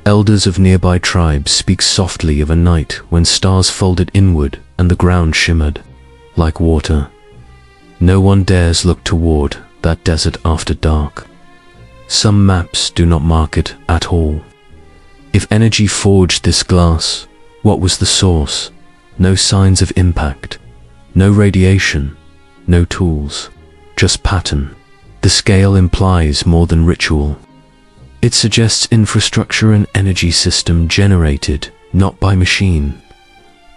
Elders of nearby tribes speak softly of a night when stars folded inward and the ground shimmered like water. No one dares look toward that desert after dark. Some maps do not mark it at all. If energy forged this glass, what was the source? No signs of impact, no radiation, no tools, just pattern. The scale implies more than ritual. It suggests infrastructure and energy system generated not by machine,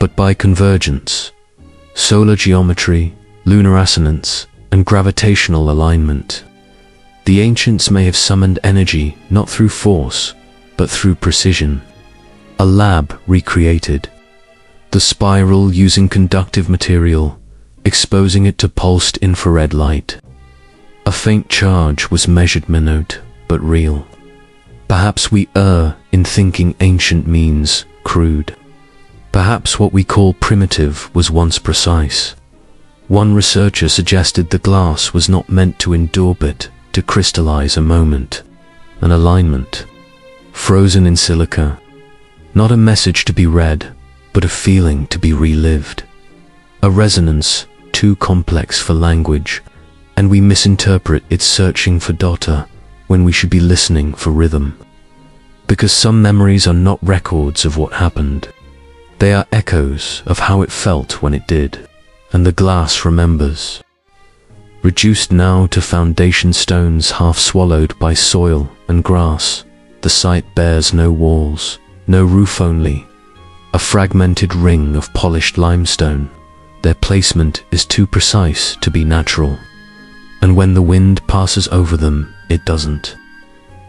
but by convergence, solar geometry, lunar assonance, and gravitational alignment. The ancients may have summoned energy not through force, but through precision. A lab recreated the spiral using conductive material, exposing it to pulsed infrared light. A faint charge was measured, minute, but real. Perhaps we err in thinking ancient means crude. Perhaps what we call primitive was once precise. One researcher suggested the glass was not meant to endure but to crystallize a moment, an alignment, frozen in silica, not a message to be read, but a feeling to be relived. A resonance too complex for language, and we misinterpret it searching for data when we should be listening for rhythm. Because some memories are not records of what happened. They are echoes of how it felt when it did, and the glass remembers. Reduced now to foundation stones half swallowed by soil and grass, the site bears no walls, no roof, only a fragmented ring of polished limestone. Their placement is too precise to be natural, and when the wind passes over them, it doesn't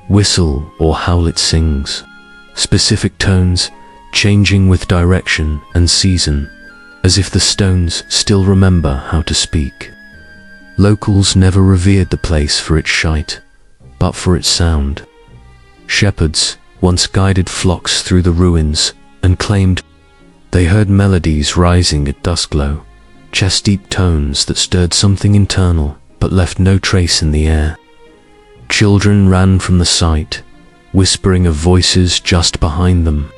whistle or howl, it sings. Specific tones, changing with direction and season, as if the stones still remember how to speak. Locals never revered the place for its shite, but for its sound. Shepherds once guided flocks through the ruins and claimed they heard melodies rising at duskglow, chest-deep tones that stirred something internal but left no trace in the air. Children ran from the site, whispering of voices just behind them.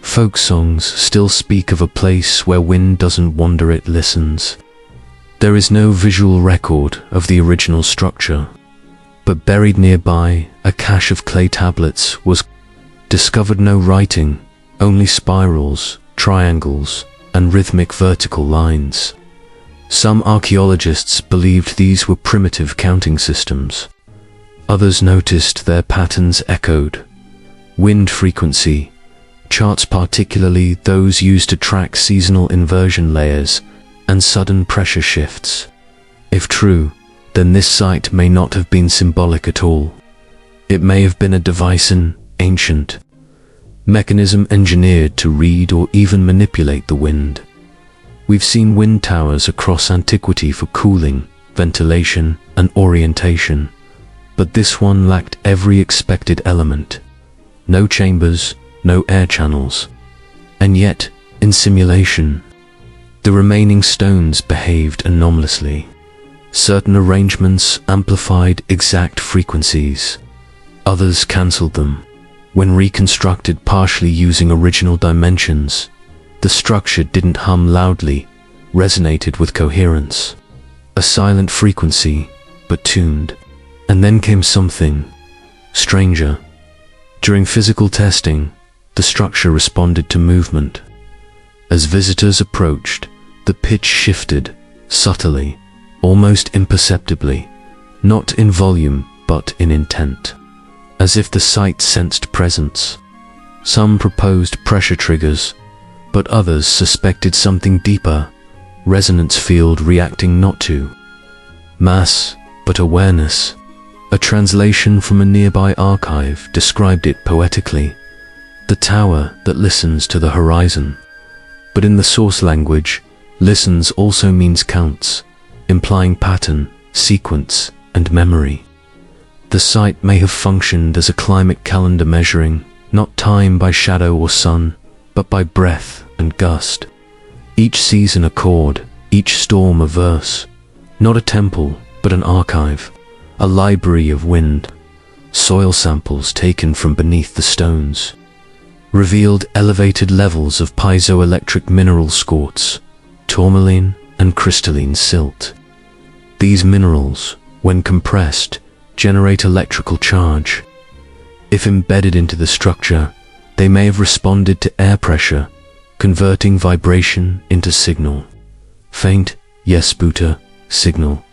Folk songs still speak of a place where wind doesn't wander, it listens. There is no visual record of the original structure, but buried nearby, a cache of clay tablets was discovered. No writing, only spirals, triangles, and rhythmic vertical lines. Some archaeologists believed these were primitive counting systems. Others noticed their patterns echoed wind frequency charts, particularly those used to track seasonal inversion layers and sudden pressure shifts. If true, then this site may not have been symbolic at all. It may have been a device, an ancient mechanism engineered to read or even manipulate the wind. We've seen wind towers across antiquity for cooling, ventilation, and orientation, but this one lacked every expected element. No chambers, no air channels, and yet, in simulation, the remaining stones behaved anomalously. Certain arrangements amplified exact frequencies, others cancelled them. When reconstructed partially using original dimensions, the structure didn't hum loudly, resonated with coherence. A silent frequency, but tuned. And then came something stranger. During physical testing, the structure responded to movement. As visitors approached, the pitch shifted, subtly, almost imperceptibly, not in volume but in intent, as if the site sensed presence. Some proposed pressure triggers, but others suspected something deeper, resonance field reacting not to mass, but awareness. A translation from a nearby archive described it poetically: the tower that listens to the horizon. But in the source language, listens also means counts, implying pattern, sequence, and memory. The site may have functioned as a climate calendar measuring, not time by shadow or sun, but by breath and gust. Each season a chord, each storm a verse. Not a temple, but an archive, a library of wind. Soil samples taken from beneath the stones revealed elevated levels of piezoelectric mineral scorts, tourmaline and crystalline silt. These minerals, when compressed, generate electrical charge. If embedded into the structure, they may have responded to air pressure, converting vibration into signal. Faint, yes Buddha, signal.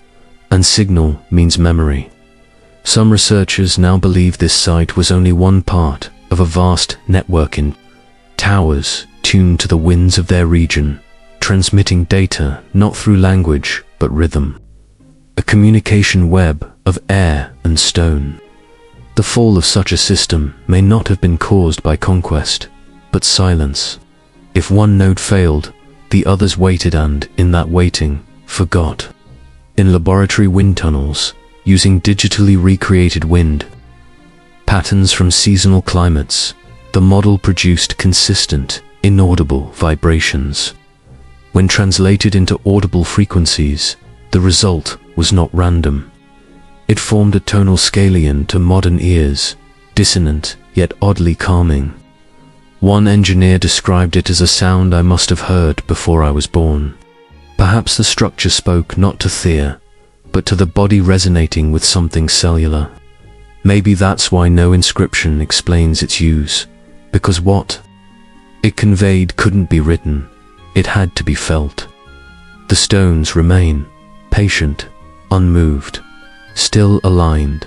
And signal means memory. Some researchers now believe this site was only one part of a vast network in towers tuned to the winds of their region, transmitting data not through language but rhythm. A communication web of air and stone. The fall of such a system may not have been caused by conquest, but silence. If one node failed, the others waited and, in that waiting, forgot. In laboratory wind tunnels, using digitally recreated wind patterns from seasonal climates, the model produced consistent, inaudible vibrations. When translated into audible frequencies, the result was not random. It formed a tonal scalene to modern ears, dissonant yet oddly calming. One engineer described it as a sound I must have heard before I was born. Perhaps the structure spoke not to Thea, but to the body resonating with something cellular. Maybe that's why no inscription explains its use, because what it conveyed couldn't be written, it had to be felt. The stones remain, patient, unmoved, still aligned.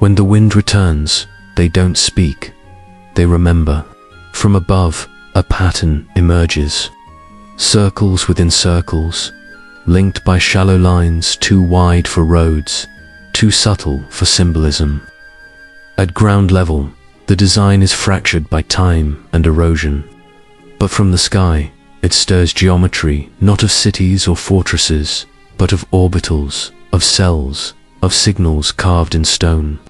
When the wind returns, they don't speak, they remember. From above, a pattern emerges. Circles within circles, linked by shallow lines too wide for roads, too subtle for symbolism. At ground level, the design is fractured by time and erosion. But from the sky, it stirs geometry not of cities or fortresses, but of orbitals, of cells, of signals carved in stone.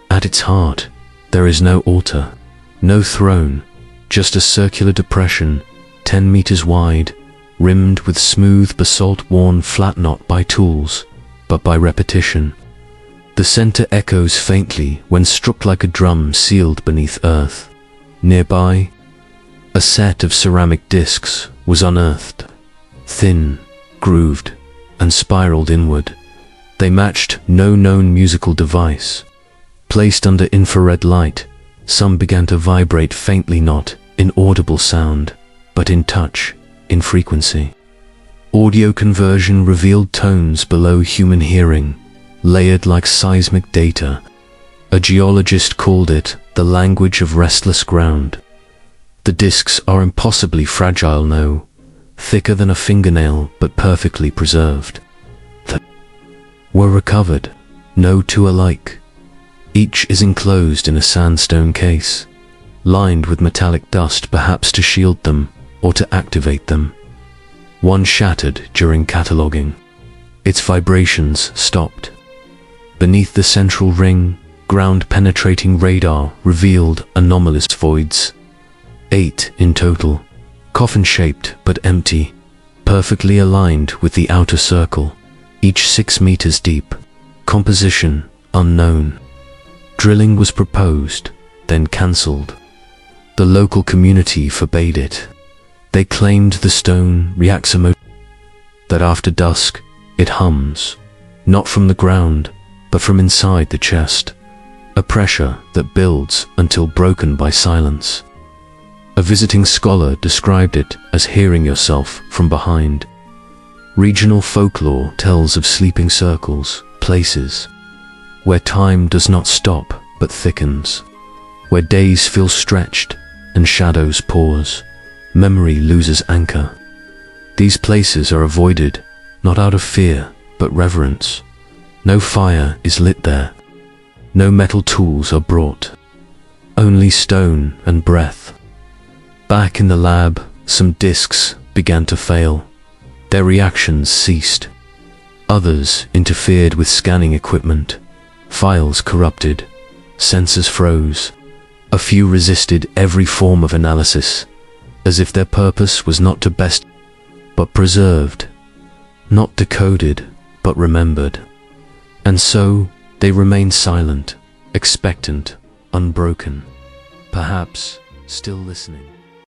At its heart, there is no altar, no throne, just a circular depression, 10 meters wide, rimmed with smooth basalt worn flat not by tools, but by repetition. The center echoes faintly when struck like a drum sealed beneath earth. Nearby, a set of ceramic discs was unearthed, thin, grooved, and spiraled inward. They matched no known musical device. Placed under infrared light, some began to vibrate faintly, not in audible sound, but in touch, in frequency. Audio conversion revealed tones below human hearing, layered like seismic data. A geologist called it the language of restless ground. The discs are impossibly fragile now, thicker than a fingernail but perfectly preserved. They were recovered, no two alike. Each is enclosed in a sandstone case, lined with metallic dust, perhaps to shield them or to activate them. One shattered during cataloging. Its vibrations stopped. Beneath the central ring, ground-penetrating radar revealed anomalous voids. 8 in total, coffin-shaped but empty, perfectly aligned with the outer circle, each 6 meters deep. Composition unknown. Drilling was proposed, then cancelled. The local community forbade it. They claimed the stone reacts that after dusk it hums, not from the ground, but from inside the chest, a pressure that builds until broken by silence. A visiting scholar described it as hearing yourself from behind. Regional folklore tells of sleeping circles, places where time does not stop but thickens, where days feel stretched and shadows pause, memory loses anchor. These places are avoided, not out of fear, but reverence. No fire is lit there, No metal tools are brought, only stone and breath. Back in the lab, some disks began to fail. Their reactions ceased. Others interfered with scanning equipment. Files corrupted. Sensors froze. A few resisted every form of analysis, as if their purpose was not to best, but preserved. Not decoded, but remembered. And so, they remained silent, expectant, unbroken, perhaps still listening.